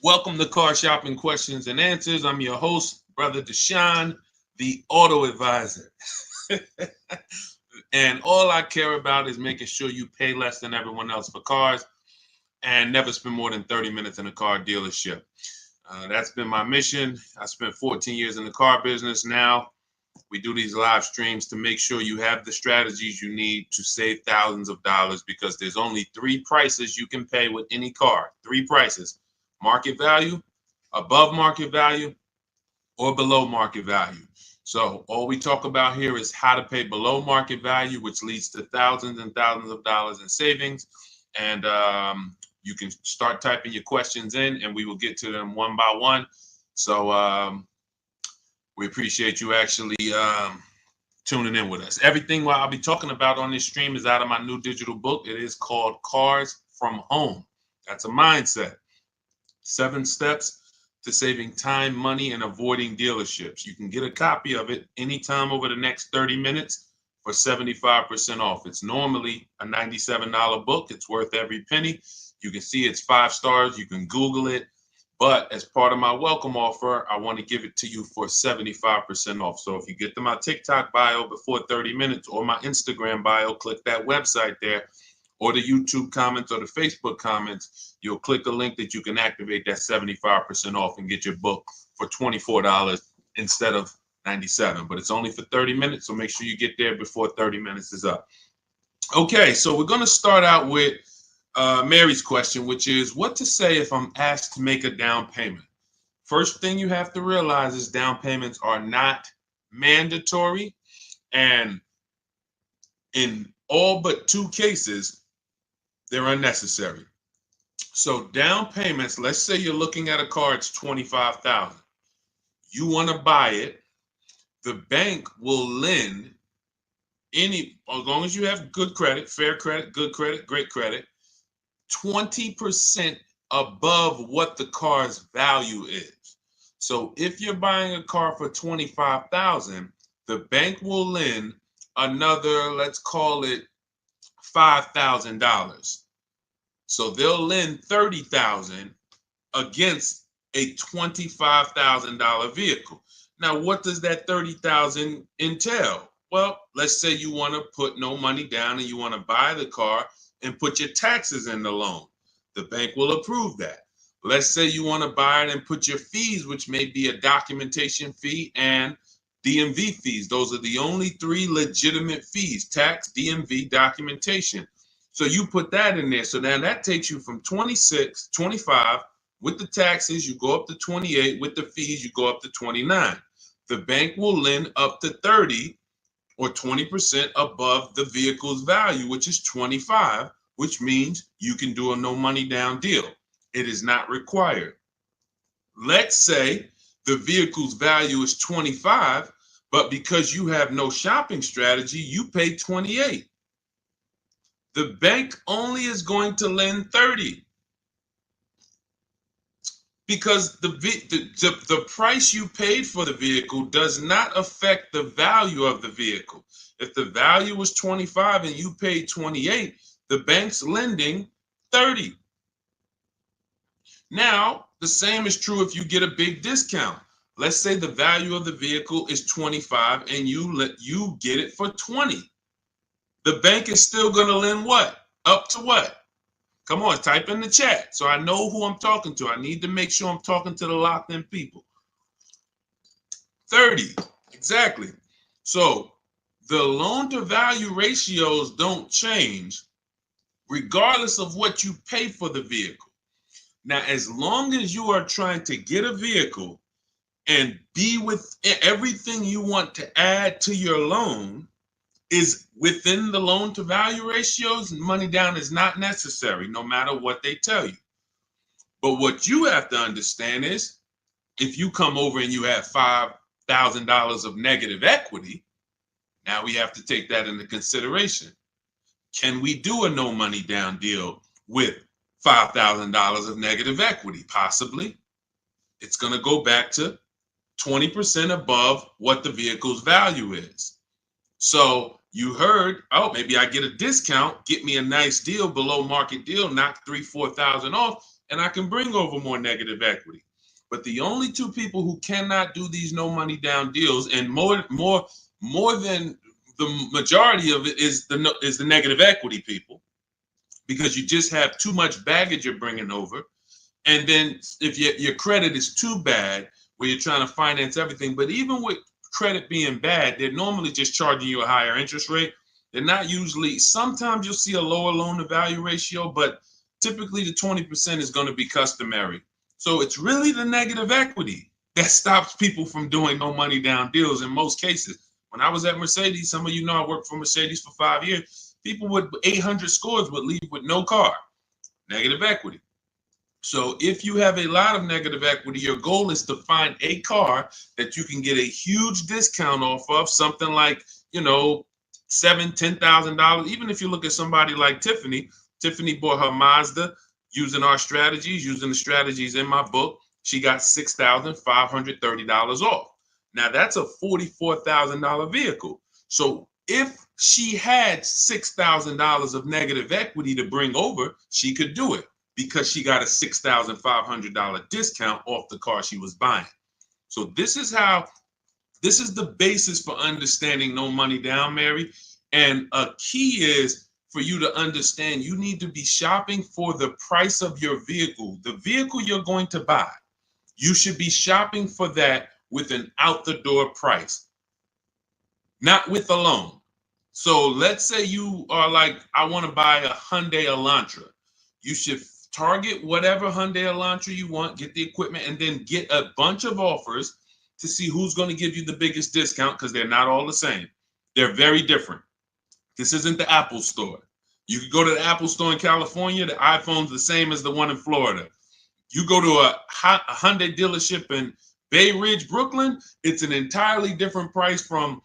Welcome to Car Shopping Questions and Answers. I'm your host, Brother Deshone, the Auto Advisor. And all I care about is making sure you pay less than everyone else for cars and never spend more than 30 minutes in a car dealership. That's been my mission. I spent 14 years in the car business. Now we do these live streams to make sure you have the strategies you need to save thousands of dollars, because there's only three prices you can pay with any car. Three prices: market value, above market value, or below market value. So all we talk about here is how to pay below market value, which leads to thousands and thousands of dollars in savings. And you can start typing your questions in and we will get to them one by one. So we appreciate you actually tuning in with us. Everything what I'll be talking about on this stream is out of my new digital book. It is called Cars from Home. That's a mindset. 7 steps to saving time, money, and avoiding dealerships. You can get a copy of it anytime over the next 30 minutes for 75% off. It's normally a $97 book. It's worth every penny. You can see it's 5 stars. You can Google it. But as part of my welcome offer, I want to give it to you for 75% off. So if you get to my TikTok bio before 30 minutes or my Instagram bio, click that website there, or the YouTube comments or the Facebook comments, you'll click a link that you can activate that 75% off and get your book for $24 instead of $97. But it's only for 30 minutes, so make sure you get there before 30 minutes is up. Okay, so we're going to start out with Mary's question, which is what to say if I'm asked to make a down payment. First thing you have to realize is down payments are not mandatory, and in all but 2 cases, they're unnecessary. So down payments, let's say you're looking at a car, it's $25,000. You want to buy it. The bank will lend as long as you have good credit, fair credit, good credit, great credit, 20% above what the car's value is. So if you're buying a car for $25,000, the bank will lend another, let's call it $5,000. So they'll lend $30,000 against a $25,000 vehicle. Now, what does that $30,000 entail? Well, let's say you want to put no money down and you want to buy the car and put your taxes in the loan. The bank will approve that. Let's say you want to buy it and put your fees, which may be a documentation fee and DMV fees. Those are the only 3 legitimate fees: tax, DMV, documentation. So you put that in there. So now that takes you from 26, 25. With the taxes, you go up to 28. With the fees, you go up to 29. The bank will lend up to 30 or 20% above the vehicle's value, which is 25, which means you can do a no money down deal. It is not required. Let's say the vehicle's value is 25, but because you have no shopping strategy, you pay 28. The bank only is going to lend 30 because the price you paid for the vehicle does not affect the value of the vehicle. If the value was 25 and you paid 28, the bank's lending 30. Now, the same is true if you get a big discount. Let's say the value of the vehicle is 25 and you get it for 20. The bank is still going to lend what? Up to what? Come on, type in the chat so I know who I'm talking to. I need to make sure I'm talking to the locked in people. 30, exactly. So the loan to value ratios don't change regardless of what you pay for the vehicle. Now, as long as you are trying to get a vehicle and be with everything you want to add to your loan is within the loan to value ratios, money down is not necessary, no matter what they tell you. But what you have to understand is if you come over and you have $5,000 of negative equity, now we have to take that into consideration. Can we do a no money down deal with $5,000 of negative equity? Possibly. It's going to go back to 20% above what the vehicle's value is. So you heard, oh, maybe I get a discount, get me a nice deal, below market deal, knock $3,000-4,000 off. and I can bring over more negative equity. But the only two people who cannot do these no money down deals, and more than the majority of it, is the negative equity people, because you just have too much baggage you're bringing over. And then if your credit is too bad, where you're trying to finance everything, but even with credit being bad, they're normally just charging you a higher interest rate. They're not usually, sometimes you'll see a lower loan to value ratio, but typically the 20% is going to be customary. So it's really the negative equity that stops people from doing no money down deals in most cases. When I was at Mercedes, some of you know I worked for Mercedes for 5 years. People with 800 scores would leave with no car. Negative equity. So if you have a lot of negative equity, your goal is to find a car that you can get a huge discount off of, something like, $7,000-$10,000. Even if you look at somebody like Tiffany bought her Mazda using our strategies, using the strategies in my book. She got $6,530 off. Now that's a $44,000 vehicle. So if she had $6,000 of negative equity to bring over, she could do it, because she got a $6,500 discount off the car she was buying. So this is the basis for understanding no money down, Mary. And a key is for you to understand you need to be shopping for the price of your vehicle. The vehicle you're going to buy, you should be shopping for that with an out the door price, not with a loan. So let's say you are like, I want to buy a Hyundai Elantra. You should target whatever Hyundai Elantra you want, get the equipment, and then get a bunch of offers to see who's going to give you the biggest discount, because they're not all the same. They're very different. This isn't the Apple store. You can go to the Apple store in California, the iPhone's the same as the one in Florida. You go to a Hyundai dealership in Bay Ridge, Brooklyn, it's an entirely different price from,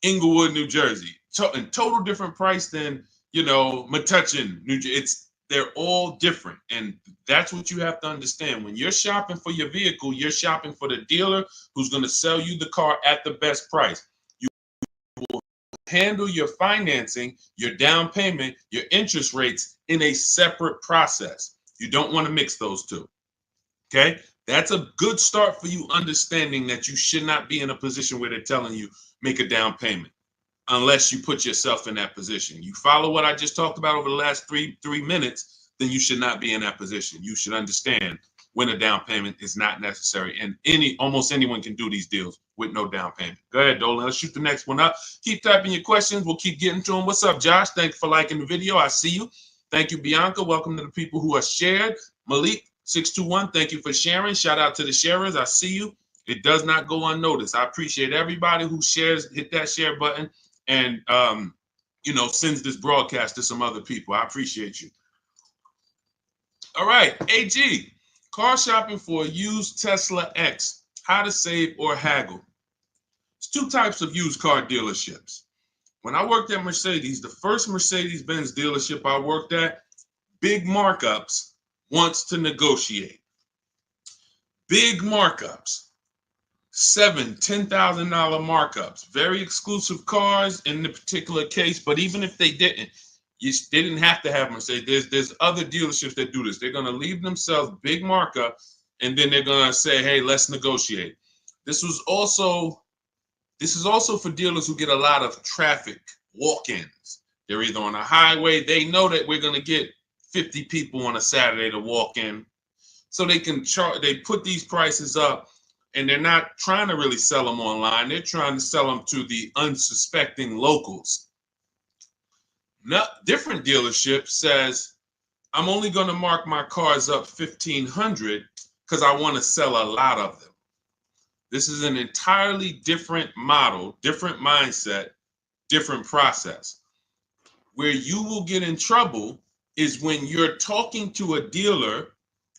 Inglewood, New Jersey. A total different price than, Metuchen, New Jersey. They're all different. And that's what you have to understand. When you're shopping for your vehicle, you're shopping for the dealer who's going to sell you the car at the best price. You will handle your financing, your down payment, your interest rates in a separate process. You don't want to mix those two. Okay? That's a good start for you understanding that you should not be in a position where they're telling you make a down payment, unless you put yourself in that position. You follow what I just talked about over the last three minutes, then you should not be in that position. You should understand when a down payment is not necessary. And almost anyone can do these deals with no down payment. Go ahead, Dolan. Let's shoot the next one up. Keep typing your questions. We'll keep getting to them. What's up, Josh? Thank you for liking the video. I see you. Thank you, Bianca. Welcome to the people who are shared. Malik, 621, thank you for sharing. Shout out to the sharers. I see you. It does not go unnoticed. I appreciate everybody who shares, hit that share button, and sends this broadcast to some other people. I appreciate you. All right, AG, car shopping for a used Tesla X, how to save or haggle. There's two types of used car dealerships. When I worked at Mercedes, the first Mercedes-Benz dealership I worked at, big markups, wants to negotiate. Big markups. $7,000, $10,000 markups. Very exclusive cars in the particular case, but even if they didn't, they didn't have to have Mercedes. There's other dealerships that do this. They're going to leave themselves big markup, and then they're going to say, hey, let's negotiate. This is also for dealers who get a lot of traffic, walk-ins. They're either on a highway. They know that we're going to get 50 people on a Saturday to walk in. So they can charge, they put these prices up, and they're not trying to really sell them online. They're trying to sell them to the unsuspecting locals. Now, different dealership says, I'm only going to mark my cars up $1,500 because I want to sell a lot of them. This is an entirely different model, different mindset, different process. Where you will get in trouble is when you're talking to a dealer,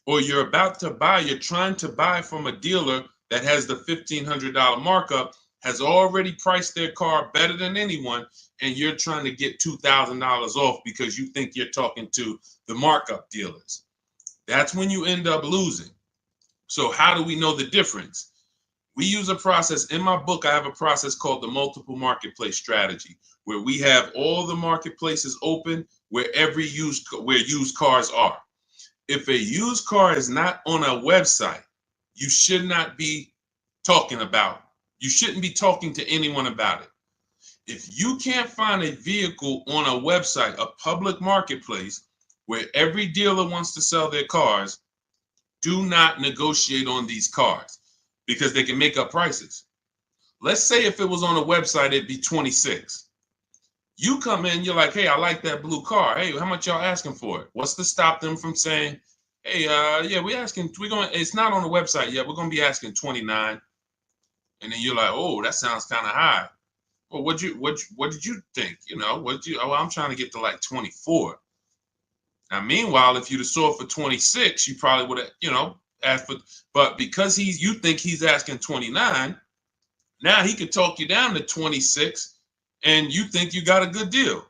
or you're about to buy, you're trying to buy from a dealer that has the $1,500 markup, has already priced their car better than anyone, and you're trying to get $2,000 off because you think you're talking to the markup dealers. That's when you end up losing. So how do we know the difference? We use a process. In my book, I have a process called the multiple marketplace strategy, where we have all the marketplaces open where used cars are. If a used car is not on a website, you should not be talking about. You shouldn't be talking to anyone about it. If you can't find a vehicle on a website, a public marketplace, where every dealer wants to sell their cars, do not negotiate on these cars because they can make up prices. Let's say if it was on a website, it'd be 26. You come in, you're like, hey, I like that blue car. Hey, how much y'all asking for it? What's to stop them from saying, hey, yeah, it's not on the website yet. We're going to be asking 29. And then you're like, oh, that sounds kind of high. Well, what did you think? I'm trying to get to like 24. Now, meanwhile, if you'd have sold for 26, you probably would have, asked for, but because you think he's asking 29, now he could talk you down to 26 and you think you got a good deal.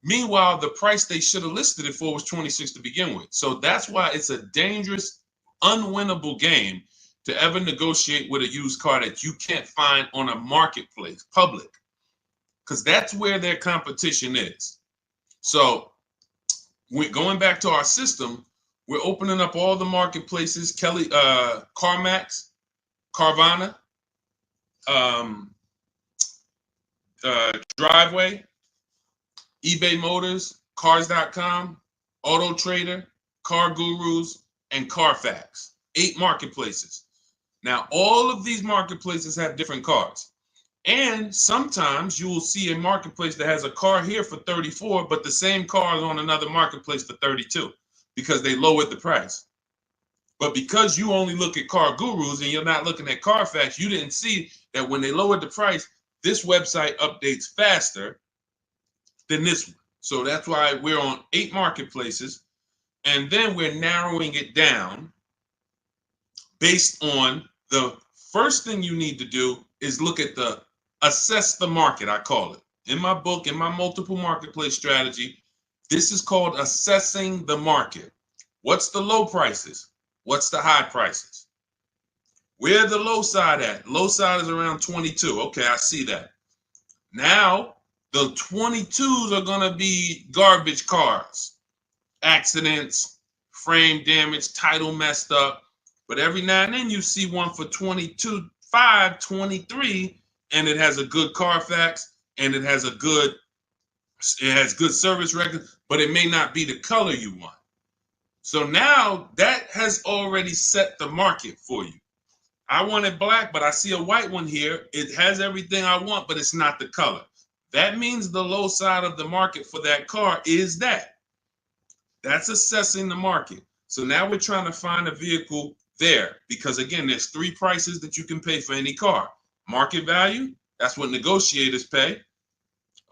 Meanwhile, the price they should have listed it for was 26 to begin with. So that's why it's a dangerous, unwinnable game to ever negotiate with a used car that you can't find on a marketplace, public, because that's where their competition is. So we're going back to our system. We're opening up all the marketplaces, CarMax, Carvana, Driveway, eBay Motors, Cars.com, Auto Trader, Car Gurus, and Carfax. 8 marketplaces. Now, all of these marketplaces have different cars. And sometimes you will see a marketplace that has a car here for 34, but the same car is on another marketplace for 32 because they lowered the price. But because you only look at Car Gurus and you're not looking at Carfax, you didn't see that when they lowered the price, this website updates faster than this one. So that's why we're on 8 marketplaces. And then we're narrowing it down based on the first thing you need to do is look at assess the market, I call it. In my book, in my multiple marketplace strategy, this is called assessing the market. What's the low prices? What's the high prices? Where the low side at? Low side is around 22. Okay, I see that. Now, the 22s are going to be garbage cars, accidents, frame damage, title messed up. But every now and then you see one for 22.5, 23, and it has a good Carfax and it has good service record, but it may not be the color you want. So now that has already set the market for you. I want it black, but I see a white one here. It has everything I want, but it's not the color. That means the low side of the market for that car is that. That's assessing the market. So now we're trying to find a vehicle there because, again, there's 3 prices that you can pay for any car. Market value, that's what negotiators pay.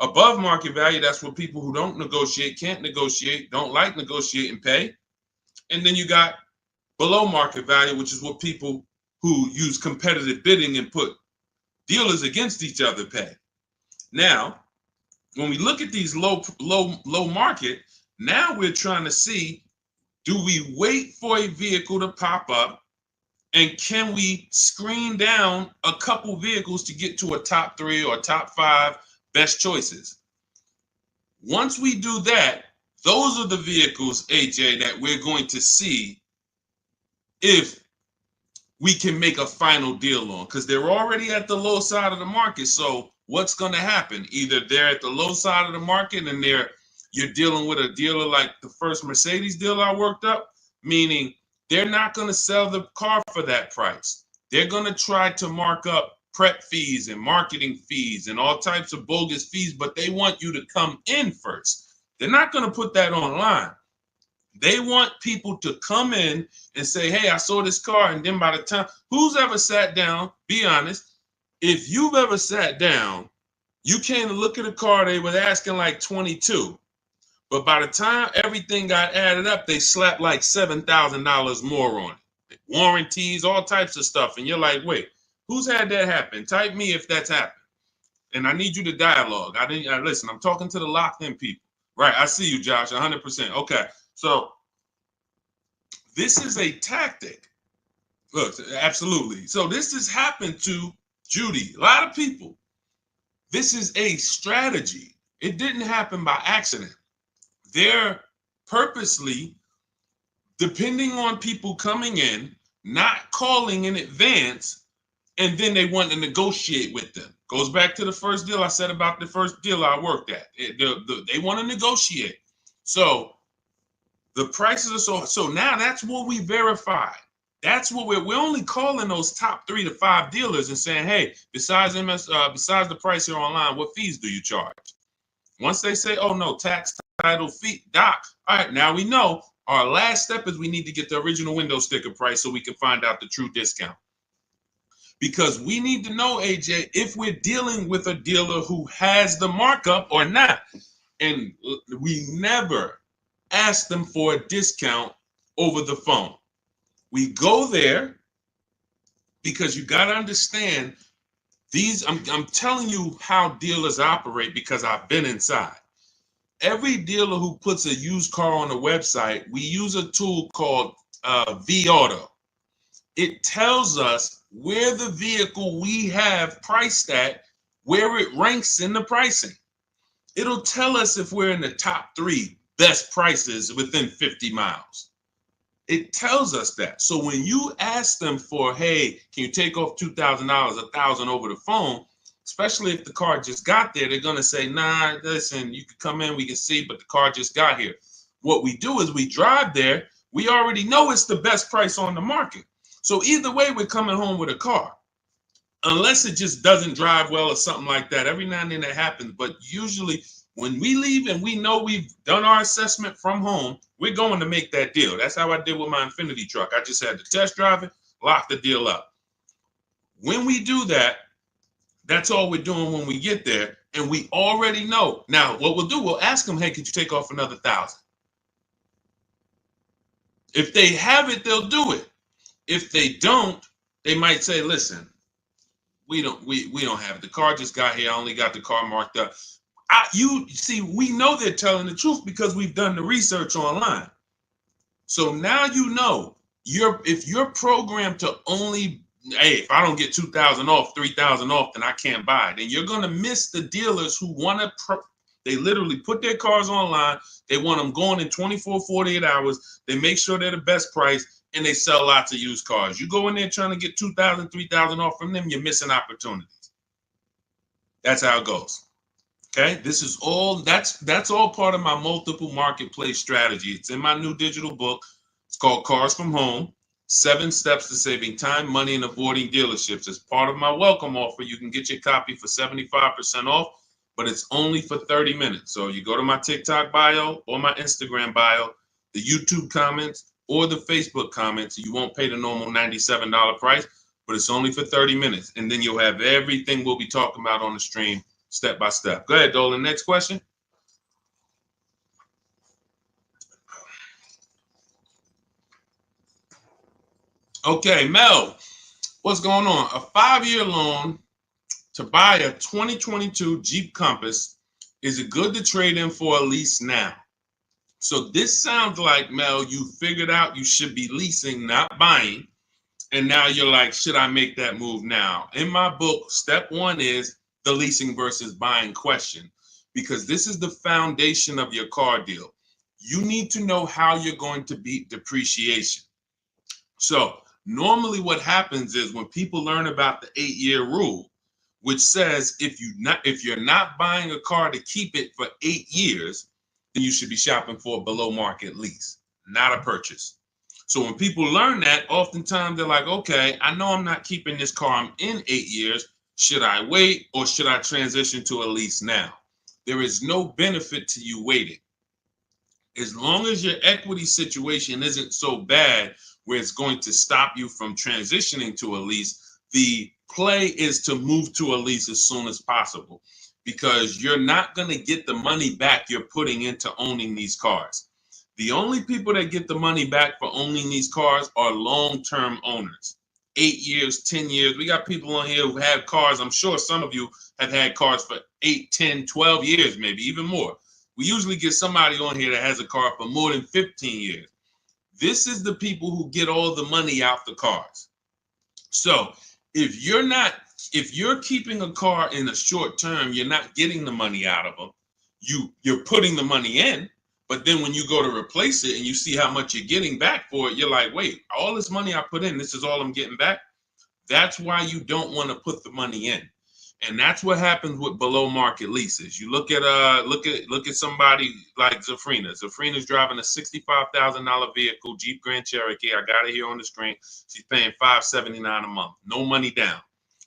Above market value, that's what people who don't negotiate, can't negotiate, don't like negotiating pay. And then you got below market value, which is what people who use competitive bidding and put dealers against each other pay. Now, when we look at these low market, now we're trying to see, do we wait for a vehicle to pop up and can we screen down a couple vehicles to get to a top 3 or top 5 best choices? Once we do that, those are the vehicles, AJ, that we're going to see if we can make a final deal on, because they're already at the low side of the market. So what's going to happen? Either they're at the low side of the market and you're dealing with a dealer like the first Mercedes deal I worked up, meaning they're not going to sell the car for that price. They're going to try to mark up prep fees and marketing fees and all types of bogus fees, but they want you to come in first. They're not going to put that online. They want people to come in and say, hey, I saw this car. And then by the time, who's ever sat down, be honest, if you've ever sat down, you came to look at a car, they were asking like 22. But by the time everything got added up, they slapped like $7,000 more on it. Warranties, all types of stuff. And you're like, wait, who's had that happen? Type me if that's happened. And I need you to dialogue. Listen, I'm talking to the locked in people. Right, I see you, Josh, 100%. Okay, so this is a tactic. Look, absolutely. So this has happened to Judy, a lot of people. This is a strategy. It didn't happen by accident. They're purposely depending on people coming in, not calling in advance, and then they want to negotiate with them. Goes back to the first deal I said about the first deal I worked at. They want to negotiate. So the prices are so now that's what we verify. That's what we're only calling those top 3 to 5 dealers and saying, hey, besides besides the price here online, what fees do you charge? Once they say, oh no, tax, title, fee, doc, all right, now we know our last step is we need to get the original window sticker price so we can find out the true discount. Because we need to know, AJ, if we're dealing with a dealer who has the markup or not. And we never ask them for a discount over the phone. We go there because you got to understand I'm telling you how dealers operate because I've been inside. Every dealer who puts a used car on a website, we use a tool called V-Auto. It tells us where the vehicle we have priced at, where it ranks in the pricing. It'll tell us if we're in the top 3 best prices within 50 miles. It tells us that. So when you ask them for, hey, can you take off $2,000, $1,000 over the phone, especially if the car just got there, they're going to say, nah, listen, you can come in, we can see, but the car just got here. What we do is we drive there. We already know it's the best price on the market. So either way, we're coming home with a car. Unless it just doesn't drive well or something like that. Every now and then that happens. But usually when we leave and we know we've done our assessment from home, we're going to make that deal. That's how I did with my Infinity truck. I just had to test drive it, lock the deal up. When we do that, that's all we're doing when we get there. And we already know. Now, what we'll do, we'll ask them, hey, could you take off another $1,000? If they have it, they'll do it. If they don't, they might say, listen, we don't have it. The car just got here. I only got the car marked up. You see, we know they're telling the truth because we've done the research online. So now you know if you're programmed to only, hey, if I don't get 2,000 off, 3,000 off, then I can't buy it. And you're going to miss the dealers who want to, they literally put their cars online. They want them going in 24, 48 hours. They make sure they're the best price and they sell lots of used cars. You go in there trying to get 2,000, 3,000 off from them, you're missing opportunities. That's how it goes. Okay, this is all, that's all part of my multiple marketplace strategy. It's in my new digital book. It's called Cars from Home, 7 Steps to Saving Time, Money, and Avoiding Dealerships. As part of my welcome offer, you can get your copy for 75% off, but it's only for 30 minutes. So you go to my TikTok bio or my Instagram bio, the YouTube comments, or the Facebook comments. You won't pay the normal $97 price, but it's only for 30 minutes. And then you'll have everything we'll be talking about on the stream step by step. Go ahead, Dolan. Next question. Okay, Mel, what's going on? A 5-year loan to buy a 2022 Jeep Compass. Is it good to trade in for a lease now? So this sounds like, Mel, you figured out you should be leasing, not buying. And now you're like, should I make that move now? In my book, step 1 is the leasing versus buying question, because this is the foundation of your car deal. You need to know how you're going to beat depreciation. So normally what happens is when people learn about the 8-year rule, which says if you're not buying a car to keep it for 8 years, then you should be shopping for a below market lease, not a purchase. So when people learn that, oftentimes they're like, okay, I know I'm not keeping this car. I'm in 8 years. Should I wait or should I transition to a lease now? There is no benefit to you waiting. As long as your equity situation isn't so bad where it's going to stop you from transitioning to a lease, the play is to move to a lease as soon as possible, because you're not going to get the money back you're putting into owning these cars. The only people that get the money back for owning these cars are long-term owners. 8 years, 10 years. We got people on here who have cars. I'm sure some of you have had cars for 8, 10, 12 years, maybe even more. We usually get somebody on here that has a car for more than 15 years. This is the people who get all the money out the cars. So if you're keeping a car in a short term, you're not getting the money out of them. You're putting the money in, But then when you go to replace it and you see how much you're getting back for it, you're like, wait, all this money I put in, this is all I'm getting back. That's why you don't want to put the money in. And that's what happens with below market leases. You look at somebody like Zafrina. Zafrina's driving a $65,000 vehicle, Jeep Grand Cherokee. I got it here on the screen. She's paying $579 a month, no money down.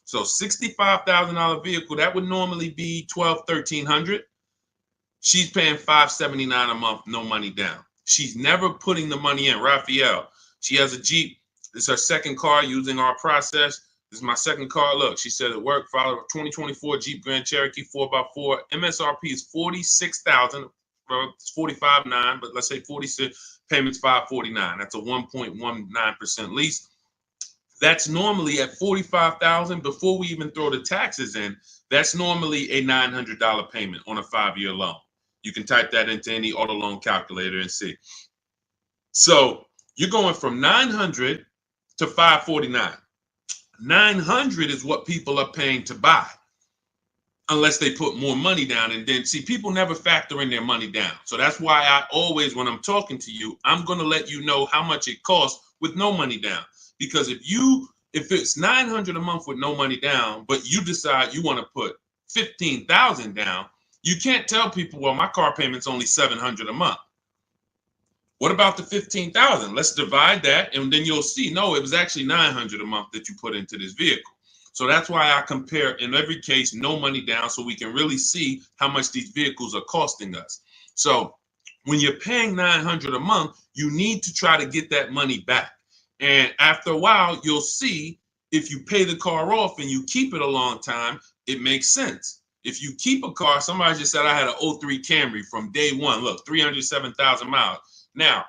So $65,000 vehicle, that would normally be $1,200-1,300. She's paying $579 a month, no money down. She's never putting the money in. Raphael, she has a Jeep. This is her second car using our process. This is my second car. Look, she said it worked. Followed a 2024 Jeep Grand Cherokee 4x4. MSRP is $46,000. Well, it's $45,900, but let's say 46. Payments $549. That's a 1.19% lease. That's normally at $45,000 before we even throw the taxes in. That's normally a $900 payment on a 5-year loan. You can type that into any auto loan calculator and see. So you're going from $900 to $549. $900 is what people are paying to buy, unless they put more money down. And then, see, people never factor in their money down. So that's why I always, when I'm talking to you, I'm going to let you know how much it costs with no money down. Because if it's $900 a month with no money down, but you decide you want to put $15,000 down, you can't tell people, well, my car payment's only $700 a month. What about the $15,000? Let's divide that, and then you'll see, no, it was actually $900 a month that you put into this vehicle. So that's why I compare, in every case, no money down, so we can really see how much these vehicles are costing us. So when you're paying $900 a month, you need to try to get that money back. And after a while, you'll see if you pay the car off and you keep it a long time, it makes sense. If you keep a car, somebody just said I had an 03 Camry from day one. Look, 307,000 miles. Now,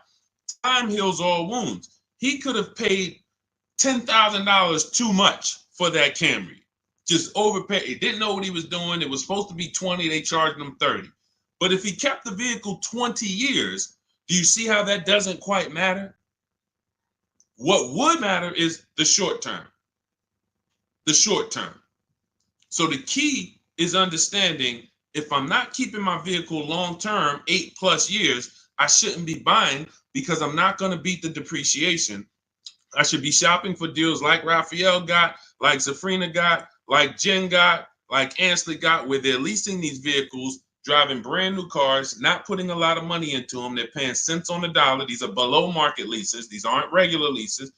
time heals all wounds. He could have paid $10,000 too much for that Camry. Just overpaid. He didn't know what he was doing. It was supposed to be 20. They charged him 30. But if he kept the vehicle 20 years, do you see how that doesn't quite matter? What would matter is the short term. The short term. So the key is understanding, if I'm not keeping my vehicle long term, 8+ years, I shouldn't be buying, because I'm not going to beat the depreciation. I should be shopping for deals like Raphael got, like Zafrina got, like Jen got, like Ansley got, where they're leasing these vehicles, driving brand new cars, not putting a lot of money into them. They're paying cents on the dollar. These are below market leases. These aren't regular leases.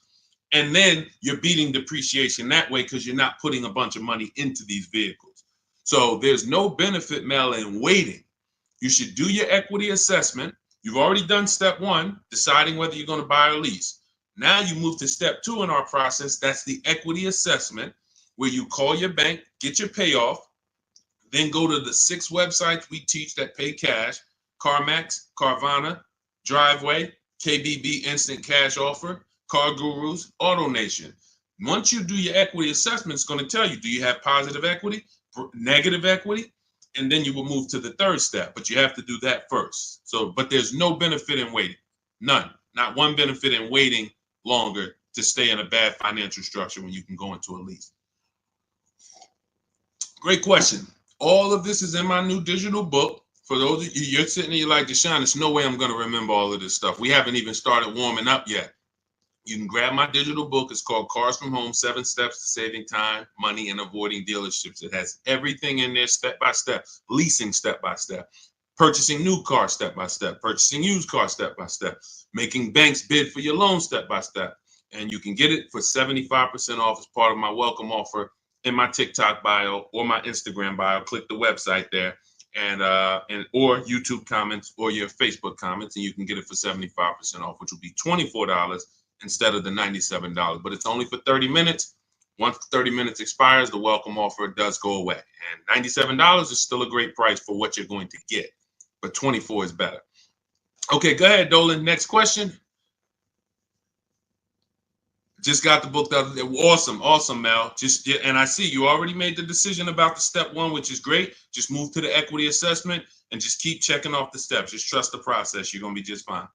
And then you're beating depreciation that way because you're not putting a bunch of money into these vehicles. So there's no benefit, Mel, in waiting. You should do your equity assessment. You've already done step one, deciding whether you're going to buy or lease. Now you move to step two in our process. That's the equity assessment, where you call your bank, get your payoff, then go to the 6 websites we teach that pay cash: CarMax, Carvana, Driveway, KBB Instant Cash Offer, Car Gurus, AutoNation. Once you do your equity assessment, it's going to tell you, do you have positive equity, negative equity? And then you will move to the third step, but you have to do that first. So, but there's no benefit in waiting. None. Not one benefit in waiting longer to stay in a bad financial structure when you can go into a lease. Great question. All of this is in my new digital book. For those of you, you're sitting there, you're like, Deshone, there's no way I'm going to remember all of this stuff. We haven't even started warming up yet. You can grab my digital book. It's called Cars from Home, 7 Steps to Saving Time, Money, and Avoiding Dealerships. It has everything in there step by step, leasing step by step, purchasing new cars step by step, purchasing used cars step by step, making banks bid for your loan step by step. And you can get it for 75% off as part of my welcome offer in my TikTok bio or my Instagram bio. Click the website there, and or YouTube comments or your Facebook comments, and you can get it for 75% off, which will be $24 instead of the $97. But it's only for 30 minutes. Once 30 minutes expires, the welcome offer does go away. And $97 is still a great price for what you're going to get, but $24 is better. Okay, go ahead, Dolan. Next question. Just got the book the other day. Awesome, Mel. And I see you already made the decision about the step one, which is great. Just move to the equity assessment and just keep checking off the steps. Just trust the process. You're going to be just fine.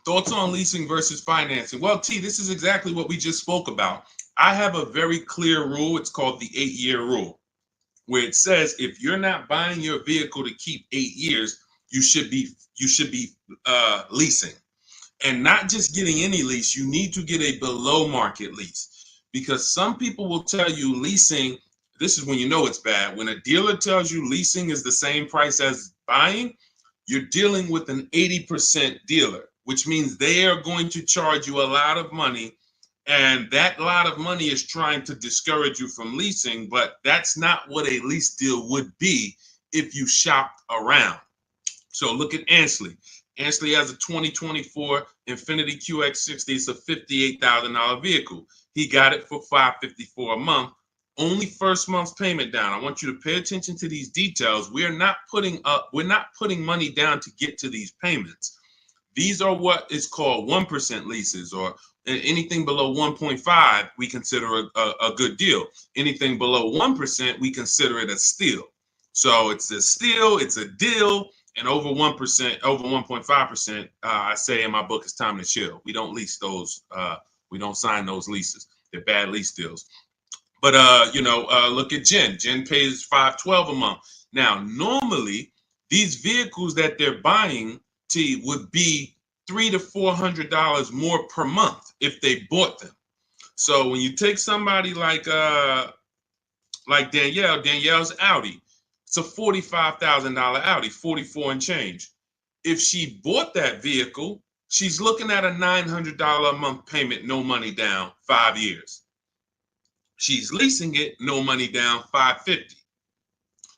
Thoughts on leasing versus financing? Well, T, this is exactly what we just spoke about. I have a very clear rule. It's called the 8-year rule. where it says if you're not buying your vehicle to keep 8 years, you should be leasing. And not just getting any lease, you need to get a below market lease, because some people will tell you leasing, this is when you know it's bad. When a dealer tells you leasing is the same price as buying, you're dealing with an 80% dealer, which means they are going to charge you a lot of money. And that lot of money is trying to discourage you from leasing, but that's not what a lease deal would be if you shopped around. So look at Ansley. Ansley has a 2024 Infiniti QX60. It's a $58,000 vehicle. He got it for $554 a month. Only first month's payment down. I want you to pay attention to these details. We're not putting money down to get to these payments. These are what is called 1% leases, or anything below 1.5 we consider a good deal. Anything below 1% we consider it a steal. So it's a steal, it's a deal. And over 1%, over 1.5%, I say in my book, it's time to chill. We don't lease those. We don't sign those leases. They're bad lease deals. But look at Jen. Jen pays $512 a month. Now, normally these vehicles that they're buying would be $300 to $400 more per month if they bought them. So when you take somebody like Danielle's Audi. It's a $45,000 Audi, 44 and change. If she bought that vehicle, she's looking at a $900 a month payment, no money down, 5 years. She's leasing it, no money down, $550.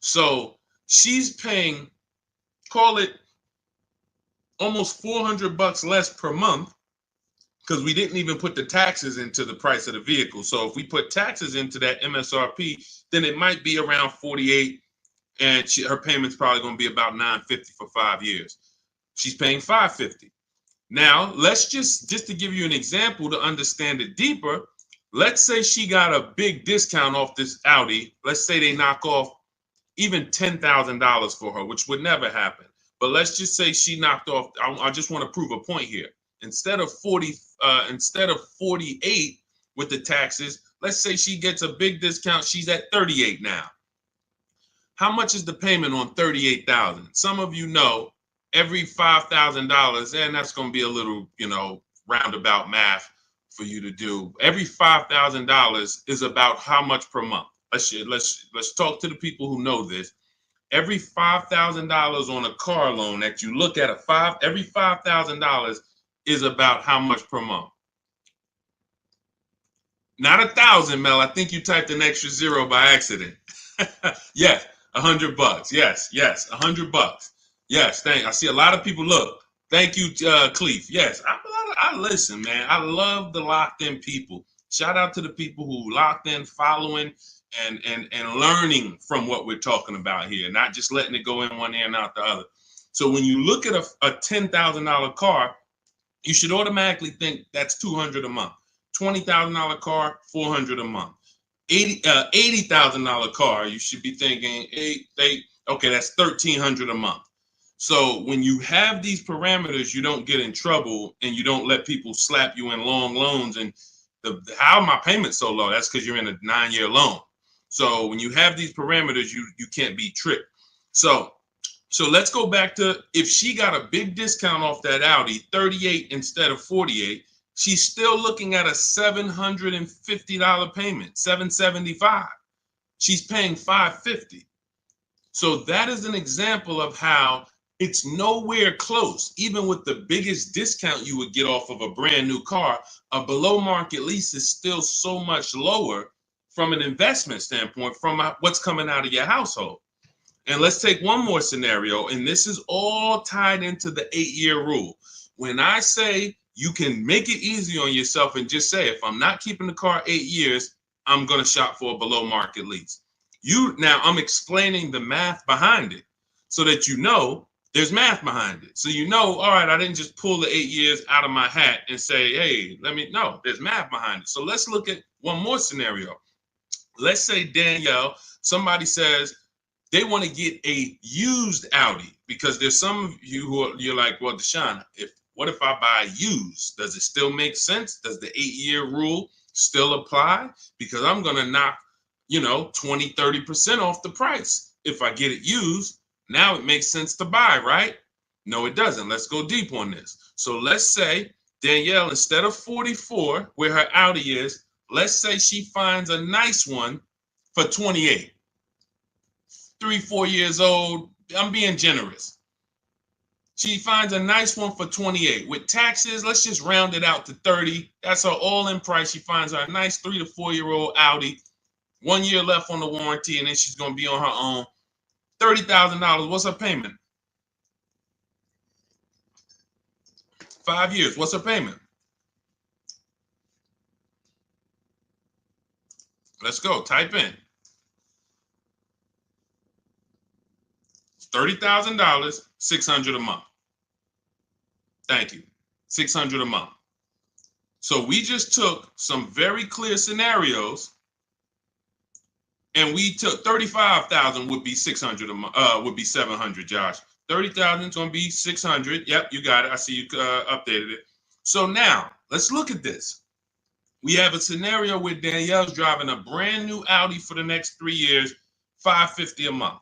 So she's paying, call it almost $400 less per month, because we didn't even put the taxes into the price of the vehicle. So if we put taxes into that MSRP, then it might be around $48. And her payment's probably going to be about $950 for 5 years. She's paying $550. Now, let's just to give you an example to understand it deeper, let's say she got a big discount off this Audi. Let's say they knock off even $10,000 for her, which would never happen. But let's just say she knocked off, I just want to prove a point here. Instead of 48 with the taxes, let's say she gets a big discount. She's at 38 now. How much is the payment on $38,000? Some of you know every $5,000, and that's going to be a little, roundabout math for you to do. Every $5,000 is about how much per month? Let's talk to the people who know this. Every $5,000 on a car loan that you look at every $5,000 is about how much per month? Not 1,000, Mel. I think you typed an extra zero by accident. Yes. $100. Yes, $100. Yes, I see a lot of people. Look, thank you, Cleef. Yes, I listen, man. I love the locked in people. Shout out to the people who locked in, following, and learning from what we're talking about here, not just letting it go in one ear and out the other. So when you look at a $10,000 car, you should automatically think that's $200 a month. $20,000 car, $400 a month. $80,000 car, you should be thinking, okay, that's $1,300 a month. So when you have these parameters, you don't get in trouble and you don't let people slap you in long loans. And how my payment so low? That's because you're in a 9-year loan. So when you have these parameters, you can't be tricked. So let's go back to, if she got a big discount off that Audi, 38 instead of 48. She's still looking at a $750 payment, $775. She's paying $550. So that is an example of how it's nowhere close. Even with the biggest discount you would get off of a brand new car, a below market lease is still so much lower from an investment standpoint, from what's coming out of your household. And let's take one more scenario, and this is all tied into the 8-year rule. When I say you can make it easy on yourself and just say, if I'm not keeping the car 8 years, I'm going to shop for a below market lease. Now I'm explaining the math behind it so that there's math behind it. So all right, I didn't just pull the 8 years out of my hat and say, hey, there's math behind it. So let's look at one more scenario. Let's say Danielle, somebody says they want to get a used Audi, because there's some of you you're like, well, Deshone, what if I buy used? Does it still make sense? Does the 8-year rule still apply? Because I'm going to knock, 20, 30% off the price. If I get it used, now it makes sense to buy, right? No, it doesn't. Let's go deep on this. So let's say Danielle, instead of 44, where her Audi is, let's say she finds a nice one for 28. 3-4 years old. I'm being generous. She finds a nice one for 28. With taxes, let's just round it out to 30. That's her all-in price. She finds her a nice 3 to 4-year-old Audi. 1 year left on the warranty, and then she's going to be on her own. $30,000. What's her payment? 5 years. What's her payment? Let's go. Type in. $30,000, $600 a month. Thank you. $600 a month. So we just took some very clear scenarios, and we took 35,000 would be 600 a month. Would be 700. Josh, 30,000 is going to be 600. Yep, you got it. I see you updated it. So now let's look at this. We have a scenario where Danielle's driving a brand new Audi for the next 3 years, $550 a month.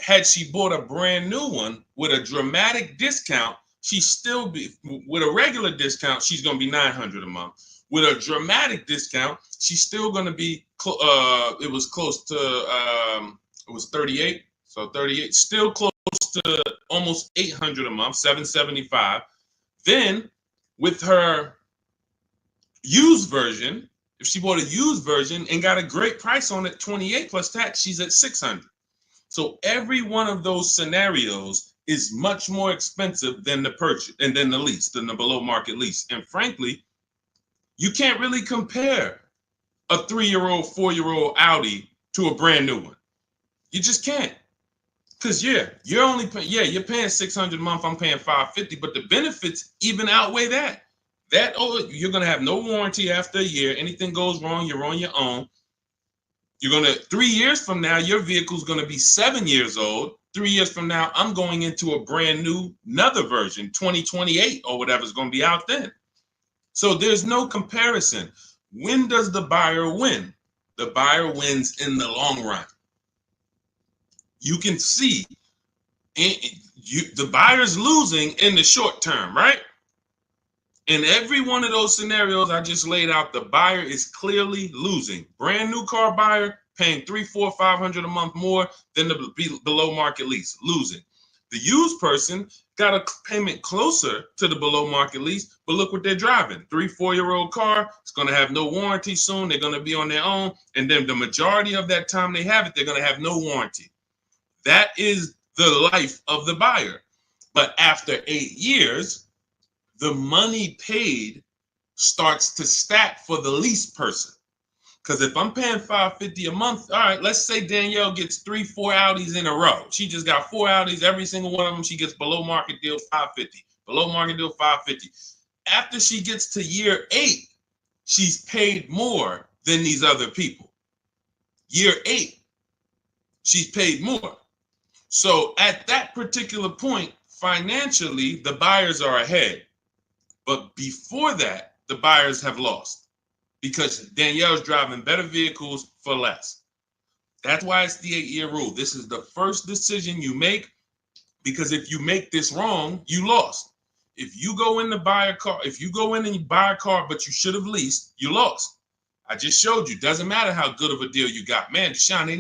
Had she bought a brand new one with a dramatic discount, she's still be with a regular discount, she's going to be $900 a month. With a dramatic discount, she's still going to be it was close to it was 38. So 38, still close to almost $800 a month, $775. Then with her used version, if she bought a used version and got a great price on it, 28 plus tax, she's at $600. So every one of those scenarios is much more expensive than the purchase and then the lease, than the below market lease. And frankly, you can't really compare a 3-year-old, 4-year-old Audi to a brand new one. You just can't. Because you're only you're paying $600 a month, I'm paying $550, but the benefits even outweigh that. You're gonna have no warranty after a year. Anything goes wrong, you're on your own. You're going to, 3 years from now, your vehicle's going to be 7 years old. 3 years from now, I'm going into a brand new, another version, 2028 or whatever's going to be out then. So there's no comparison. When does the buyer win? The buyer wins in the long run. You can see the buyer's losing in the short term, right? In every one of those scenarios I just laid out, the buyer is clearly losing. Brand new car buyer paying $300, $400, $500 a month more than the below market lease, losing. The used person got a payment closer to the below market lease, but look what they're driving. 3-4-year-old car. It's going to have no warranty soon. They're going to be on their own. And then the majority of that time they have it, they're going to have no warranty. That is the life of the buyer. But after 8 years, the money paid starts to stack for the lease person. Because if I'm paying $550 a month, all right, let's say Danielle gets 3-4 Audis in a row. She just got 4 Audis, every single one of them, she gets below market deal $550. Below market deal $550. After she gets to year 8, she's paid more than these other people. Year 8, she's paid more. So at that particular point, financially, the buyers are ahead. But before that, the buyers have lost because Danielle's driving better vehicles for less. That's why it's the 8-year rule. This is the first decision you make, because if you make this wrong, you lost. If you go in to buy a car, if you go in and you buy a car, but you should have leased, you lost. I just showed you. Doesn't matter how good of a deal you got. Man, Deshone, they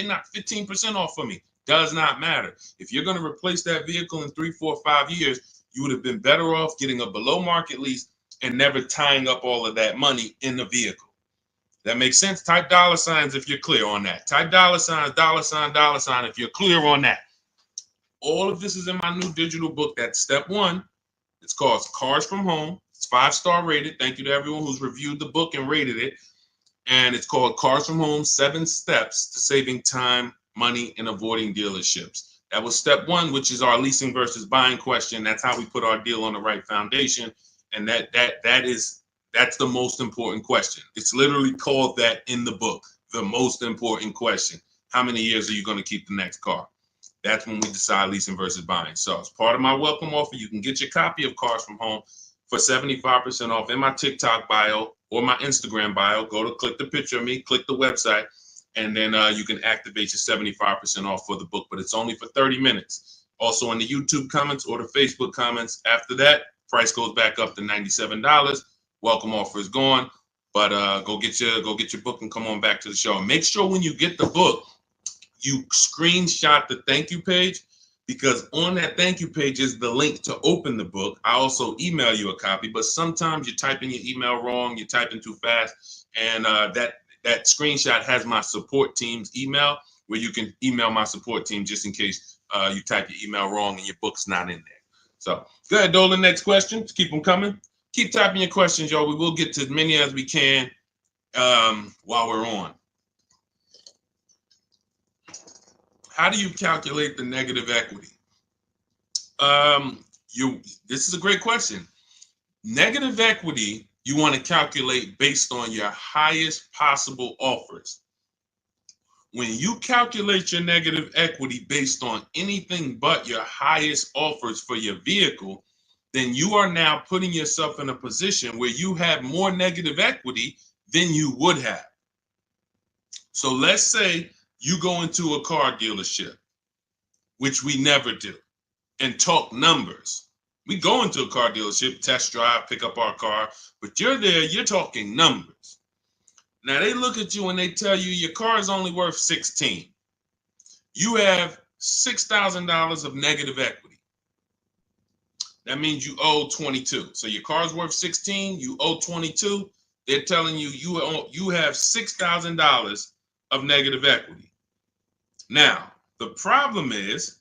knocked 15% off for me. Does not matter. If you're going to replace that vehicle in 3, 4, 5 years, you would have been better off getting a below market lease and never tying up all of that money in the vehicle. That makes sense? Type $signs if you're clear on that. Type $sign, $sign if you're clear on that. All of this is in my new digital book. That's step 1. It's called Cars from Home. It's 5-star rated. Thank you to everyone who's reviewed the book and rated it. And it's called Cars from Home, 7 Steps to Saving Time, Money, and Avoiding Dealerships. That was step 1, which is our leasing versus buying question. That's how we put our deal on the right foundation. And that's the most important question. It's literally called that in the book, the most important question. How many years are you going to keep the next car? That's when we decide leasing versus buying. So as part of my welcome offer, you can get your copy of Cars from Home for 75% off in my TikTok bio or my Instagram bio. Go to click the picture of me, click the website. and then you can activate your 75% off for the book, but it's only for 30 minutes. Also in the YouTube comments or the Facebook comments. After that, price goes back up to $97. Welcome offer is gone, but go get your book and come on back to the show. And make sure when you get the book, you screenshot the thank you page, because on that thank you page is the link to open the book. I also email you a copy, but sometimes you type in your email wrong, you type in too fast, and that screenshot has my support team's email, where you can email my support team just in case you type your email wrong and your book's not in there. So go ahead, Dolan. Next question. Keep them coming. Keep typing your questions, y'all. We will get to as many as we can while we're on. How do you calculate the negative equity? This is a great question. Negative equity, you want to calculate based on your highest possible offers. When you calculate your negative equity based on anything but your highest offers for your vehicle, then you are now putting yourself in a position where you have more negative equity than you would have. So let's say you go into a car dealership, which we never do, and talk numbers. We go into a car dealership, test drive, pick up our car, but you're there, you're talking numbers. Now they look at you and they tell you your car is only worth 16. You have $6,000 of negative equity. That means you owe 22. So your car's worth 16, you owe 22. They're telling you you have $6,000 of negative equity. Now, the problem is,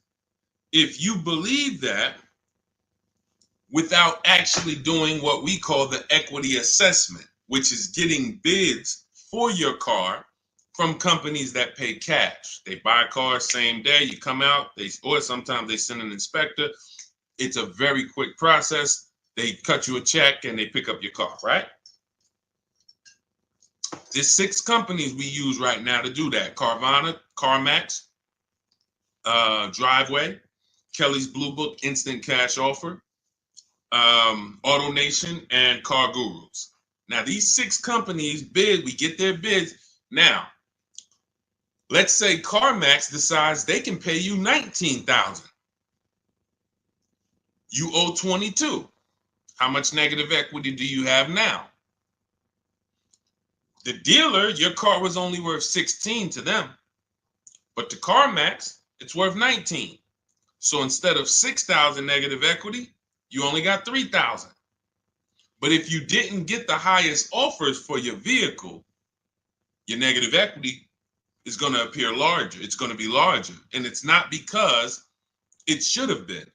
if you believe that without actually doing what we call the equity assessment, which is getting bids for your car from companies that pay cash. They buy cars same day, you come out, or sometimes they send an inspector. It's a very quick process. They cut you a check and they pick up your car, right? There's 6 companies we use right now to do that. Carvana, CarMax, Driveway, Kelly's Blue Book, Instant Cash Offer, AutoNation, and Car Gurus. Now, these 6 companies bid, we get their bids. Now, let's say CarMax decides they can pay you $19,000. You owe 22. How much negative equity do you have now? The dealer, your car was only worth 16 to them, but to CarMax, it's worth 19. So instead of 6,000 negative equity, you only got 3,000. But if you didn't get the highest offers for your vehicle, your negative equity is going to appear larger. It's going to be larger. And it's not because it should have been.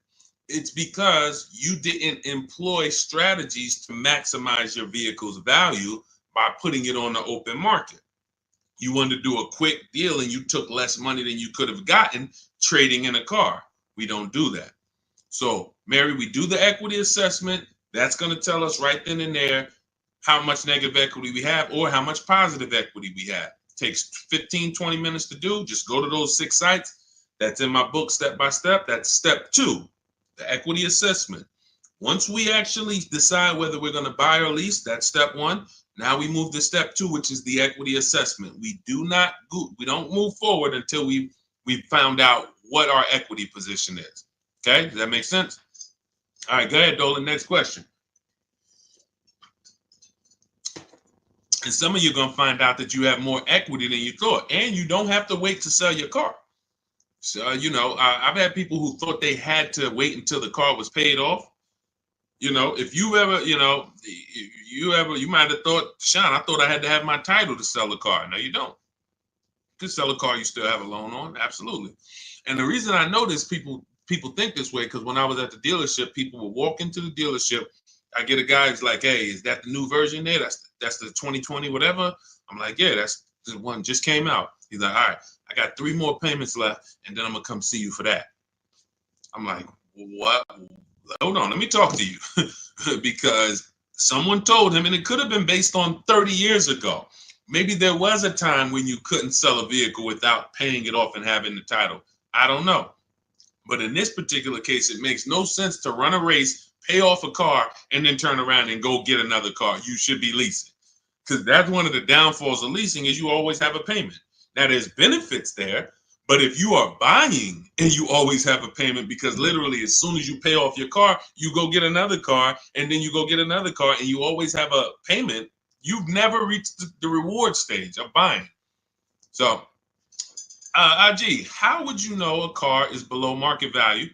It's because you didn't employ strategies to maximize your vehicle's value by putting it on the open market. You wanted to do a quick deal and you took less money than you could have gotten trading in a car. We don't do that. So, Mary, we do the equity assessment. That's going to tell us right then and there how much negative equity we have or how much positive equity we have. It takes 15, 20 minutes to do. Just go to those 6 sites. That's in my book, step by step. That's step 2, the equity assessment. Once we actually decide whether we're going to buy or lease, that's step 1. Now we move to step 2, which is the equity assessment. We don't move forward until we found out what our equity position is. Okay, does that make sense? All right, go ahead, Dolan. Next question. And some of you are going to find out that you have more equity than you thought, and you don't have to wait to sell your car. So, I've had people who thought they had to wait until the car was paid off. If you ever, you might have thought, Sean, I thought I had to have my title to sell a car. No, you don't. You can sell a car you still have a loan on. Absolutely. And the reason I know this, people think this way, because when I was at the dealership, people would walk into the dealership. I get a guy who's like, hey, is that the new version there? That's the 2020 whatever. I'm like, yeah, that's the one just came out. He's like, all right, I got 3 more payments left, and then I'm gonna come see you for that. I'm like, what? Hold on, let me talk to you. Because someone told him, and it could have been based on 30 years ago. Maybe there was a time when you couldn't sell a vehicle without paying it off and having the title. I don't know. But in this particular case, it makes no sense to run a race, pay off a car, and then turn around and go get another car. You should be leasing. Because that's one of the downfalls of leasing is you always have a payment. Now, there's benefits there, but if you are buying and you always have a payment, because literally as soon as you pay off your car, you go get another car, and then you go get another car, and you always have a payment, you've never reached the reward stage of buying. So, IG, how would you know a car is below market value?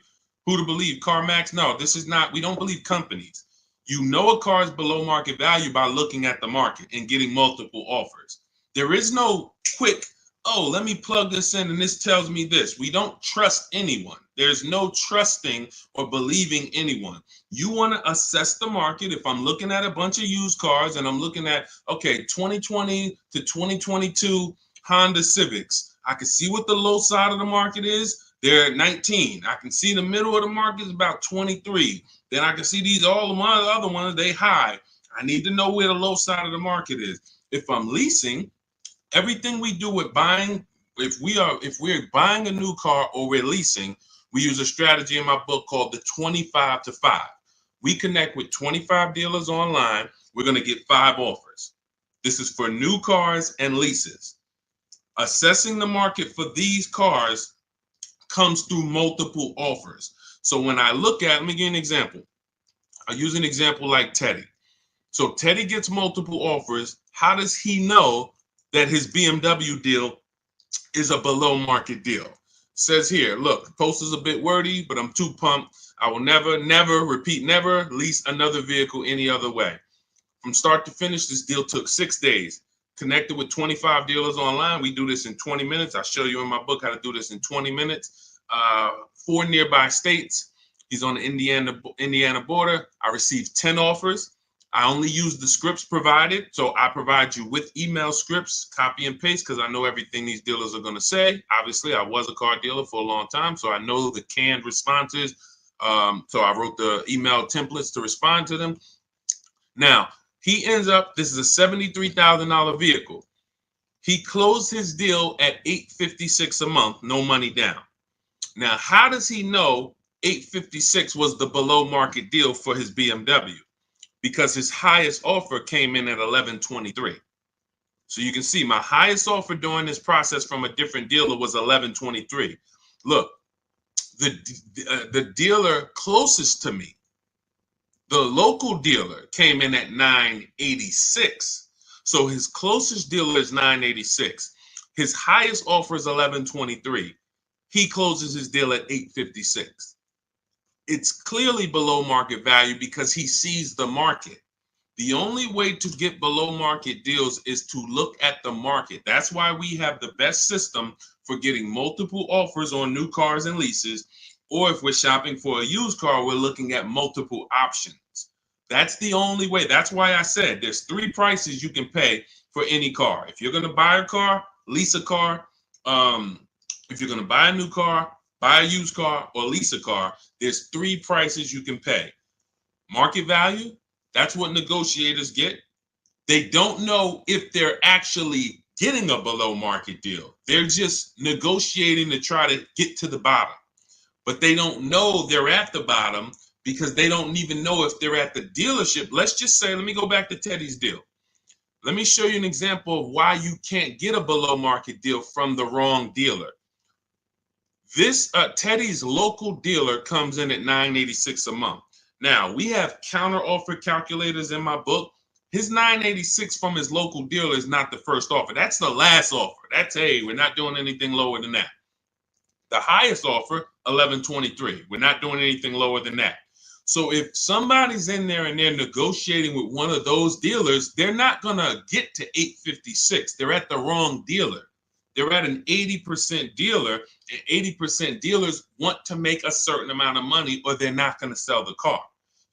Who to believe? CarMax? No, this is not. We don't believe companies. You know a car is below market value by looking at the market and getting multiple offers. There is no quick, oh, let me plug this in and this tells me this. We don't trust anyone. There's no trusting or believing anyone. You want to assess the market. If I'm looking at a bunch of used cars and I'm looking at, okay, 2020 to 2022 Honda Civics, I can see what the low side of the market is. They're at 19. I can see the middle of the market is about 23. Then I can see these all of my other ones, they high. I need to know where the low side of the market is. If I'm leasing, everything we do with buying, if we're buying a new car or we're leasing, we use a strategy in my book called the 25 to 5. We connect with 25 dealers online. We're going to get 5 offers. This is for new cars and leases. Assessing the market for these cars comes through multiple offers. So when I look at, let me give you an example. I'll use an example like Teddy. So Teddy gets multiple offers. How does he know that his BMW deal is a below market deal? Says here, look, the post is a bit wordy, but I'm too pumped. I will never lease another vehicle any other way. From start to finish, this deal took 6 days. Connected with 25 dealers online. We do this in 20 minutes. I'll show you in my book how to do this in 20 minutes. 4 nearby states. He's on the Indiana border. I received 10 offers. I only use the scripts provided. So I provide you with email scripts, copy and paste, because I know everything these dealers are going to say. Obviously, I was a car dealer for a long time, so I know the canned responses. So I wrote the email templates to respond to them. Now, he ends up, this is a $73,000 vehicle. He closed his deal at $856 a month, no money down. Now, how does he know $856 was the below market deal for his BMW? Because his highest offer came in at $1123. So you can see my highest offer during this process from a different dealer was $1123. Look, the dealer closest to me, the local dealer, came in at $986. So his closest dealer is $986. His highest offer is $1123. He closes his deal at $856. It's clearly below market value because he sees the market. The only way to get below market deals is to look at the market. That's why we have the best system for getting multiple offers on new cars and leases. Or if we're shopping for a used car, we're looking at multiple options. That's the only way. That's why I said there's 3 prices you can pay for any car. If you're going to buy a car, lease a car, if you're going to buy a new car, buy a used car, or lease a car, there's 3 prices you can pay. Market value, that's what negotiators get. They don't know if they're actually getting a below market deal. They're just negotiating to try to get to the bottom. But they don't know they're at the bottom because they don't even know if they're at the dealership. Let's just say, let me go back to Teddy's deal. Let me show you an example of why you can't get a below market deal from the wrong dealer. This Teddy's local dealer comes in at $986 a month. Now, we have counter offer calculators in my book. His $986 from his local dealer is not the first offer. That's the last offer. That's, hey, we're not doing anything lower than that. The highest offer, $1123. We're not doing anything lower than that. So if somebody's in there and they're negotiating with one of those dealers, they're not going to get to $856. They're at the wrong dealer. They're at an 80% dealer, and 80% dealers want to make a certain amount of money or they're not going to sell the car.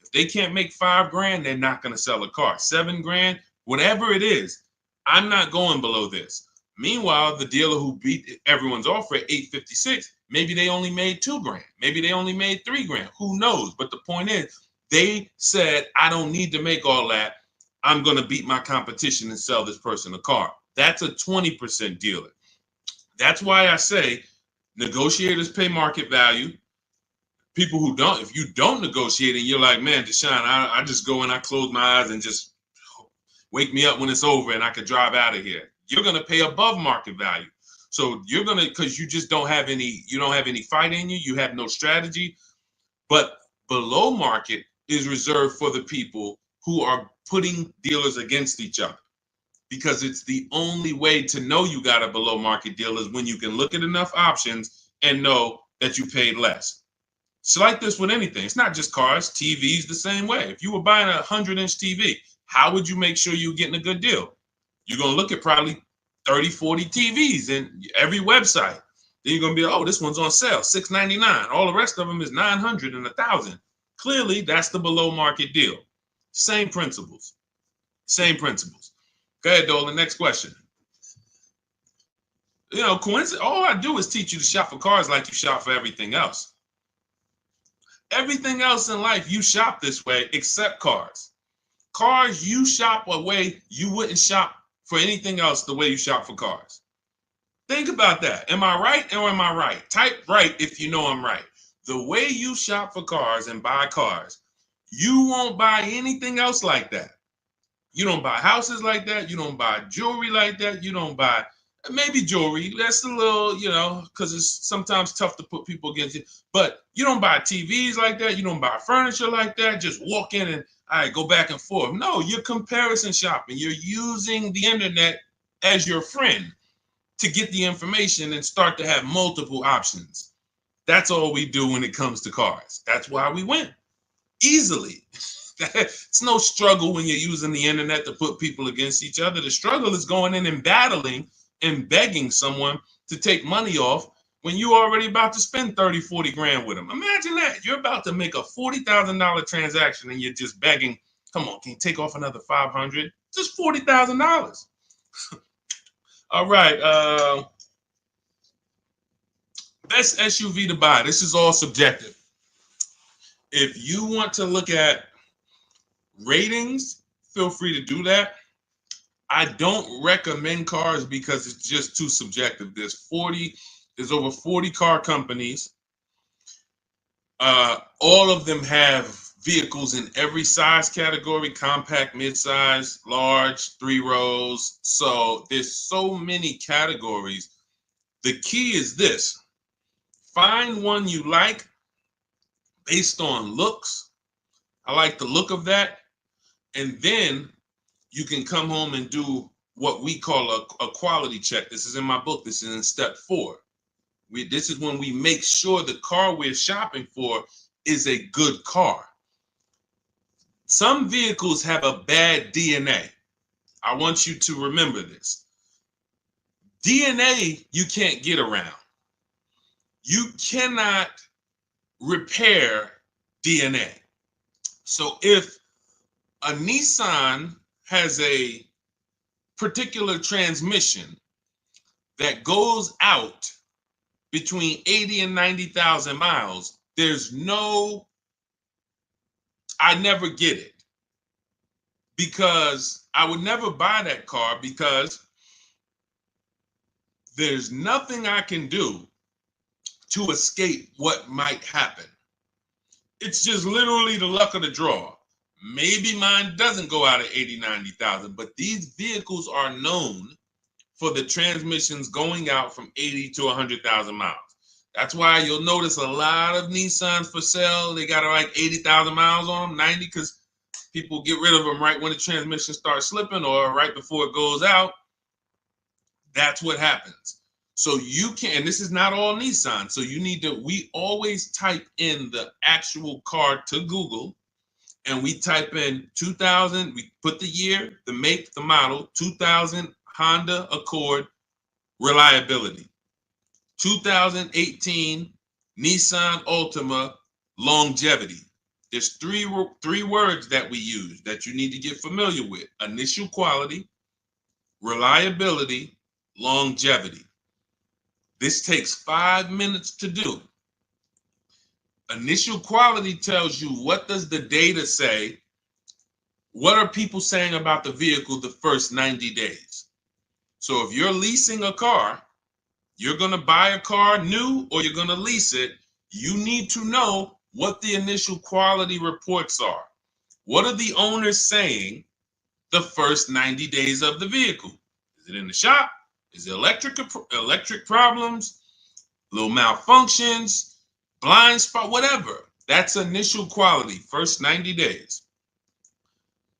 If they can't make $5,000, they're not going to sell a car. $7,000, whatever it is, I'm not going below this. Meanwhile, the dealer who beat everyone's offer at $856, maybe they only made $2,000. Maybe they only made $3,000. Who knows? But the point is, they said, I don't need to make all that. I'm going to beat my competition and sell this person a car. That's a 20% dealer. That's why I say negotiators pay market value. People who don't, if you don't negotiate and you're like, man, Deshone, I just go and I close my eyes and just wake me up when it's over and I could drive out of here. You're going to pay above market value. So you're gonna, because you just don't have any, you don't have any fight in you, you have no strategy. But below market is reserved for the people who are putting dealers against each other, because it's the only way to know you got a below market deal is when you can look at enough options and know that you paid less. It's like this with anything. It's not just cars, TVs the same way. If you were buying a 100-inch TV, how would you make sure you're getting a good deal? You're going to look at probably 30, 40 TVs in every website. Then you're going to be, oh, this one's on sale, $699. All the rest of them is $900 and $1,000. Clearly, that's the below market deal. Same principles. Same principles. Go ahead, Dolan. Next question. You know, coincidence, all I do is teach you to shop for cars like you shop for everything else. Everything else in life, you shop this way except cars. Cars, you shop a way you wouldn't shop for anything else the way you shop for cars. Think about that. Am I right or am I right? Type right if you know I'm right. The way you shop for cars and buy cars, you won't buy anything else like that. You don't buy houses like that. You don't buy jewelry like that. You don't buy, maybe jewelry. That's a little, you know, because it's sometimes tough to put people against it. But you don't buy TVs like that. You don't buy furniture like that. Just walk in and, all right, go back and forth. No, you're comparison shopping. You're using the internet as your friend to get the information and start to have multiple options. That's all we do when it comes to cars. That's why we win easily. It's no struggle when you're using the internet to put people against each other. The struggle is going in and battling and begging someone to take money off when you're already about to spend 30, 40 grand with them. Imagine that. You're about to make a $40,000 transaction and you're just begging, come on, can you take off another 500? Just $40,000. All right. Best SUV to buy. This is all subjective. If you want to look at ratings, feel free to do that. I don't recommend cars because it's just too subjective. There's over 40 car companies. All of them have vehicles in every size category: compact, midsize, large, 3 rows. So there's so many categories. The key is this: find one you like based on looks. I like the look of that. And then you can come home and do what we call a quality check. This is in my book. This is in step 4. This is when we make sure the car we're shopping for is a good car. Some vehicles have a bad DNA. I want you to remember this. DNA you can't get around. You cannot repair DNA. So if a Nissan has a particular transmission that goes out between 80 and 90,000 miles, I never get it, because I would never buy that car, because there's nothing I can do to escape what might happen. It's just literally the luck of the draw. Maybe mine doesn't go out at 80, 90,000, but these vehicles are known for the transmissions going out from 80 to 100,000 miles. That's why you'll notice a lot of Nissans for sale. They got like 80,000 miles on them, 90, because people get rid of them right when the transmission starts slipping or right before it goes out. That's what happens. So you can, and this is not all Nissan. So you need to, we always type in the actual car to Google, and we type in 2000, we put the year, the make, the model, 2000 Honda Accord reliability, 2018 Nissan Altima longevity. There's three words that we use that you need to get familiar with: initial quality, reliability, longevity. This takes 5 minutes to do. Initial quality tells you, what does the data say? What are people saying about the vehicle the first 90 days? So if you're leasing a car, you're going to buy a car new or you're going to lease it, you need to know what the initial quality reports are. What are the owners saying the first 90 days of the vehicle? Is it in the shop? Is it electric problems, little malfunctions, blind spot, whatever? That's initial quality, first 90 days.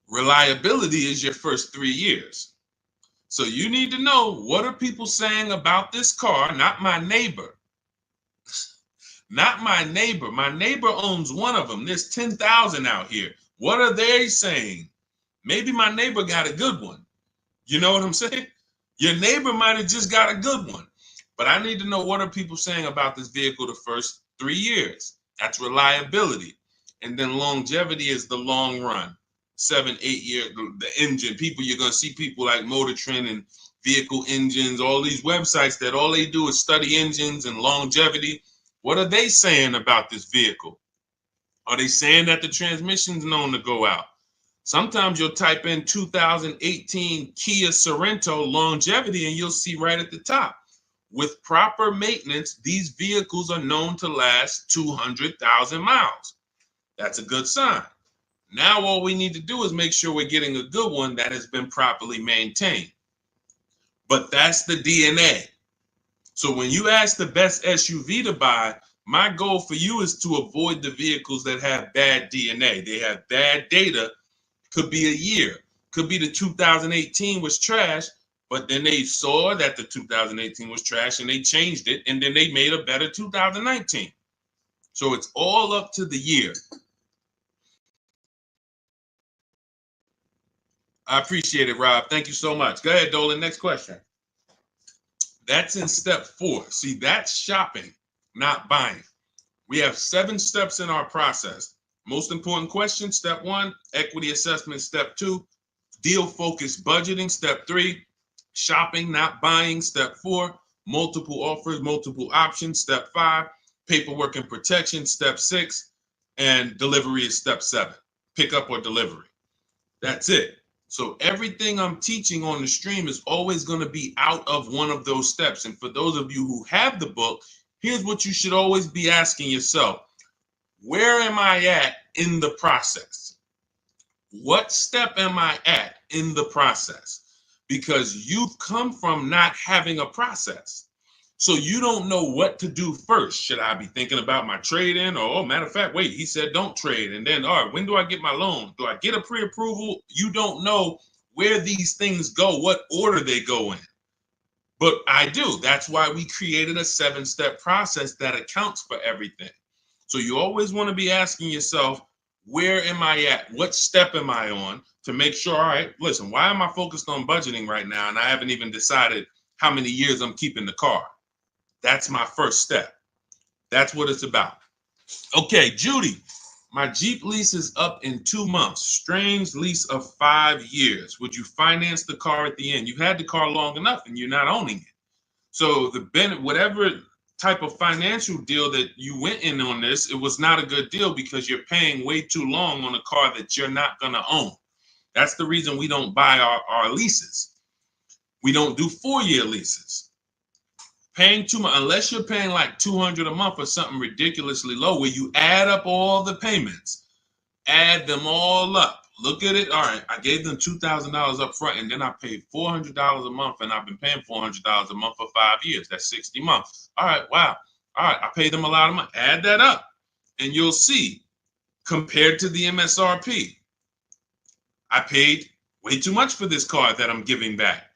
Reliability is your first 3 years. So you need to know, what are people saying about this car, not my neighbor. Not my neighbor. My neighbor owns one of them. There's 10,000 out here. What are they saying? Maybe my neighbor got a good one. You know what I'm saying? Your neighbor might have just got a good one. But I need to know, what are people saying about this vehicle the first 3 years? That's reliability. And then longevity is the long run. 7, 8 years, the engine. People, you're going to see people like Motor Trend and Vehicle Engines, all these websites that all they do is study engines and longevity. What are they saying about this vehicle? Are they saying that the transmission's known to go out? Sometimes you'll type in 2018 Kia Sorento longevity and you'll see right at the top, with proper maintenance, these vehicles are known to last 200,000 miles. That's a good sign. Now all we need to do is make sure we're getting a good one that has been properly maintained. But that's the DNA. So when you ask the best SUV to buy, my goal for you is to avoid the vehicles that have bad DNA. They have bad data. Could be a year. Could be the 2018 was trash, but then they saw that the 2018 was trash and they changed it, and then they made a better 2019. So it's all up to the year. I appreciate it, Rob. Thank you so much. Go ahead, Dolan. Next question. That's in step 4. See, that's shopping, not buying. We have 7 steps in our process. Most important question, step 1, equity assessment, step 2, deal focused budgeting, step 3, shopping, not buying, step 4, multiple offers, multiple options, step 5, paperwork and protection, step 6, and delivery is step 7, pickup or delivery. That's it. So everything I'm teaching on the stream is always going to be out of one of those steps. And for those of you who have the book, here's what you should always be asking yourself. Where am I at in the process? What step am I at in the process? Because you've come from not having a process. So you don't know what to do first. Should I be thinking about my trade-in? Or, oh, matter of fact, wait, he said don't trade. And then, all right, when do I get my loan? Do I get a pre-approval? You don't know where these things go, what order they go in. But I do. That's why we created a 7-step process that accounts for everything. So you always want to be asking yourself, where am I at? What step am I on, to make sure, all right, listen, why am I focused on budgeting right now and I haven't even decided how many years I'm keeping the car? That's my first step. That's what it's about. Okay, Judy, my Jeep lease is up in 2 months. Strange lease of 5 years. Would you finance the car at the end? You've had the car long enough and you're not owning it. So whatever type of financial deal that you went in on this, it was not a good deal because you're paying way too long on a car that you're not going to own. That's the reason we don't buy our leases. We don't do 4-year leases. Paying too much, unless you're paying like $200 a month or something ridiculously low, where you add up all the payments, add them all up. Look at it. All right, I gave them $2,000 up front, and then I paid $400 a month, and I've been paying $400 a month for 5 years. That's 60 months. All right, wow. All right, I paid them a lot of money. Add that up, and you'll see, compared to the MSRP, I paid way too much for this car that I'm giving back.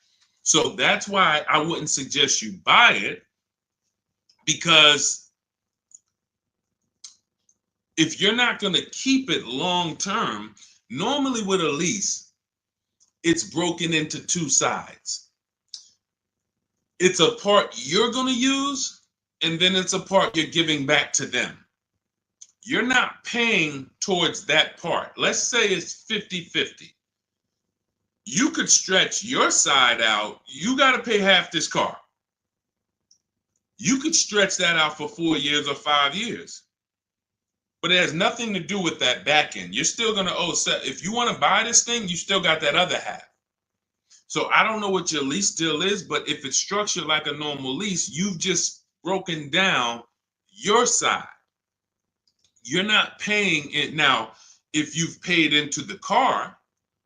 So that's why I wouldn't suggest you buy it, because if you're not going to keep it long term, normally with a lease, it's broken into 2 sides. It's a part you're going to use, and then it's a part you're giving back to them. You're not paying towards that part. Let's say it's 50-50. You could stretch your side out. You got to pay half this car. You could stretch that out for 4 years or 5 years. But it has nothing to do with that back end. You're still going to owe. If you want to buy this thing, you still got that other half. So I don't know what your lease deal is, but if it's structured like a normal lease, you've just broken down your side. You're not paying it. Now, if you've paid into the car,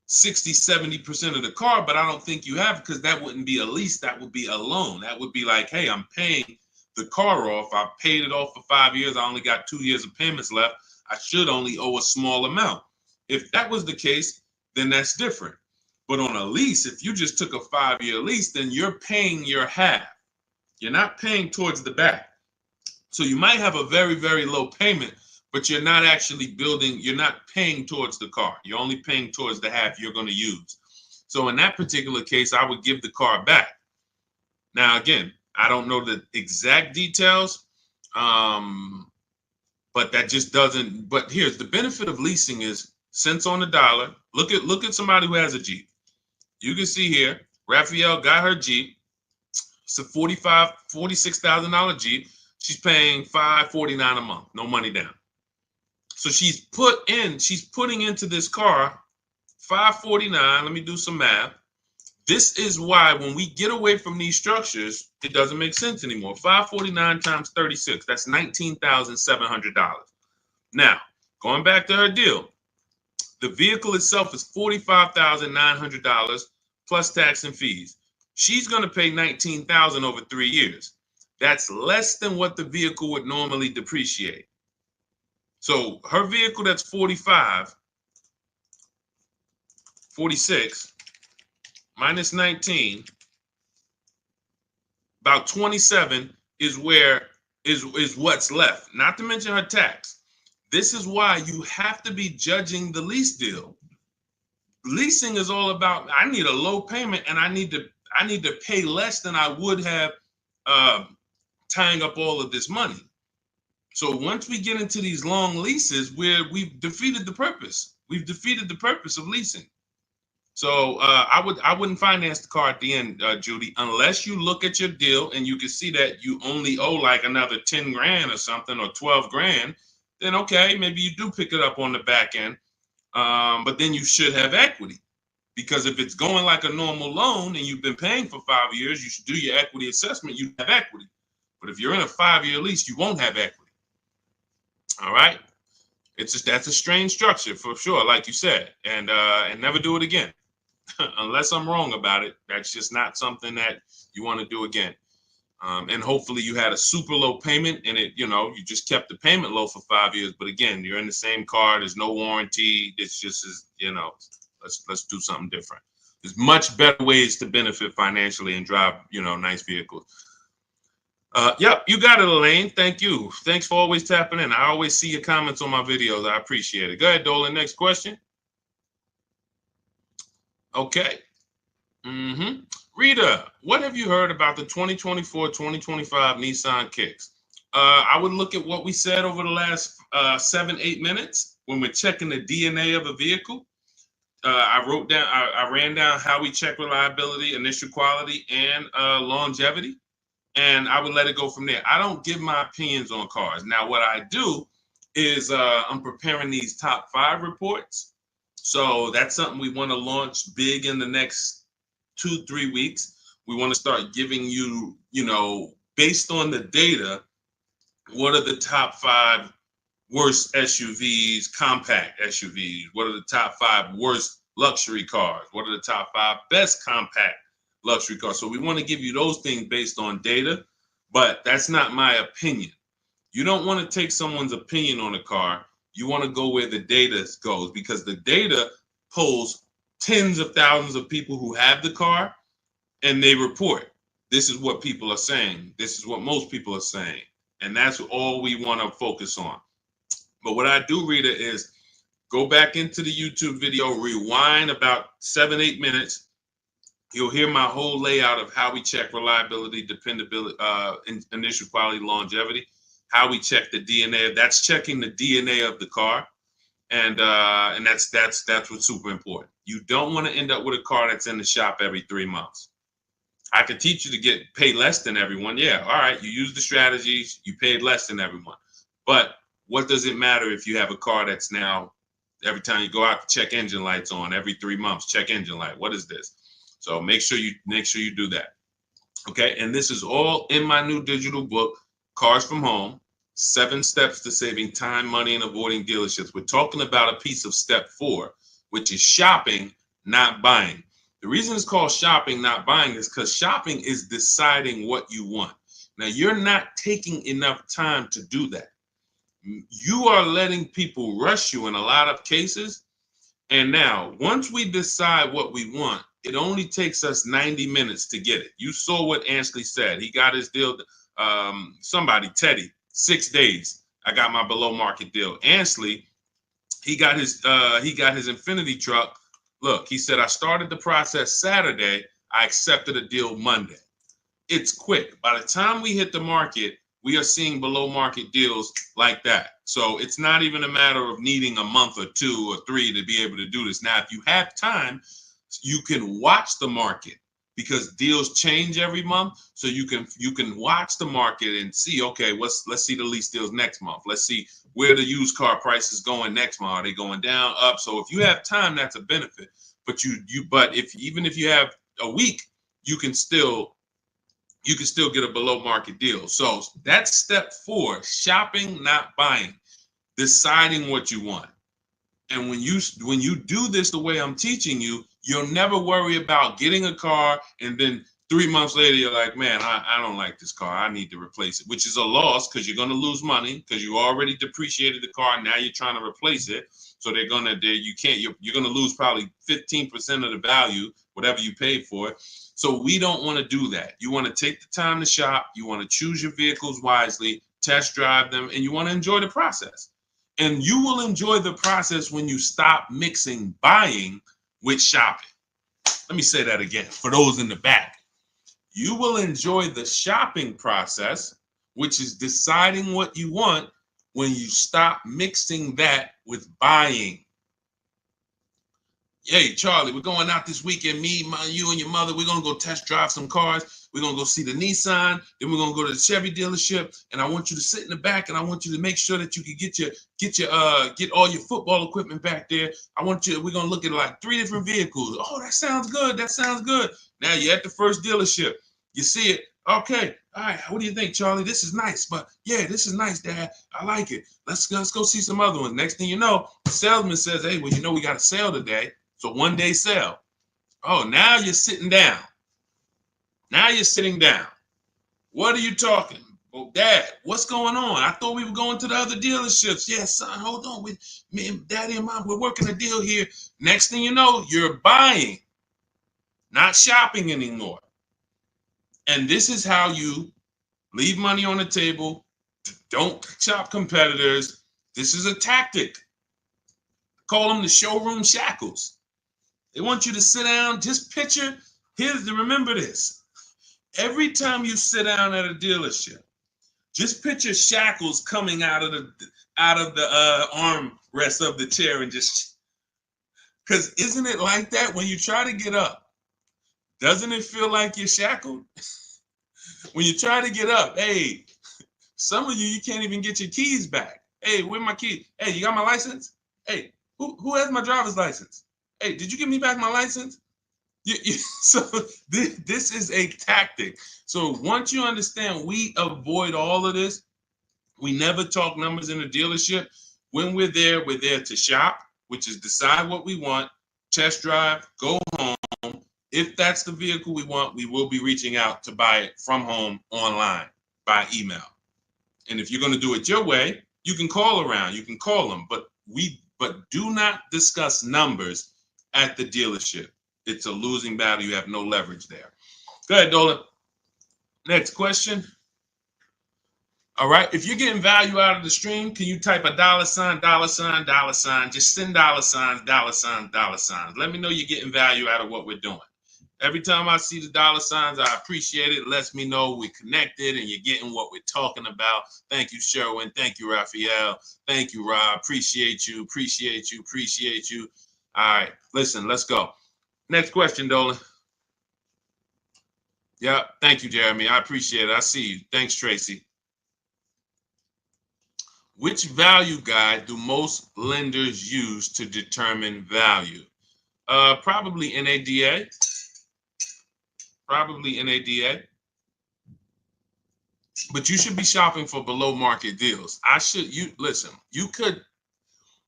60-70% of the car, but I don't think you have, because that wouldn't be a lease. That would be a loan. That would be like, hey, I'm paying the car off. I paid it off for 5 years. I only got 2 years of payments left. I should only owe a small amount. If that was the case, then that's different. But on a lease, if you just took a 5-year lease, then you're paying your half. You're not paying towards the back. So you might have a very, very low payment, but you're not actually building, you're not paying towards the car. You're only paying towards the half you're going to use. So in that particular case, I would give the car back. Now, again, I don't know the exact details, but that just doesn't, but here's the benefit of leasing is cents on the dollar. Look at somebody who has a Jeep. You can see here, Raphael got her Jeep. It's a $46,000 Jeep. She's paying $549 a month, no money down. So she's putting into this car $549. Let me do some math. This is why when we get away from these structures, it doesn't make sense anymore. $549 times 36, that's $19,700. Now, going back to her deal, the vehicle itself is $45,900 plus tax and fees. She's going to pay $19,000 over 3 years. That's less than what the vehicle would normally depreciate. So her vehicle that's 46 minus 19, about 27 is what's left, not to mention her tax. This is why you have to be judging the lease deal. Leasing is all about, I need a low payment and I need to pay less than I would have tying up all of this money. So once we get into these long leases, we've defeated the purpose. We've defeated the purpose of leasing. So I wouldn't finance the car at the end, Judy, unless you look at your deal and you can see that you only owe like another 10 grand or something, or 12 grand. Then okay, maybe you do pick it up on the back end, but then you should have equity, because if it's going like a normal loan and you've been paying for 5 years, you should do your equity assessment. You have equity, but if you're in a 5-year lease, you won't have equity. All right, that's a strange structure for sure, like you said, and never do it again. Unless I'm wrong about it, that's just not something that you want to do again. And hopefully you had a super low payment and you just kept the payment low for 5 years. But again, you're in the same car. There's no warranty. It's just, let's do something different. There's much better ways to benefit financially and drive, nice vehicles. Yep, you got it, Elaine. Thank you. Thanks for always tapping in. I always see your comments on my videos. I appreciate it. Go ahead, Dolan. Next question. Okay. Rita, what have you heard about the 2024-2025 Nissan Kicks? I would look at what we said over the last 7-8 minutes when we're checking the DNA of a vehicle. I ran down how we check reliability, initial quality, and longevity, and I would let it go from there. I don't give my opinions on cars. Now, what I do is I'm preparing these top 5 reports. So that's something we want to launch big in the next 2-3 weeks. We want to start giving you, based on the data, what are the top 5 worst SUVs, compact SUVs? What are the top 5 worst luxury cars? What are the top 5 best compact luxury cars? So we want to give you those things based on data, but that's not my opinion. You don't want to take someone's opinion on a car. You want to go where the data goes, because the data polls tens of thousands of people who have the car, and they report, this is what people are saying. This is what most people are saying. And that's all we want to focus on. But what I do, Rita, is go back into the YouTube video, rewind about 7-8 minutes. You'll hear my whole layout of how we check reliability, dependability, initial quality, longevity, how we check the DNA. That's checking the DNA of the car. And that's what's super important. You don't want to end up with a car that's in the shop every 3 months. I could teach you to pay less than everyone. Yeah, all right, you use the strategies, you paid less than everyone. But what does it matter if you have a car that's now, every time you go out, check engine lights on, every 3 months, check engine light. What is this? So make sure you do that. Okay, and this is all in my new digital book, Cars from Home, 7 Steps to Saving Time, Money, and Avoiding Dealerships. We're talking about a piece of step 4, which is shopping, not buying. The reason it's called shopping, not buying, is because shopping is deciding what you want. Now, you're not taking enough time to do that. You are letting people rush you in a lot of cases. And now, once we decide what we want, it only takes us 90 minutes to get it. You saw what Ansley said. He got his deal, Teddy, 6 days. I got my below market deal. Ansley, he got his Infinity truck. Look, he said, I started the process Saturday. I accepted a deal Monday. It's quick. By the time we hit the market, we are seeing below market deals like that. So it's not even a matter of needing a month or 2 or 3 to be able to do this. Now, if you have time, you can watch the market, because deals change every month. So you can watch the market and see, okay, let's see the lease deals next month. Let's see where the used car price is going next month. Are they going down, up? So if you have time, that's a benefit. But even if you have a week, you can still get a below market deal. So that's step 4, shopping, not buying, deciding what you want. And when you do this the way I'm teaching you, you'll never worry about getting a car and then 3 months later you're like, man, I don't like this car. I need to replace it, which is a loss, because you're going to lose money, because you already depreciated the car. Now you're trying to replace it. So you're going to lose probably 15% of the value, whatever you paid for it. So we don't want to do that. You want to take the time to shop. You want to choose your vehicles wisely, test drive them, and you want to enjoy the process. And you will enjoy the process when you stop mixing buying with shopping. Let me say that again for those in the back. You will enjoy the shopping process, which is deciding what you want, when you stop mixing that with buying. Hey, Charlie, we're going out this weekend. You and your mother, we're going to go test drive some cars. We're going to go see the Nissan. Then we're going to go to the Chevy dealership. And I want you to sit in the back, and I want you to make sure that you can get all your football equipment back there. We're going to look at like 3 different vehicles. Oh, that sounds good. That sounds good. Now you're at the first dealership. You see it. Okay. All right. What do you think, Charlie? This is nice. But yeah, this is nice, Dad. I like it. Let's go see some other ones. Next thing you know, the salesman says, hey, well, we got a sale today. So 1-day sale. Oh, now you're sitting down. Now you're sitting down. What are you talking? Well, Dad, what's going on? I thought we were going to the other dealerships. Yeah, son, hold on. Me and Daddy and Mom, we're working a deal here. Next thing you know, you're buying, not shopping anymore. And this is how you leave money on the table. Don't shop competitors. This is a tactic. Call them the showroom shackles. They want you to sit down. Just picture. Remember this. Every time you sit down at a dealership, just picture shackles coming out of the armrest of the chair, and because isn't it like that when you try to get up? Doesn't it feel like you're shackled? When you try to get up, hey, some of you can't even get your keys back. Hey, where my keys? Hey, you got my license? Hey, who has my driver's license? Hey, did you give me back my license? So this is a tactic. So once you understand, we avoid all of this. We never talk numbers in the dealership. When we're there to shop, which is decide what we want, test drive, go home. If that's the vehicle we want, we will be reaching out to buy it from home, online, by email. And if you're going to do it your way, you can call around, you can call them, but do not discuss numbers at the dealership. It's a losing battle. You have no leverage there. Go ahead, Dolan. Next question. All right. If you're getting value out of the stream, can you type a $, $, $, just send $, $. Let me know you're getting value out of what we're doing. Every time I see the $, I appreciate it. It lets me know we're connected and you're getting what we're talking about. Thank you, Sherwin. Thank you, Raphael. Thank you, Rob. Appreciate you. All right. Listen, let's go. Next question, Dolan. Yeah. Thank you, Jeremy. I appreciate it. I see you. Thanks, Tracy. Which value guide do most lenders use to determine value? Probably NADA. But you should be shopping for below market deals. You could,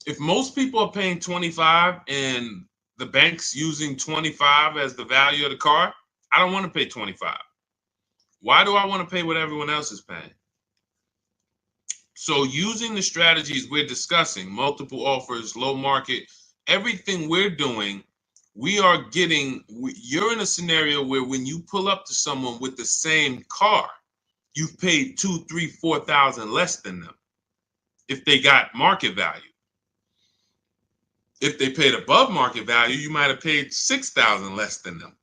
if most people are paying 25 and the bank's using 25 as the value of the car, I don't want to pay 25. Why do I want to pay what everyone else is paying? So using the strategies we're discussing, multiple offers, low market, everything we're doing, you're in a scenario where when you pull up to someone with the same car, you've paid 2, 3, 4,000 less than them if they got market value. If they paid above market value, you might have paid 6,000 less than them.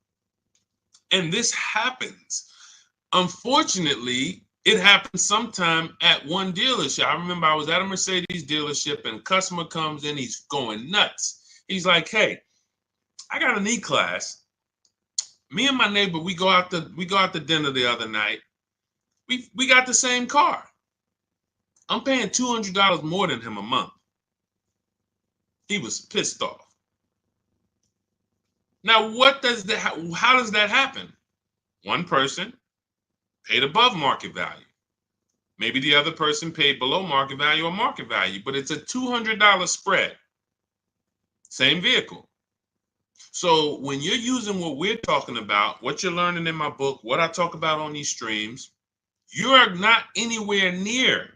And this happens. Unfortunately, it happens sometime at one dealership. I remember I was at a Mercedes dealership and a customer comes in, he's going nuts. He's like, hey, I got an E-Class. Me and my neighbor, we go out to dinner the other night. We got the same car. I'm paying $200 more than him a month. He was pissed off. Now, how does that happen? One person paid above market value. Maybe the other person paid below market value or market value, but it's a $200 spread. Same vehicle. So when you're using what we're talking about, what you're learning in my book, what I talk about on these streams, you are not anywhere near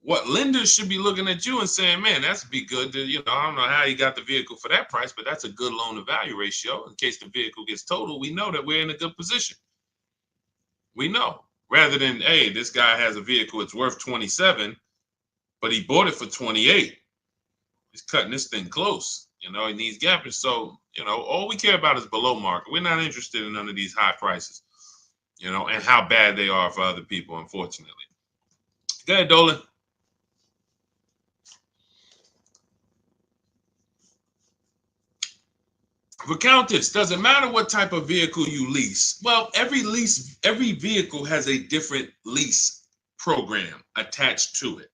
what lenders should be looking at you and saying, man, that's be good. I don't know how you got the vehicle for that price, but that's a good loan to value ratio. In case the vehicle gets totaled, we know that we're in a good position. We know, rather than, hey, this guy has a vehicle, it's worth 27, but he bought it for 28. He's cutting this thing close. He needs gapping. So, all we care about is below market. We're not interested in none of these high prices, and how bad they are for other people, unfortunately. Go ahead, Dolan. For Countess, does it matter what type of vehicle you lease? Well, every vehicle has a different lease program attached to it.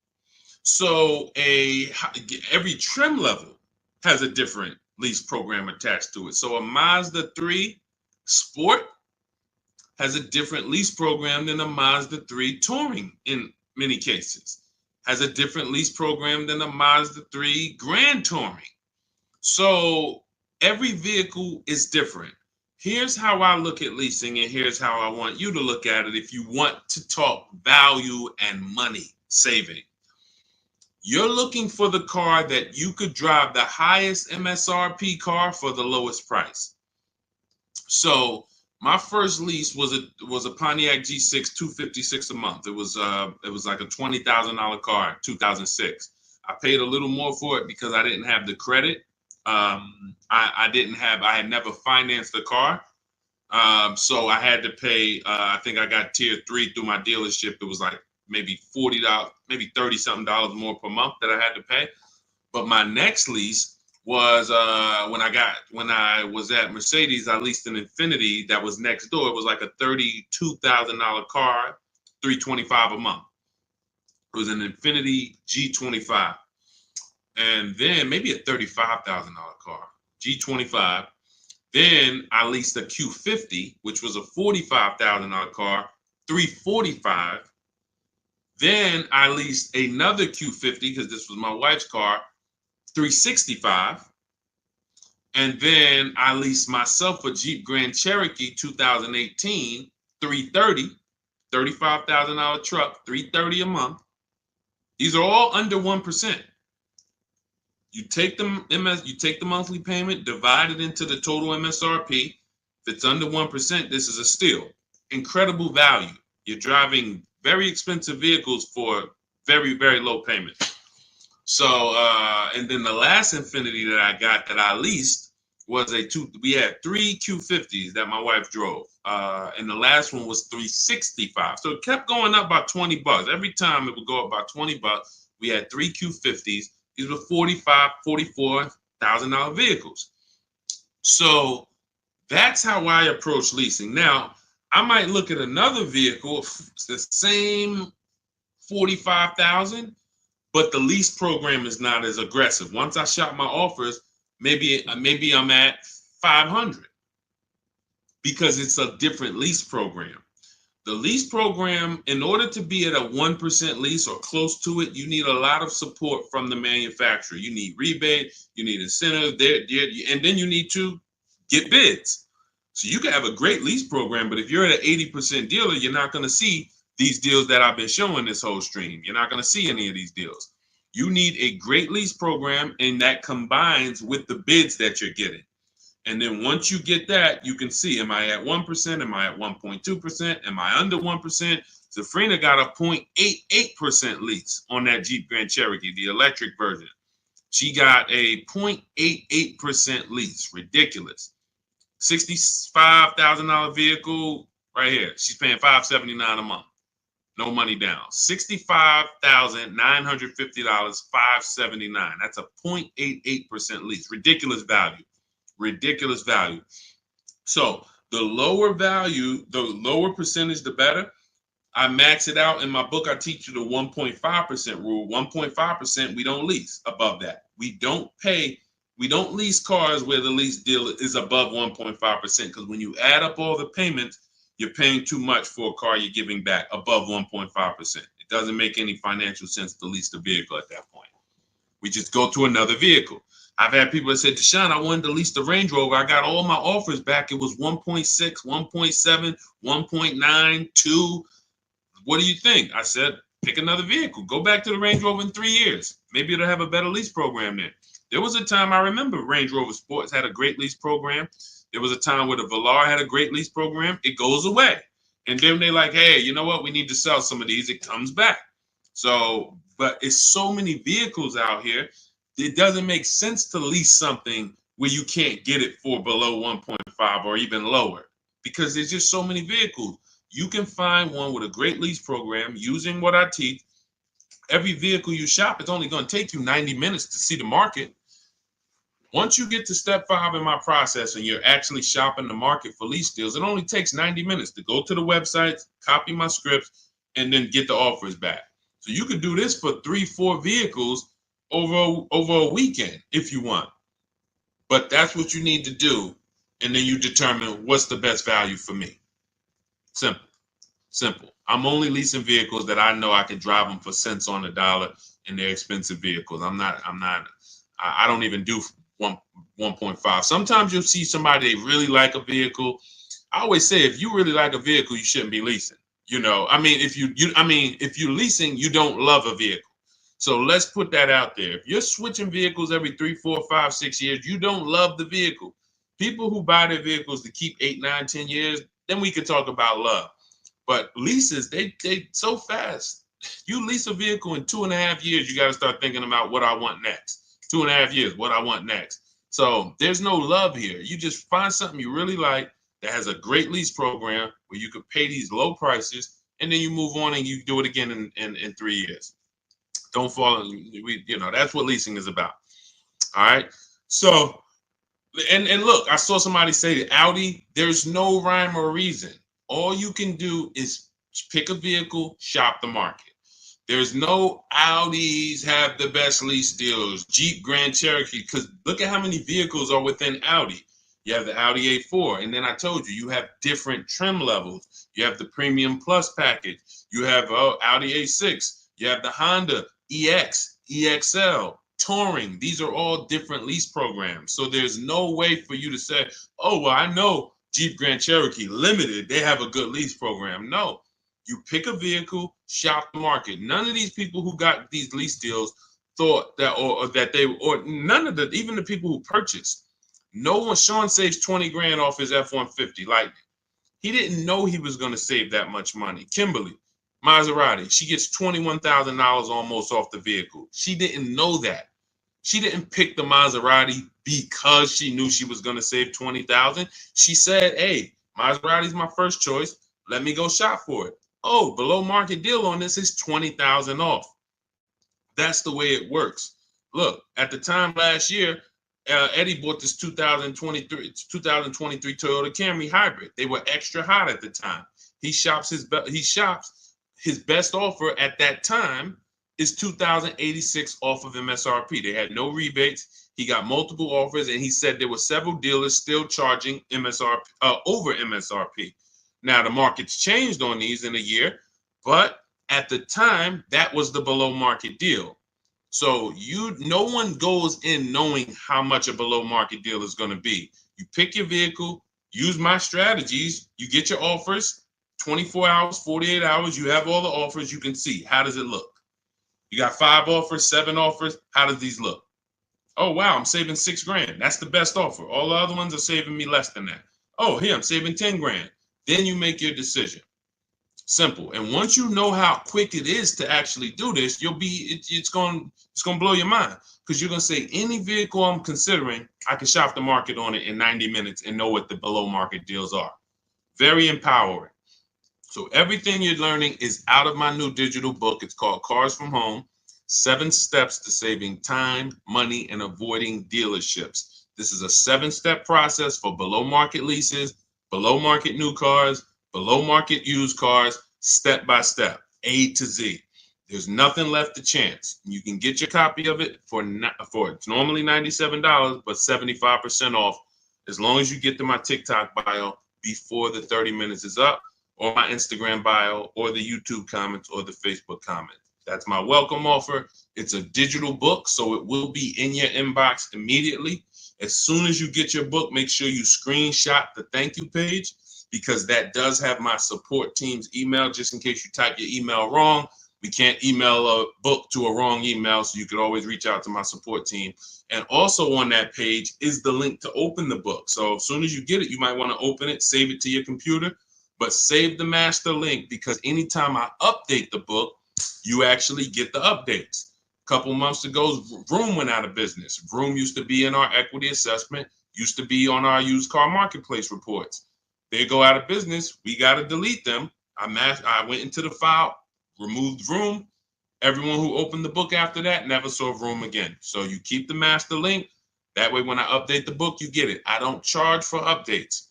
So every trim level has a different lease program attached to it. So a Mazda 3 Sport has a different lease program than a Mazda 3 Touring in many cases. Has a different lease program than a Mazda 3 Grand Touring. So every vehicle is different. Here's how I look at leasing, and here's how I want you to look at it if you want to talk value and money saving. You're looking for the car that you could drive the highest MSRP car for the lowest price. So my first lease was a Pontiac G6 $256 a month. It was like a $20,000 car, 2006. I paid a little more for it because I didn't have the credit. I had never financed a car. So I had to pay, I think I got tier 3 through my dealership. It was like maybe $40, maybe $30-something more per month that I had to pay. But my next lease was when I was at Mercedes, I leased an Infiniti that was next door. It was like a $32,000 car, $325 a month. It was an Infiniti G25. And then maybe a $35,000 car, G25. Then I leased a Q50, which was a $45,000 car, $345. Then I leased another Q50 because this was my wife's car, $365. And then I leased myself a Jeep Grand Cherokee 2018, $330, $35,000 truck, $330 a month. These are all under 1%. You take the monthly payment, divide it into the total MSRP. If it's under 1%, this is a steal. Incredible value. You're driving very expensive vehicles for very, very low payment. So, and then the last Infiniti that I got that I leased was we had 3 Q50s that my wife drove. And the last one was $365. So it kept going up by $20. Every time it would go up by $20. We had 3 Q50s. These were $44,000 vehicles. So that's how I approach leasing. Now, I might look at another vehicle, the same $45,000, but the lease program is not as aggressive. Once I shop my offers, maybe I'm at $500 because it's a different lease program. The lease program, in order to be at a 1% lease or close to it, you need a lot of support from the manufacturer. You need rebate, you need incentive, and then you need to get bids. So you can have a great lease program, but if you're at an 80% dealer, you're not going to see these deals that I've been showing this whole stream. You're not going to see any of these deals. You need a great lease program, and that combines with the bids that you're getting. And then once you get that, you can see, am I at 1%? Am I at 1.2%? Am I under 1%? Zafrina got a 0.88% lease on that Jeep Grand Cherokee, the electric version. She got a 0.88% lease. Ridiculous. $65,000 vehicle right here. She's paying $579 a month. No money down. $65,950, $579. That's a 0.88% lease. Ridiculous value. Ridiculous value. So the lower value, the lower percentage, the better. I max it out in my book. I teach you the 1.5% rule. 1.5%, we don't lease above that. We don't lease cars where the lease deal is above 1.5%, because when you add up all the payments, you're paying too much for a car you're giving back above 1.5%. It doesn't make any financial sense to lease the vehicle at that point. We just go to another vehicle. I've had people that said, Deshone, I wanted to lease the Range Rover. I got all my offers back. It was 1.6, 1.7, 1.9, 2. What do you think? I said, pick another vehicle. Go back to the Range Rover in 3 years. Maybe it'll have a better lease program then. There was a time, I remember Range Rover Sports had a great lease program. There was a time where the Velar had a great lease program. It goes away. And then they're like, hey, you know what? We need to sell some of these. It comes back. So, but it's so many vehicles out here. It doesn't make sense to lease something where you can't get it for below 1.5 or even lower, because there's just so many vehicles. You can find one with a great lease program using what I teach. Every vehicle you shop, it's only going to take you 90 minutes to see the market. Once you get to step 5 in my process and you're actually shopping the market for lease deals, it only takes 90 minutes to go to the websites, copy my scripts, and then get the offers back. So you can do this for 3-4 vehicles over a weekend if you want. But that's what you need to do, and then you determine what's the best value for me. Simple. I'm only leasing vehicles that I know I can drive them for cents on the dollar, and they're expensive vehicles. I don't even do 1.5. Sometimes you'll see somebody, they really like a vehicle. I always say, if you really like a vehicle, you shouldn't be leasing. If you're leasing, you don't love a vehicle. So let's put that out there. If you're switching vehicles every 3, 4, 5, 6 years, you don't love the vehicle. People who buy their vehicles to keep 8, 9, 10 years, then we can talk about love. But leases, they so fast. You lease a vehicle in 2.5 years, you got to start thinking about what I want next. 2.5 years, what I want next. So there's no love here. You just find something you really like that has a great lease program where you could pay these low prices, and then you move on and you do it again in 3 years. Don't fall in, that's what leasing is about. All right. So, and look, I saw somebody say that Audi, there's no rhyme or reason. All you can do is pick a vehicle, shop the market. There's no Audis have the best lease deals, Jeep Grand Cherokee, because look at how many vehicles are within Audi. You have the Audi A4, and then I told you have different trim levels. You have the Premium Plus package. You have Audi A6. You have the Honda EX, EXL, Touring. These are all different lease programs. So there's no way for you to say, oh, well, I know Jeep Grand Cherokee Limited, they have a good lease program. No, you pick a vehicle, shop the market. None of these people who got these lease deals thought that, or none of the, even the people who purchased, no one, Sean saves 20 grand off his F-150 Lightning. He didn't know he was going to save that much money. Kimberly, Maserati, she gets $21,000 almost off the vehicle. She didn't know that. She didn't pick the Maserati because she knew she was going to save $20,000. She said, hey, Maserati's my first choice. Let me go shop for it. Oh, below market deal on this is $20,000 off. That's the way it works. Look, at the time last year, Eddie bought this 2023 Toyota Camry hybrid. They were extra hot at the time. He shops his best offer at that time is $2,086 off of MSRP. They had no rebates. He got multiple offers, and he said there were several dealers still charging MSRP over MSRP. Now, the market's changed on these in a year, but at the time, that was the below market deal. So no one goes in knowing how much a below market deal is going to be. You pick your vehicle, use my strategies, you get your offers, 24 hours, 48 hours, you have all the offers, you can see, how does it look? You got 5 offers, 7 offers, how does these look? Oh, wow, I'm saving $6,000. That's the best offer. All the other ones are saving me less than that. Oh, here, I'm saving 10 grand. Then you make your decision. Simple. And once you know how quick it is to actually do this, it's going to blow your mind, because you're going to say, any vehicle I'm considering, I can shop the market on it in 90 minutes and know what the below market deals are. Very empowering. So everything you're learning is out of my new digital book. It's called Cars from Home: 7 Steps to Saving Time, Money, and Avoiding Dealerships. This is a 7-step process for below market leases, below market new cars, below market used cars, step by step, A to Z. There's nothing left to chance. You can get your copy of it for it's normally $97, but 75% off, as long as you get to my TikTok bio before the 30 minutes is up, or my Instagram bio, or the YouTube comments, or the Facebook comments. That's my welcome offer. It's a digital book, so it will be in your inbox immediately. As soon as you get your book, make sure you screenshot the thank you page, because that does have my support team's email, just in case you type your email wrong. We can't email a book to a wrong email, so you could always reach out to my support team. And also on that page is the link to open the book. So as soon as you get it, you might want to open it, save it to your computer, but save the master link, because anytime I update the book, you actually get the updates. A couple months ago, Vroom went out of business. Vroom used to be in our equity assessment, used to be on our used car marketplace reports. They go out of business. We got to delete them. I went into the file, removed Vroom. Everyone who opened the book after that never saw Vroom again. So you keep the master link. That way, when I update the book, you get it. I don't charge for updates.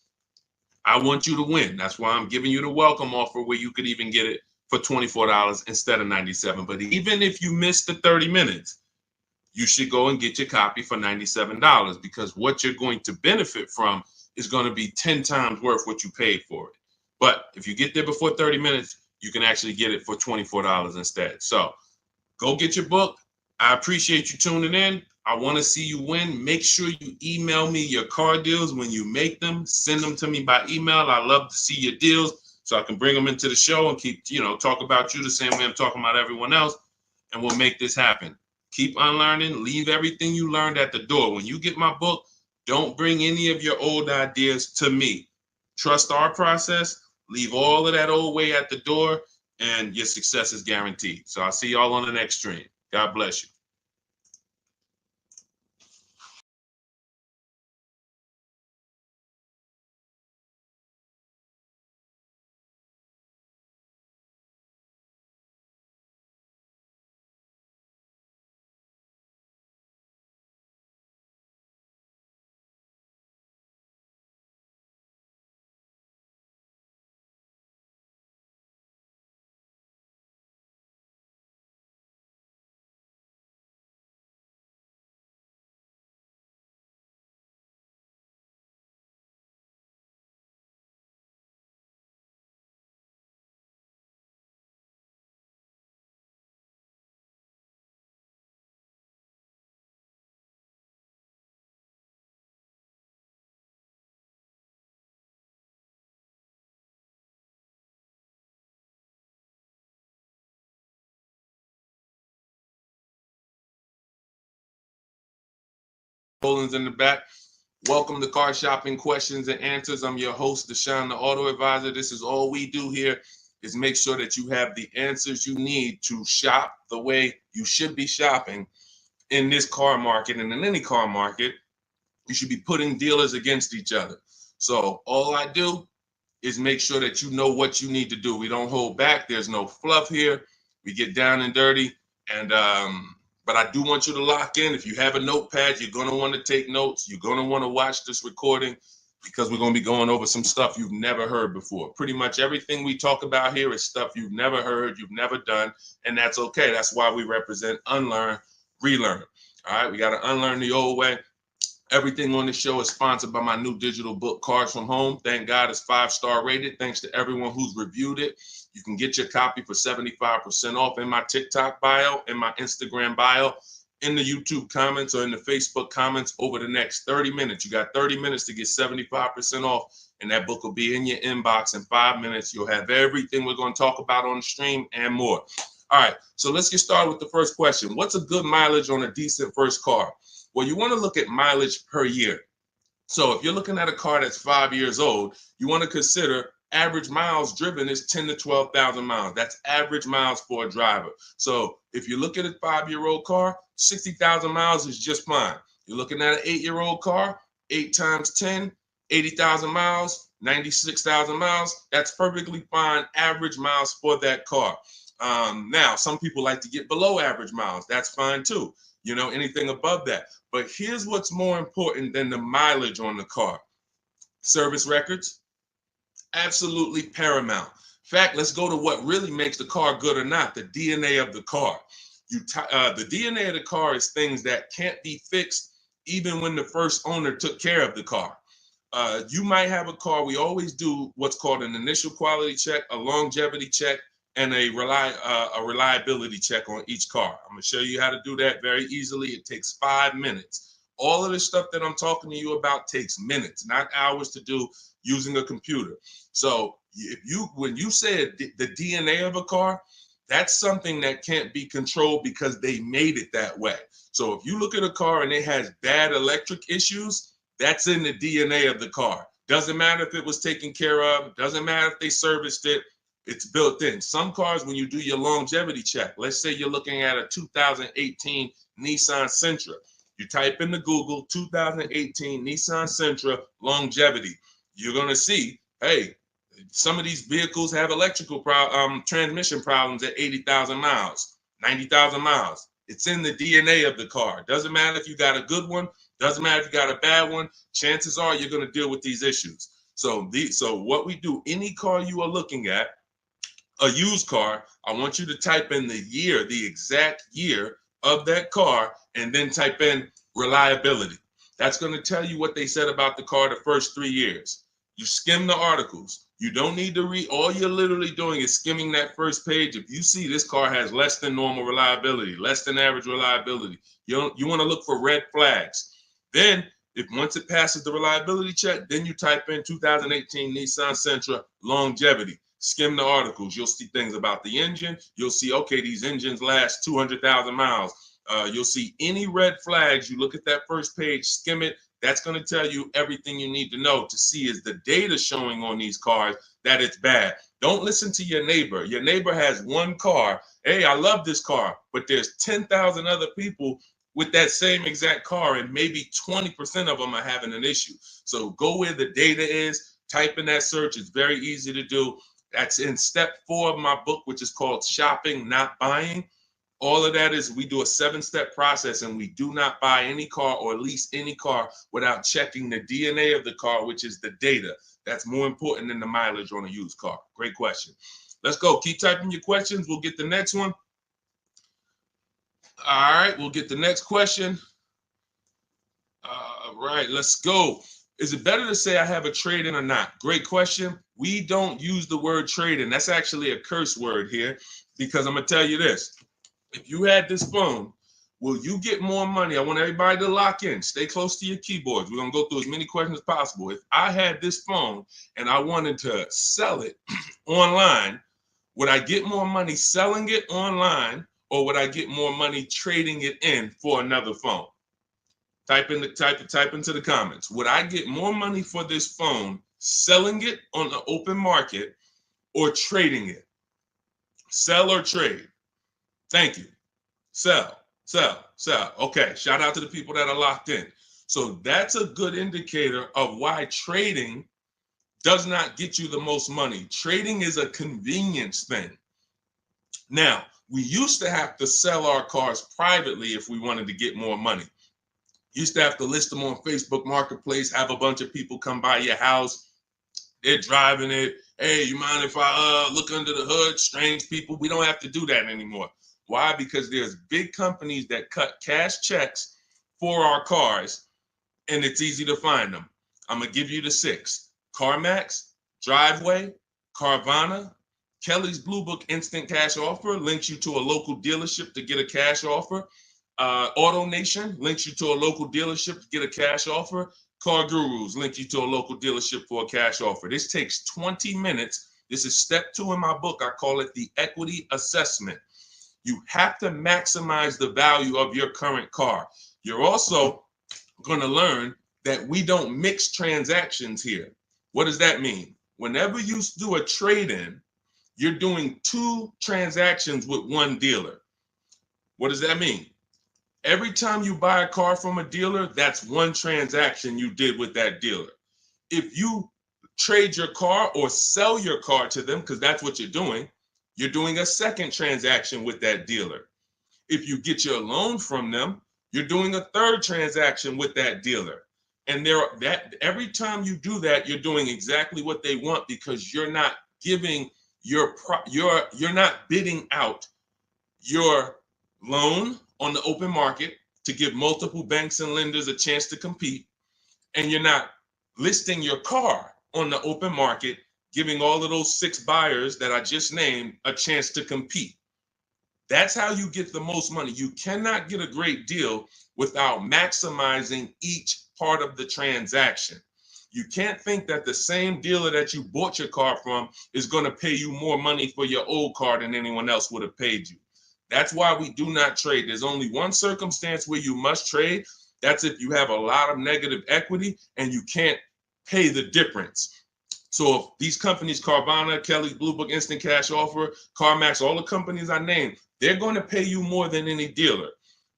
I want you to win. That's why I'm giving you the welcome offer, where you could even get it for $24 instead of $97. But even if you miss the 30 minutes, you should go and get your copy for $97, because what you're going to benefit from is going to be 10 times worth what you paid for it. But if you get there before 30 minutes, you can actually get it for $24 instead. So go get your book. I appreciate you tuning in. I want to see you win. Make sure you email me your car deals when you make them. Send them to me by email. I love to see your deals, so I can bring them into the show and keep, talk about you the same way I'm talking about everyone else. And we'll make this happen. Keep unlearning. Leave everything you learned at the door. When you get my book, don't bring any of your old ideas to me. Trust our process. Leave all of that old way at the door, and your success is guaranteed. So I'll see y'all on the next stream. God bless you. Poland's in the back. Welcome to Car Shopping Questions and Answers. I'm your host, Deshone the Auto Advisor. This is all we do here, is make sure that you have the answers you need to shop the way you should be shopping in this car market, and in any car market. You should be putting dealers against each other. So all I do is make sure that you know what you need to do. We don't hold back. There's no fluff here. We get down and dirty. And but I do want you to lock in. If you have a notepad, you're going to want to take notes. You're going to want to watch this recording, because we're going to be going over some stuff you've never heard before. Pretty much everything we talk about here is stuff you've never heard, you've never done, and that's okay. That's why we represent unlearn, relearn. All right, we got to unlearn the old way Everything on the show is sponsored by my new digital book, Cars from Home. Thank God it's 5-star rated. Thanks to everyone who's reviewed it. You can get your copy for 75% off in my TikTok bio, in my Instagram bio, in the YouTube comments, or in the Facebook comments over the next 30 minutes. You got 30 minutes to get 75% off, and that book will be in your inbox in 5 minutes. You'll have everything we're going to talk about on the stream and more. All right, so let's get started with the first question. What's a good mileage on a decent first car? Well, you want to look at mileage per year. So if you're looking at a car that's 5 years old, you want to consider average miles driven is 10 to 12,000 miles. That's average miles for a driver. So if you look at a 5-year-old car, 60,000 miles is just fine. You're looking at an 8-year-old car, 8 times 10, 80,000 miles, 96,000 miles. That's perfectly fine average miles for that car. Now, some people like to get below average miles. That's fine too. You know, anything above that. But here's what's more important than the mileage on the car. Service records, absolutely paramount. In fact, let's go to what really makes the car good or not, the DNA of the car. The DNA of the car is things that can't be fixed even when the first owner took care of the car. You might have a car, we always do what's called an initial quality check, a longevity check, and a reliability check on each car. I'm going to show you how to do that very easily. It takes 5 minutes. All of the stuff that I'm talking to you about takes minutes, not hours to do using a computer. So when you said the DNA of a car, that's something that can't be controlled because they made it that way. So if you look at a car and it has bad electric issues, that's in the DNA of the car. Doesn't matter if it was taken care of, doesn't matter if they serviced it. It's built in. Some cars, when you do your longevity check, let's say you're looking at a 2018 Nissan Sentra. You type into Google 2018 Nissan Sentra longevity. You're going to see, hey, some of these vehicles have electrical transmission problems at 80,000 miles, 90,000 miles. It's in the DNA of the car. Doesn't matter if you got a good one. Doesn't matter if you got a bad one. Chances are you're going to deal with these issues. So what we do, any car you are looking at, a used car, I want you to type in the year, the exact year of that car, and then type in reliability. That's going to tell you what they said about the car the first 3 years. You skim the articles. You don't need to read. All you're literally doing is skimming that first page. If you see this car has less than normal reliability, less than average reliability, you want to look for red flags. Then, once it passes the reliability check, then you type in 2018 Nissan Sentra longevity. Skim the articles. You'll see things about the engine. You'll see, okay, these engines last 200,000 miles. You'll see any red flags. You look at that first page, skim it. That's going to tell you everything you need to know to see is the data showing on these cars that it's bad. Don't listen to your neighbor. Your neighbor has one car. Hey, I love this car, but there's 10,000 other people with that same exact car, and maybe 20% of them are having an issue. So go where the data is, type in that search. It's very easy to do. That's in step 4 of my book, which is called Shopping, Not Buying. All of that is we do a 7-step process, and we do not buy any car or lease any car without checking the DNA of the car, which is the data. That's more important than the mileage on a used car. Great question. Let's go. Keep typing your questions. We'll get the next one. All right, we'll get the next question. All right, let's go. Is it better to say I have a trade-in or not? Great question. We don't use the word trade-in. That's actually a curse word here, because I'm going to tell you this. If you had this phone, will you get more money? I want everybody to lock in. Stay close to your keyboards. We're going to go through as many questions as possible. If I had this phone and I wanted to sell it online, would I get more money selling it online, or would I get more money trading it in for another phone? Type into the comments. Would I get more money for this phone selling it on the open market or trading it? Sell or trade? Thank you. Sell. Okay, shout out to the people that are locked in. So that's a good indicator of why trading does not get you the most money. Trading is a convenience thing. Now, we used to have to sell our cars privately if we wanted to get more money. Used to have to list them on Facebook Marketplace, have a bunch of people come by your house. They're driving it. Hey, you mind if I look under the hood? Strange people. We don't have to do that anymore. Why? Because there's big companies that cut cash checks for our cars, and it's easy to find them. I'm going to give you the 6. CarMax, Driveway, Carvana, Kelly's Blue Book Instant Cash Offer links you to a local dealership to get a cash offer. Auto Nation links you to a local dealership to get a cash offer. Car Gurus link you to a local dealership for a cash offer. This takes 20 minutes. This is step 2 in my book. I call it the equity assessment. You have to maximize the value of your current car. You're also going to learn that we don't mix transactions here. What does that mean? Whenever you do a trade-in, you're doing 2 transactions with one dealer. What does that mean? Every time you buy a car from a dealer, that's 1 transaction you did with that dealer. If you trade your car or sell your car to them, because that's what you're doing a second transaction with that dealer. If you get your loan from them, you're doing a 3rd transaction with that dealer. And every time you do that, you're doing exactly what they want, because you're not giving you're not bidding out your loan on the open market to give multiple banks and lenders a chance to compete, and you're not listing your car on the open market, giving all of those 6 buyers that I just named a chance to compete. That's how you get the most money. You cannot get a great deal without maximizing each part of the transaction. You can't think that the same dealer that you bought your car from is going to pay you more money for your old car than anyone else would have paid you. That's why we do not trade. There's only one circumstance where you must trade. That's if you have a lot of negative equity and you can't pay the difference. So if these companies, Carvana, Kelly's Blue Book Instant Cash Offer, CarMax, all the companies I named, they're going to pay you more than any dealer.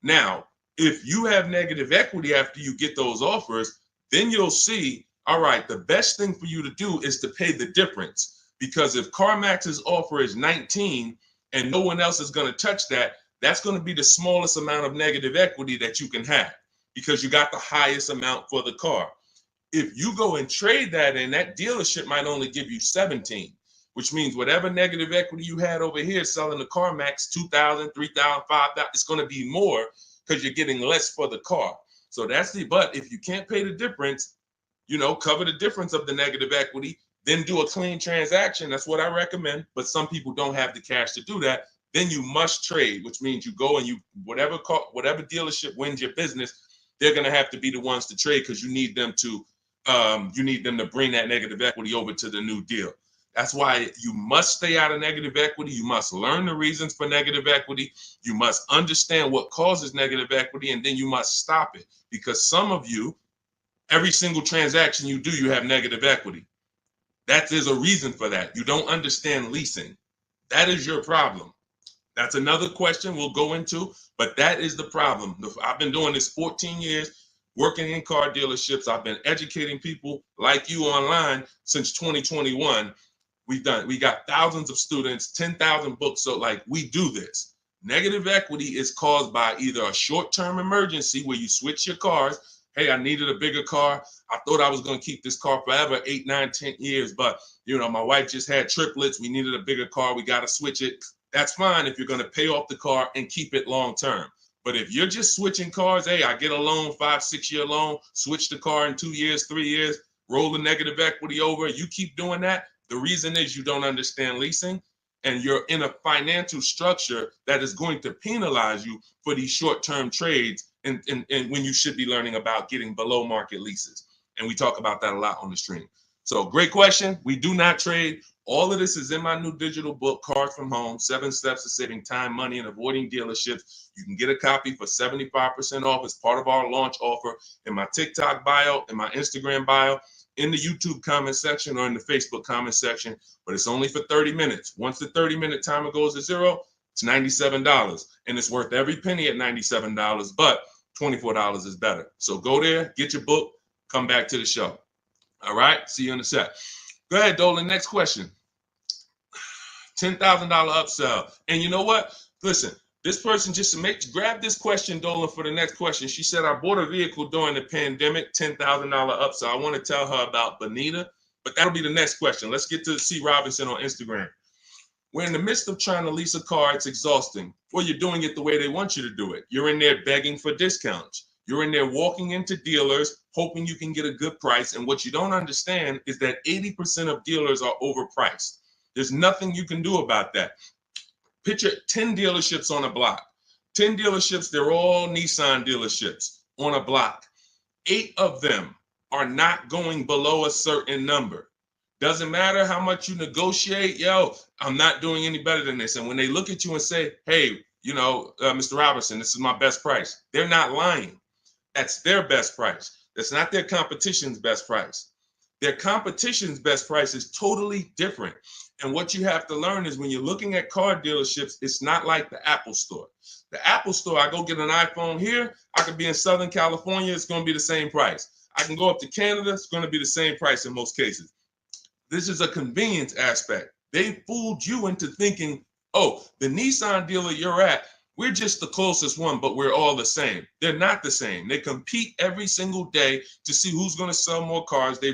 Now, if you have negative equity after you get those offers, then you'll see, all right, the best thing for you to do is to pay the difference. Because if CarMax's offer is 19 and no one else is going to touch that, that's going to be the smallest amount of negative equity that you can have, because you got the highest amount for the car. If you go and trade that in, that dealership might only give you 17, which means whatever negative equity you had over here selling the CarMax, 2,000, 3,000, 5,000, it's going to be more because you're getting less for the car. So but if you can't pay the difference, cover the difference of the negative equity, then do a clean transaction. That's what I recommend. But some people don't have the cash to do that. Then you must trade, which means you go and whatever dealership wins your business, they're going to have to be the ones to trade, because you need them to bring that negative equity over to the new deal. That's why you must stay out of negative equity. You must learn the reasons for negative equity. You must understand what causes negative equity, and then you must stop it. Because some of you, every single transaction you do, you have negative equity. There's a reason for that. You don't understand leasing. That is your problem. That's another question we'll go into, but that is the problem. I've been doing this 14 years, working in car dealerships. I've been educating people like you online since 2021. We got thousands of students, 10,000 books. So we do this. Negative equity is caused by either a short-term emergency where you switch your cars. Hey, I needed a bigger car. I thought I was going to keep this car forever, 8, 9, 10 years. But, my wife just had triplets. We needed a bigger car. We got to switch it. That's fine if you're going to pay off the car and keep it long-term. But if you're just switching cars, hey, I get a loan, 5-6 year loan, switch the car in 2 years, 3 years, roll the negative equity over. You keep doing that. The reason is you don't understand leasing, and you're in a financial structure that is going to penalize you for these short-term trades, and when you should be learning about getting below market leases. And we talk about that a lot on the stream. So great question. We do not trade. All of this is in my new digital book, Cars from Home, 7 Steps to Saving Time, Money, and Avoiding Dealerships. You can get a copy for 75% off as part of our launch offer in my TikTok bio, in my Instagram bio, in the YouTube comment section, or in the Facebook comment section. But it's only for 30 minutes. Once the 30-minute timer goes to zero, it's $97. And it's worth every penny at $97, but $24 is better. So go there, get your book, come back to the show. All right, see you in a sec. Go ahead, Dolan. Next question. $10,000 upsell. And you know what? Listen, this person grab this question, Dolan, for the next question. She said, I bought a vehicle during the pandemic, $10,000 upsell. I want to tell her about Bonita, but that'll be the next question. Let's get to C. Robinson on Instagram. We're in the midst of trying to lease a car. It's exhausting. Well, you're doing it the way they want you to do it. You're in there begging for discounts. You're in there walking into dealers, hoping you can get a good price. And what you don't understand is that 80% of dealers are overpriced. There's nothing you can do about that. Picture 10 dealerships on a block. 10 dealerships, they're all Nissan dealerships on a block. 8 of them are not going below a certain number. Doesn't matter how much you negotiate, yo, I'm not doing any better than this. And when they look at you and say, hey, Mr. Robinson, this is my best price, they're not lying. That's their best price. That's not their competition's best price. Their competition's best price is totally different. And what you have to learn is when you're looking at car dealerships, it's not like the Apple store. The Apple store, I go get an iPhone here, I could be in Southern California, it's going to be the same price. I can go up to Canada, it's going to be the same price in most cases. This is a convenience aspect. They fooled you into thinking, oh, the Nissan dealer you're at, we're just the closest one, but we're all the same. They're not the same. They compete every single day to see who's going to sell more cars. They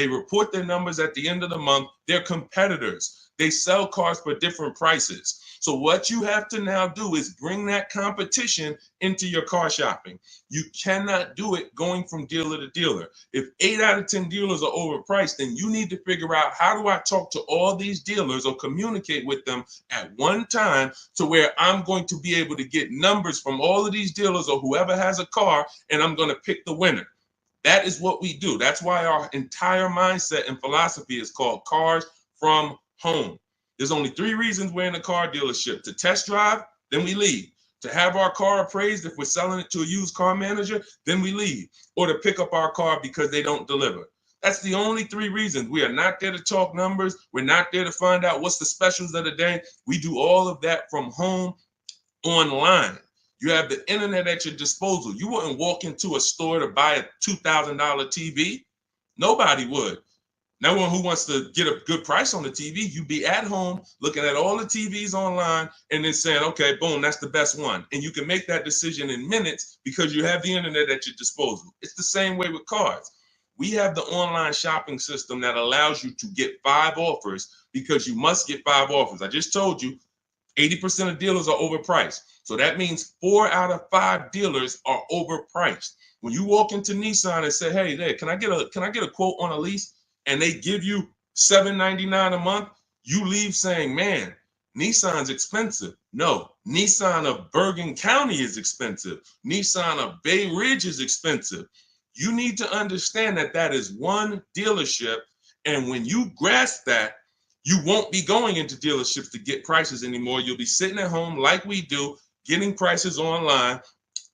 report their numbers at the end of the month. They're competitors. They sell cars for different prices. So what you have to now do is bring that competition into your car shopping. You cannot do it going from dealer to dealer. If 8 out of 10 dealers are overpriced, then you need to figure out, how do I talk to all these dealers or communicate with them at one time to where I'm going to be able to get numbers from all of these dealers or whoever has a car, and I'm going to pick the winner. That is what we do. That's why our entire mindset and philosophy is called Cars from Home. There's only 3 reasons we're in a car dealership: to test drive, then we leave; to have our car appraised if we're selling it to a used car manager, then we leave; or to pick up our car because they don't deliver. That's the only 3 reasons. We are not there to talk numbers. We're not there to find out what's the specials of the day. We do all of that from home, online. You have the internet at your disposal. You wouldn't walk into a store to buy a $2,000 TV. Nobody would. No one who wants to get a good price on the TV. You'd be at home looking at all the TVs online and then saying, okay, boom, that's the best one. And you can make that decision in minutes because you have the internet at your disposal. It's the same way with cars. We have the online shopping system that allows you to get 5 offers because you must get 5 offers. I just told you 80% of dealers are overpriced. So that means 4 out of 5 dealers are overpriced. When you walk into Nissan and say, hey, there, can I get a quote on a lease? And they give you $799 a month, you leave saying, man, Nissan's expensive. No, Nissan of Bergen County is expensive. Nissan of Bay Ridge is expensive. You need to understand that that is one dealership. And when you grasp that, you won't be going into dealerships to get prices anymore. You'll be sitting at home like we do, getting prices online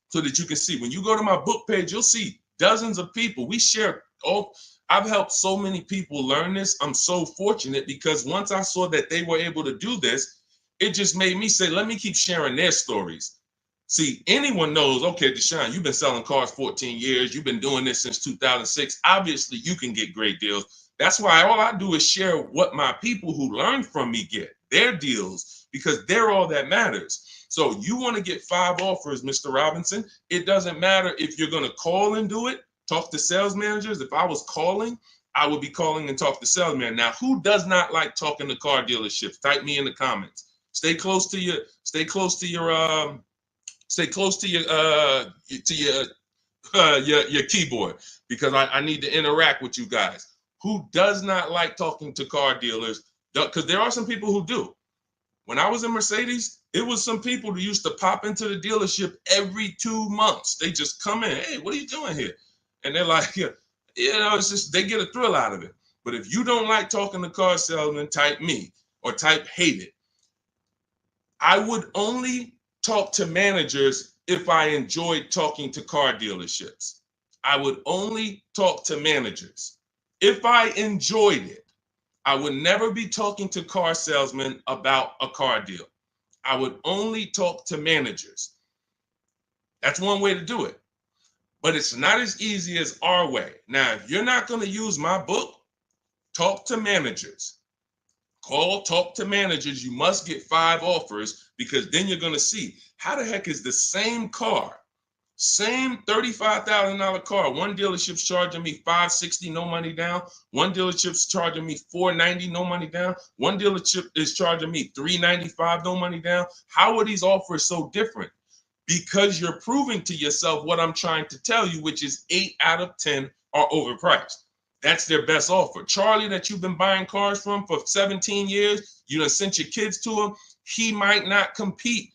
so that you can see. When you go to my book page, you'll see dozens of people. We share all. I've helped so many people learn this. I'm so fortunate because once I saw that they were able to do this, it just made me say, let me keep sharing their stories. See, anyone knows, okay, Deshone, you've been selling cars 14 years. You've been doing this since 2006. Obviously, you can get great deals. That's why all I do is share what my people who learn from me get, their deals, because they're all that matters. So you want to get 5 offers, Mr. Robinson. It doesn't matter if you're going to call and do it. Talk to sales managers. If I was calling, I would be calling and talk to salesmen. Now, who does not like talking to car dealerships? Type me in the comments. Stay close to your keyboard because I need to interact with you guys. Who does not like talking to car dealers? Because there are some people who do. When I was in Mercedes, it was some people who used to pop into the dealership every 2 months. They just come in. Hey, what are you doing here? And they're like, it's just, they get a thrill out of it. But if you don't like talking to car salesmen, type me or type hate it. I would only talk to managers if I enjoyed talking to car dealerships. I would only talk to managers if I enjoyed it. I would never be talking to car salesmen about a car deal. I would only talk to managers. That's one way to do it. But it's not as easy as our way. Now, if you're not going to use my book, talk to managers. Talk to managers. You must get 5 offers because then you're going to see how the heck is the same car, same $35,000 car. One dealership's charging me $560, no money down. One dealership's charging me $490, no money down. One dealership is charging me $395, no money down. How are these offers so different? because you're proving to yourself what I'm trying to tell you, which is 8 out of 10 are overpriced. That's their best offer. Charlie, that you've been buying cars from for 17 years, you done sent your kids to him, he might not compete.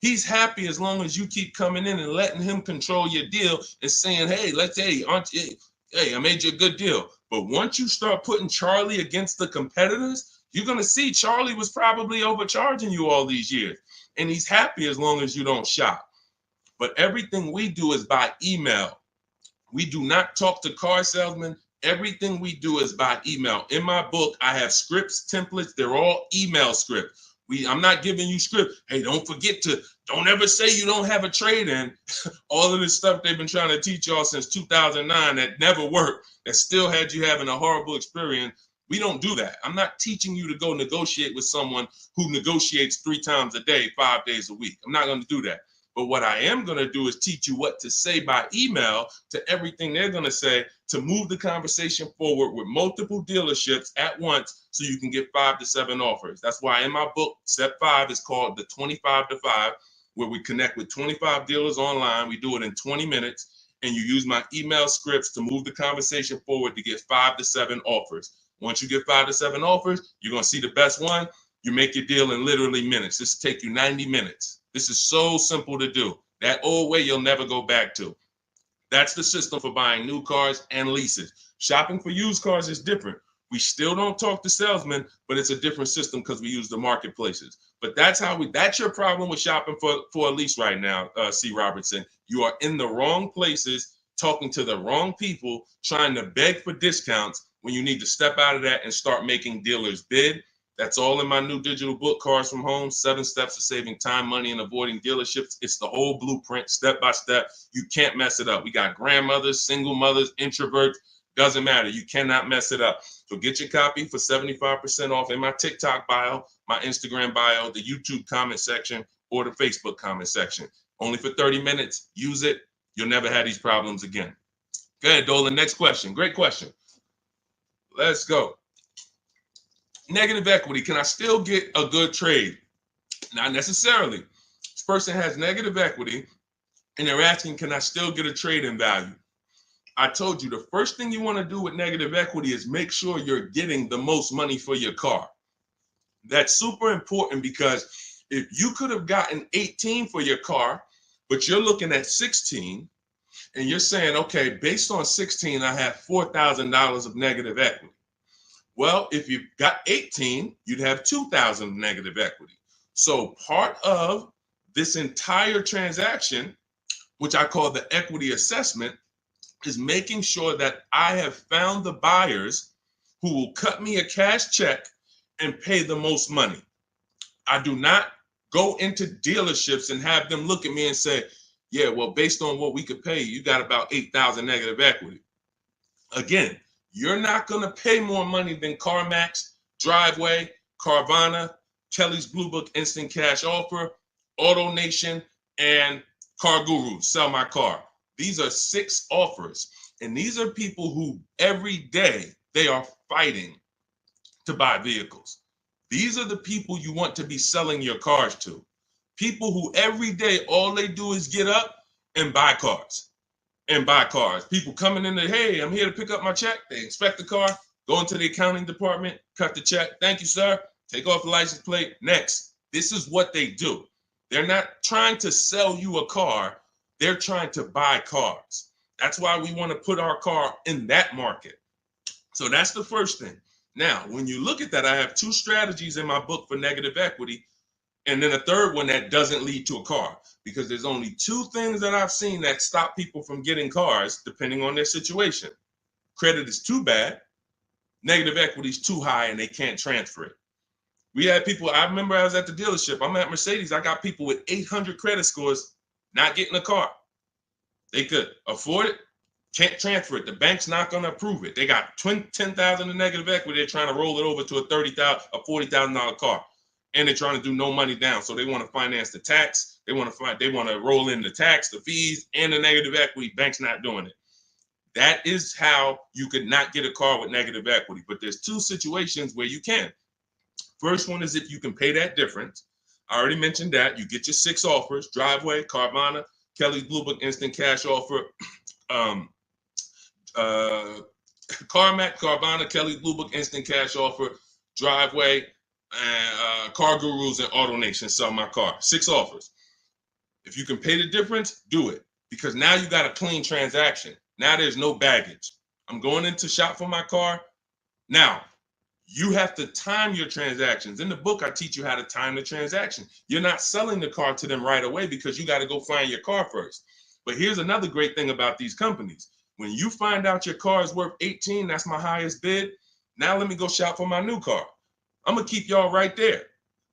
He's happy as long as you keep coming in and letting him control your deal and saying, hey, I made you a good deal. But once you start putting Charlie against the competitors, you're going to see Charlie was probably overcharging you all these years. And he's happy as long as you don't shop. But everything we do is by email. We do not talk to car salesmen. Everything we do is by email. In my book, I have scripts, templates. They're all email scripts. I'm not giving you script. Hey, don't ever say you don't have a trade-in. All of this stuff they've been trying to teach y'all since 2009 that never worked, that still had you having a horrible experience. We don't do that. I'm not teaching you to go negotiate with someone who negotiates 3 times a day, 5 days a week. I'm not going to do that. But what I am going to do is teach you what to say by email to everything they're going to say to move the conversation forward with multiple dealerships at once so you can get 5 to 7 offers. That's why in my book, step 5 is called the 25 to 5, where we connect with 25 dealers online. We do it in 20 minutes, and you use my email scripts to move the conversation forward to get 5 to 7 offers. Once you get 5 to 7 offers, you're going to see the best one. You make your deal in literally minutes. This will take you 90 minutes. This is so simple to do. That old way you'll never go back to. That's the system for buying new cars and leases. Shopping for used cars is different. We still don't talk to salesmen, but it's a different system because we use the marketplaces. But that's your problem with shopping for a lease right now, C. Robertson. You are in the wrong places, talking to the wrong people, trying to beg for discounts when you need to step out of that and start making dealers bid. That's all in my new digital book, Cars from Home, 7 Steps to Saving Time, Money, and Avoiding Dealerships. It's the whole blueprint, step by step. You can't mess it up. We got grandmothers, single mothers, introverts. Doesn't matter. You cannot mess it up. So get your copy for 75% off in my TikTok bio, my Instagram bio, the YouTube comment section, or the Facebook comment section. Only for 30 minutes. Use it. You'll never have these problems again. Go ahead, Dolan. Next question. Great question. Let's go. Negative equity. Can I still get a good trade? Not necessarily. This person has negative equity and they're asking, can I still get a trade in value? I told you the first thing you want to do with negative equity is make sure you're getting the most money for your car. That's super important because if you could have gotten 18 for your car, but you're looking at 16 and you're saying, okay, based on 16, I have $4,000 of negative equity. Well, if you got 18, you'd have 2,000 negative equity. So part of this entire transaction, which I call the equity assessment, is making sure that I have found the buyers who will cut me a cash check and pay the most money. I do not go into dealerships and have them look at me and say, yeah, well, based on what we could pay, you got about 8,000 negative equity. Again, you're not going to pay more money than CarMax, Driveway, Carvana, Kelly's Blue Book Instant Cash Offer, AutoNation, and Car Guru, Sell My Car. These are 6 offers, and these are people who every day they are fighting to buy vehicles. These are the people you want to be selling your cars to. People who every day all they do is get up and buy cars. People coming in there, hey, I'm here to pick up my check. They inspect the car, go into the accounting department, cut the check. Thank you, sir. Take off the license plate. Next. This is what they do. They're not trying to sell you a car. They're trying to buy cars. That's why we want to put our car in that market. So that's the first thing. Now, when you look at that, I have 2 strategies in my book for negative equity, and then a third one that doesn't lead to a car, because there's only 2 things that I've seen that stop people from getting cars depending on their situation. Credit is too bad, negative equity is too high, and they can't transfer it. We had people, I remember I was at the dealership, I'm at Mercedes, I got people with 800 credit scores not getting a car. They could afford it, can't transfer it. The bank's not going to approve it. They got 10,000 in negative equity. They're trying to roll it over to a $40,000 car, and they're trying to do no money down. So they want to finance the tax. They want to roll in the tax, the fees, and the negative equity. Bank's not doing it. That is how you could not get a car with negative equity. But there's 2 situations where you can. First one is if you can pay that difference. I already mentioned that. You get your 6 offers: driveway, Carvana, Kelly's Blue Book Instant Cash Offer, CarMax, Carvana, Kelly's Blue Book Instant Cash Offer, driveway, and Car Gurus and AutoNation Sell My Car. 6 offers. If you can pay the difference, do it, because now you got a clean transaction. Now there's no baggage. I'm going in to shop for my car. Now, you have to time your transactions. In the book, I teach you how to time the transaction. You're not selling the car to them right away because you got to go find your car first. But here's another great thing about these companies. When you find out your car is worth 18, that's my highest bid. Now let me go shop for my new car. I'm going to keep y'all right there.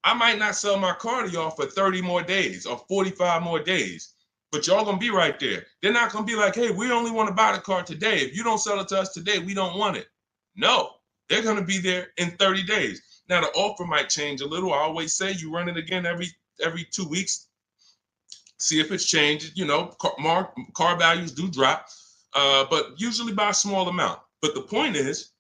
I might not sell my car to y'all for 30 more days or 45 more days, but y'all going to be right there. They're not going to be like, hey, we only want to buy the car today. If you don't sell it to us today, we don't want it. No, they're going to be there in 30 days. Now, the offer might change a little. I always say you run it again every 2 weeks. See if it's changed. You know, car values do drop, but usually by a small amount. But the point is,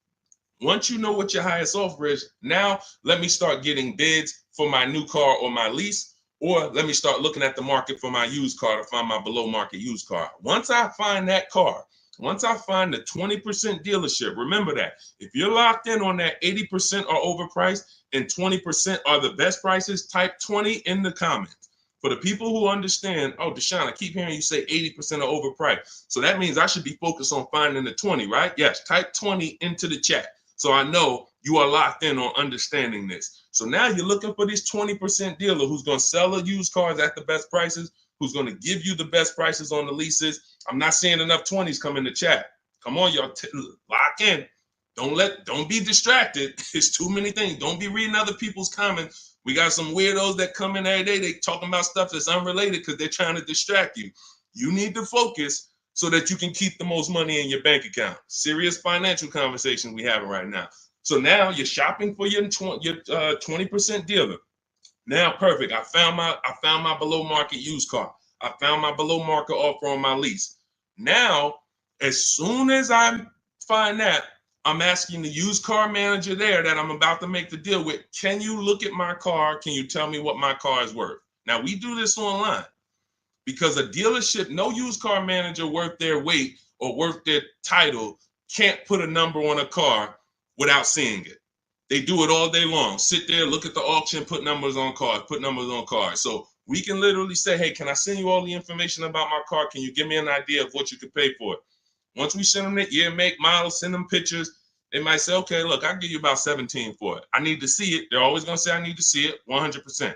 once you know what your highest offer is, now let me start getting bids for my new car or my lease, or let me start looking at the market for my used car to find my below market used car. Once I find that car, once I find the 20% dealership, remember that if you're locked in on that 80% are overpriced and 20% are the best prices, type 20 in the comments. For the people who understand, oh, Deshone, I keep hearing you say 80% are overpriced. So that means I should be focused on finding the 20, right? Yes, type 20 into the chat. So I know you are locked in on understanding this. So now you're looking for this 20% dealer who's going to sell the used cars at the best prices, who's going to give you the best prices on the leases. I'm not seeing enough 20s come in the chat. Come on, y'all, lock in. Don't be distracted. It's too many things. Don't be reading other people's comments. We got some weirdos that come in every day. They talking about stuff that's unrelated because they're trying to distract you. You need to focus so that you can keep the most money in your bank account. Serious financial conversation we having right now. So now you're shopping for your 20% dealer. Now, perfect. I found my below market used car. I found my below market offer on my lease. Now, as soon as I find that, I'm asking the used car manager there that I'm about to make the deal with, can you look at my car? Can you tell me what my car is worth? Now, we do this online because a dealership, no used car manager worth their weight or worth their title can't put a number on a car without seeing it. They do it all day long. Sit there, look at the auction, put numbers on cars, So we can literally say, hey, can I send you all the information about my car? Can you give me an idea of what you could pay for it? Once we send them the year, make, model, send them pictures, they might say, okay, look, I'll give you about 17 for it. I need to see it. They're always going to say, I need to see it 100%.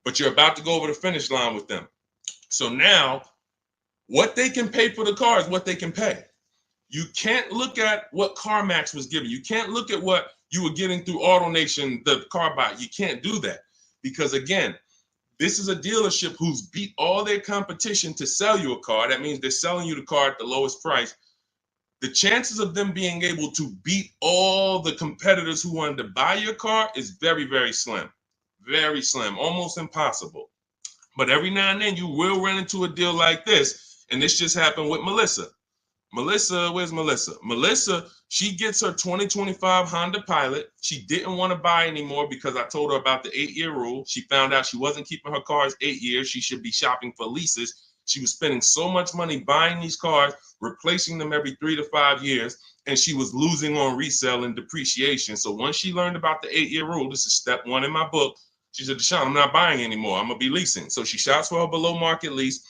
But you're about to go over the finish line with them. So now what they can pay for the car is what they can pay. You can't look at what CarMax was giving. You can't look at what you were getting through AutoNation, the car buy. You can't do that because, again, this is a dealership who's beat all their competition to sell you a car. That means they're selling you the car at the lowest price. The chances of them being able to beat all the competitors who wanted to buy your car is very, very slim. Very slim, almost impossible. But every now and then you will run into a deal like this. And this just happened with Melissa. Where's Melissa? Melissa, she gets her 2025 Honda Pilot. She didn't want to buy anymore because I told her about the 8-year rule. She found out she wasn't keeping her cars 8 years. She should be shopping for leases. She was spending so much money buying these cars, replacing them every 3 to 5 years, and she was losing on resale and depreciation. So once she learned about the 8-year rule, this is step 1 in my book, she said, Deshone, I'm not buying anymore. I'm going to be leasing. So she shops for her below market lease.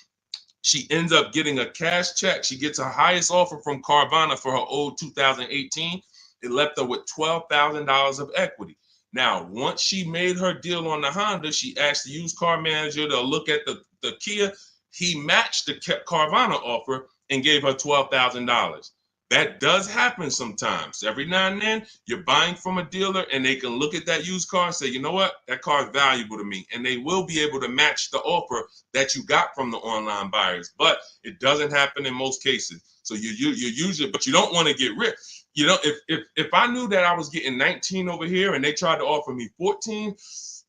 She ends up getting a cash check. She gets her highest offer from Carvana for her old 2018. It left her with $12,000 of equity. Now, once she made her deal on the Honda, she asked the used car manager to look at the Kia. He matched the Carvana offer and gave her $12,000. That does happen sometimes. Every now and then, you're buying from a dealer and they can look at that used car and say, you know what, that car is valuable to me. And they will be able to match the offer that you got from the online buyers. But it doesn't happen in most cases. So you usually, but you don't want to get rich. You know, if I knew that I was getting 19 over here and they tried to offer me 14,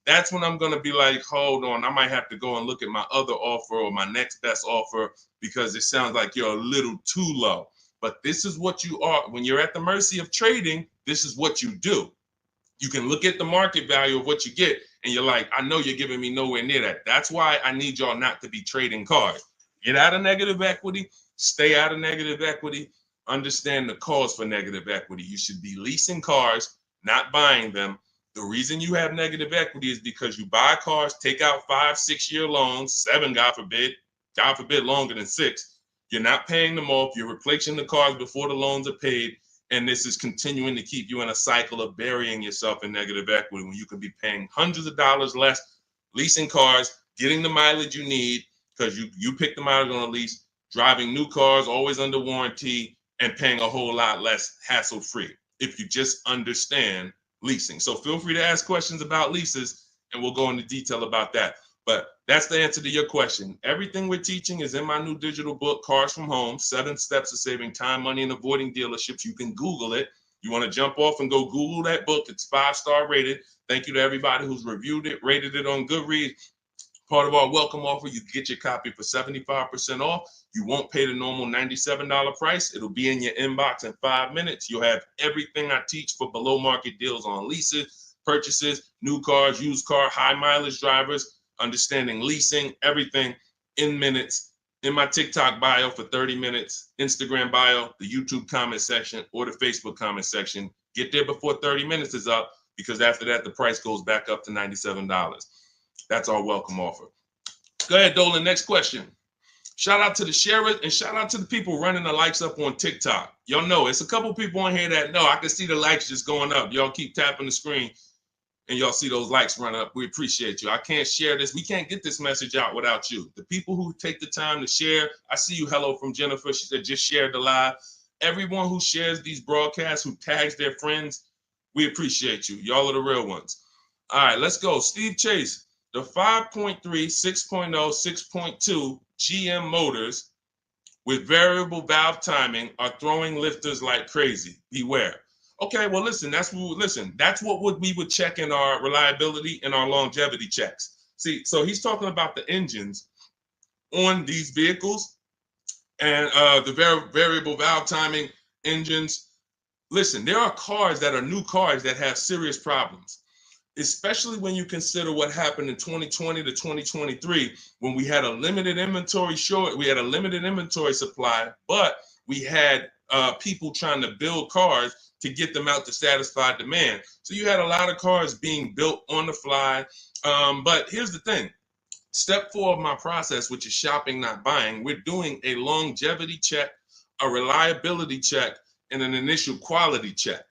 that's when I'm going to be like, hold on, I might have to go and look at my other offer or my next best offer because it sounds like you're a little too low. But this is what you are. When you're at the mercy of trading, this is what you do. You can look at the market value of what you get and you're like, I know you're giving me nowhere near that. That's why I need y'all not to be trading cars. Get out of negative equity, stay out of negative equity, understand the cause for negative equity. You should be leasing cars, not buying them. The reason you have negative equity is because you buy cars, take out 5-6 year loans, 7, God forbid longer than 6. You're not paying them off. You're replacing the cars before the loans are paid. And this is continuing to keep you in a cycle of burying yourself in negative equity when you could be paying hundreds of dollars less, leasing cars, getting the mileage you need because you pick the mileage on a lease, driving new cars, always under warranty, and paying a whole lot less hassle-free if you just understand leasing. So feel free to ask questions about leases, and we'll go into detail about that. But that's the answer to your question. Everything we're teaching is in my new digital book, Cars from Home, 7 Steps to Saving Time, Money, and Avoiding Dealerships. You can Google it. You want to jump off and go Google that book. It's 5-star rated. Thank you to everybody who's reviewed it, rated it on Goodreads. Part of our welcome offer, you get your copy for 75% off. You won't pay the normal $97 price. It'll be in your inbox in 5 minutes. You'll have everything I teach for below market deals on leases, purchases, new cars, used car, high mileage drivers, understanding leasing, everything in minutes. In my TikTok bio for 30 minutes, Instagram bio, the YouTube comment section, or the Facebook comment section. Get there before 30 minutes is up, because after that, the price goes back up to $97. That's our welcome offer. Go ahead, Dolan. Next question. Shout out to the sharers and shout out to the people running the likes up on TikTok. Y'all know it's a couple people on here that know I can see the likes just going up. Y'all keep tapping the screen and y'all see those likes run up. We appreciate you. I can't share this. We can't get this message out without you. The people who take the time to share. I see you. Hello from Jennifer. She said just shared the live. Everyone who shares these broadcasts, who tags their friends, we appreciate you. Y'all are the real ones. All right, let's go. Steve Chase. The 5.3, 6.0, 6.2 GM motors with variable valve timing are throwing lifters like crazy. Beware. Okay, well, listen, that's what we would check in our reliability and our longevity checks. See, so he's talking about the engines on these vehicles and the variable valve timing engines. Listen, there are cars that are new cars that have serious problems, especially when you consider what happened in 2020 to 2023, when we had a limited inventory supply, but we had people trying to build cars to get them out to satisfy demand. So you had a lot of cars being built on the fly. But here's the thing. Step 4 of my process, which is shopping, not buying, we're doing a longevity check, a reliability check, and an initial quality check.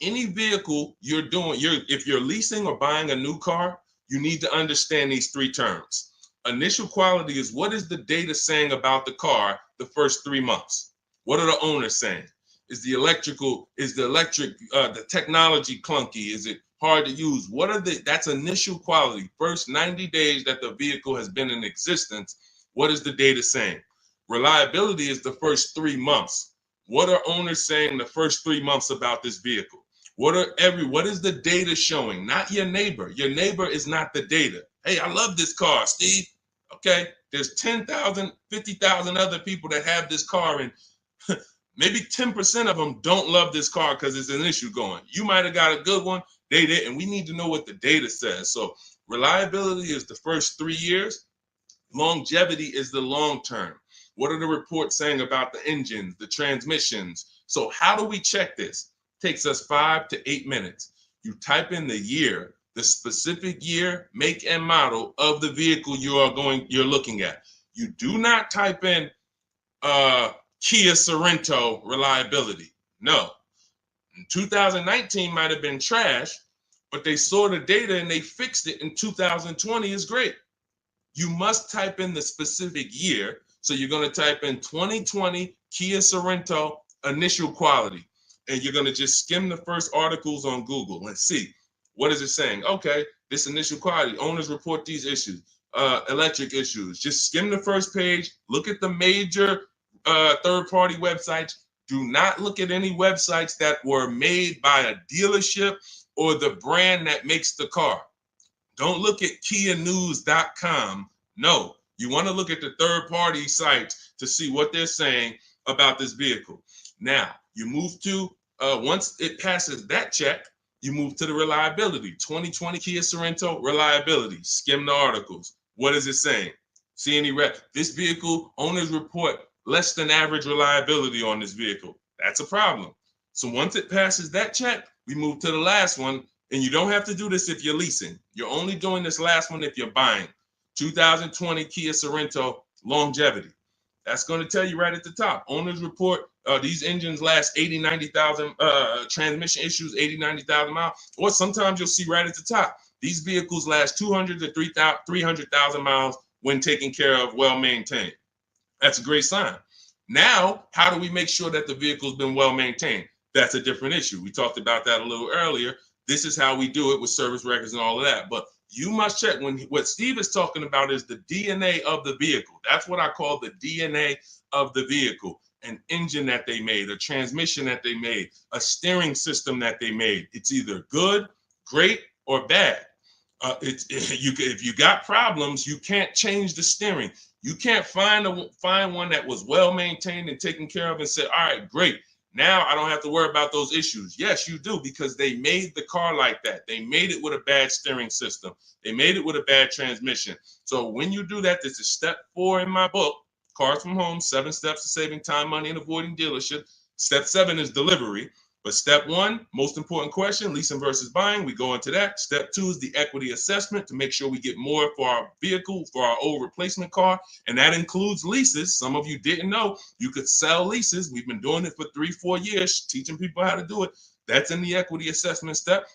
Any vehicle you're doing, if you're leasing or buying a new car, you need to understand these 3 terms. Initial quality is, what is the data saying about the car the first 3 months? What are the owners saying? Is the technology clunky? Is it hard to use? That's initial quality. First 90 days that the vehicle has been in existence, what is the data saying? Reliability is the first 3 months. What are owners saying the first 3 months about this vehicle? What is the data showing? Not your neighbor. Your neighbor is not the data. Hey, I love this car, Steve. Okay, there's 10,000, 50,000 other people that have this car, and maybe 10% of them don't love this car because there's an issue going. You might have got a good one, they didn't. We need to know what the data says. So reliability is the first 3 years. Longevity is the long term. What are the reports saying about the engines, the transmissions? So how do we check this? It takes us 5 to 8 minutes. You type in the year, the specific year, make, and model of the vehicle you're looking at. You do not type in Kia Sorento reliability. No. 2019 might have been trash, but they saw the data and they fixed it in 2020 is great. You must type in the specific year. So you're going to type in 2020 Kia Sorento initial quality. And you're going to just skim the first articles on Google and see, what is it saying? Okay, this initial quality, owners report these issues, electric issues. Just skim the first page, look at the major third-party websites. Do not look at any websites that were made by a dealership or the brand that makes the car. Don't look at KiaNews.com. No, you want to look at the third-party sites to see what they're saying about this vehicle. Now, you move to, once it passes that check, You move to the reliability. 2020 Kia Sorento, reliability. Skim the articles. What is it saying? See any red? This vehicle, owners report less than average reliability on this vehicle. That's a problem. So once it passes that check, we move to the last one. And you don't have to do this if you're leasing. You're only doing this last one if you're buying. 2020 Kia Sorento, longevity. That's going to tell you right at the top. Owners report these engines last 80, 90,000, transmission issues, 80, 90,000 miles. Or sometimes you'll see right at the top, these vehicles last 200 to 300,000 miles when taken care of, well maintained. That's a great sign. Now, how do we make sure that the vehicle's been well maintained? That's a different issue. We talked about that a little earlier. This is how we do it with service records and all of that. But you must check what Steve is talking about is the DNA of the vehicle. That's what I call the DNA of the vehicle. An engine that they made, a transmission that they made, a steering system that they made. It's either good, great, or bad. If you got problems, you can't change the steering. You can't find one that was well maintained and taken care of and say, all right, great. Now I don't have to worry about those issues. Yes, you do, because they made the car like that. They made it with a bad steering system. They made it with a bad transmission. So when you do that, this is step 4 in my book, Cars from Home, 7 Steps to Saving Time, Money, and Avoiding Dealership. Step 7 is delivery. But step 1, most important question, leasing versus buying. We go into that. Step 2 is the equity assessment to make sure we get more for our vehicle, for our old replacement car. And that includes leases. Some of you didn't know you could sell leases. We've been doing it for 3-4 years, teaching people how to do it. That's in the equity assessment step.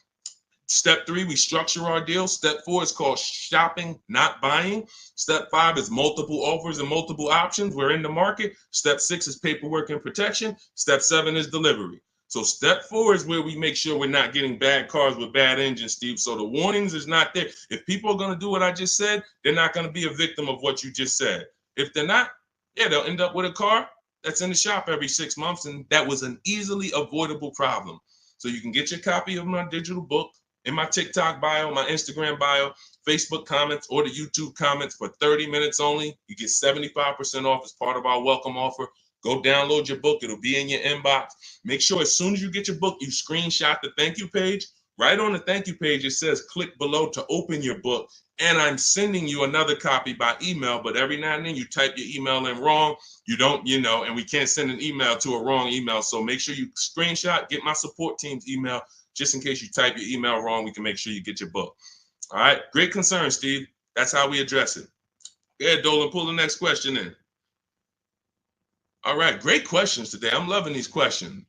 Step 3, we structure our deal. Step 4 is called shopping, not buying. Step 5 is multiple offers and multiple options. We're in the market. Step 6 is paperwork and protection. Step 7 is delivery. So step 4 is where we make sure we're not getting bad cars with bad engines, Steve. So the warnings is not there. If people are going to do what I just said, they're not going to be a victim of what you just said. If they're not, yeah, they'll end up with a car that's in the shop every 6 months. And that was an easily avoidable problem. So you can get your copy of my digital book in my TikTok bio, my Instagram bio, Facebook comments, or the YouTube comments for 30 minutes only. You get 75% off as part of our welcome offer. Go download your book. It'll be in your inbox. Make sure as soon as you get your book, you screenshot the thank you page. Right on the thank you page, it says click below to open your book. And I'm sending you another copy by email. But every now and then you type your email in wrong. You don't, and we can't send an email to a wrong email. So make sure you screenshot, get my support team's email. Just in case you type your email wrong, we can make sure you get your book. All right. Great concern, Steve. That's how we address it. Yeah, Dolan, pull the next question in. All right, great questions today. I'm loving these questions.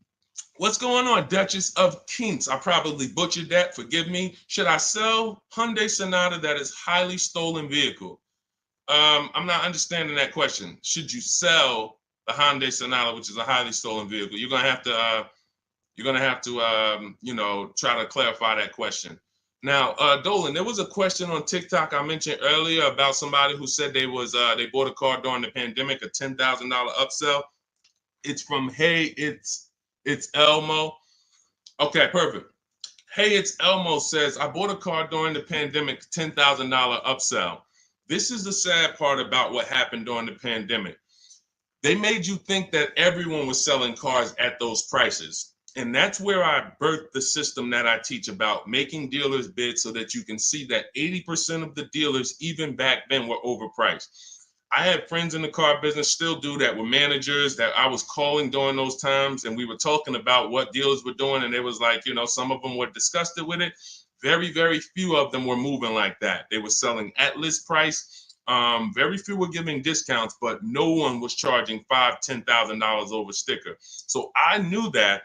What's going on, Duchess of Kings? I probably butchered that. Forgive me. Should I sell Hyundai Sonata that is highly stolen vehicle? I'm not understanding that question. Should you sell the Hyundai Sonata, which is a highly stolen vehicle? You're gonna have to, try to clarify that question. Now, Dolan, there was a question on TikTok I mentioned earlier about somebody who said they bought a car during the pandemic, a $10,000 upsell. It's from Hey, it's Elmo. Okay, perfect. Hey, it's Elmo says, I bought a car during the pandemic, $10,000 upsell. This is the sad part about what happened during the pandemic. They made you think that everyone was selling cars at those prices. And that's where I birthed the system that I teach about, making dealers bid so that you can see that 80% of the dealers, even back then, were overpriced. I had friends in the car business, still do that, with managers that I was calling during those times. And we were talking about what dealers were doing. And it was like, some of them were disgusted with it. Very, very few of them were moving like that. They were selling at list price. Very few were giving discounts, but no one was charging $5,000, $10,000 over sticker. So I knew that.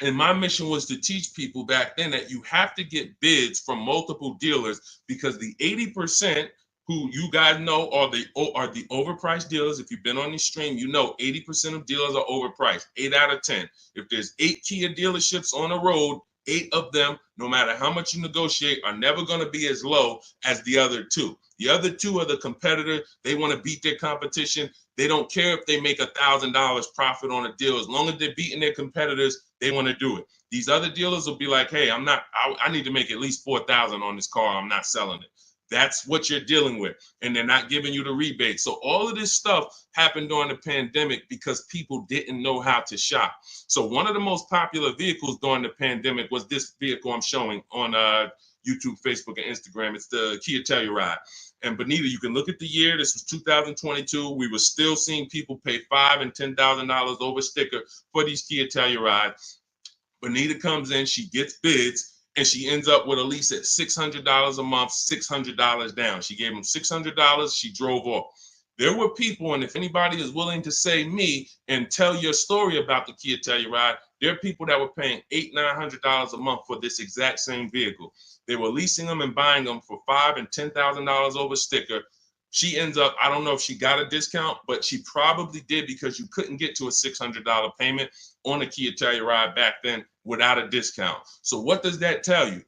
And my mission was to teach people back then that you have to get bids from multiple dealers, because the 80% who you guys know are the overpriced dealers. If you've been on this stream, 80% of dealers are overpriced, 8 out of 10. If there's 8 Kia dealerships on the road, 8 of them, no matter how much you negotiate, are never going to be as low as the other 2. The other 2 are the competitor. They want to beat their competition. They don't care if they make $1,000 profit on a deal. As long as they're beating their competitors, they want to do it. These other dealers will be like, hey, I need to make at least $4,000 on this car. I'm not selling it. That's what you're dealing with. And they're not giving you the rebate. So all of this stuff happened during the pandemic because people didn't know how to shop. So one of the most popular vehicles during the pandemic was this vehicle I'm showing on YouTube, Facebook, and Instagram. It's the Kia Telluride. And Benita, you can look at the year. This was 2022. We were still seeing people pay $5,000 and $10,000 over sticker for these Kia Tellurides. Benita comes in, she gets bids, and she ends up with a lease at $600 a month, $600 down. She gave them $600. She drove off. There were people, and if anybody is willing to say me and tell your story about the Kia Telluride, there are people that were paying $800, $900 a month for this exact same vehicle. They were leasing them and buying them for $5,000 and $10,000 over sticker. She ends up, I don't know if she got a discount, but she probably did because you couldn't get to a $600 payment on a Kia Telluride back then without a discount. So what does that tell you?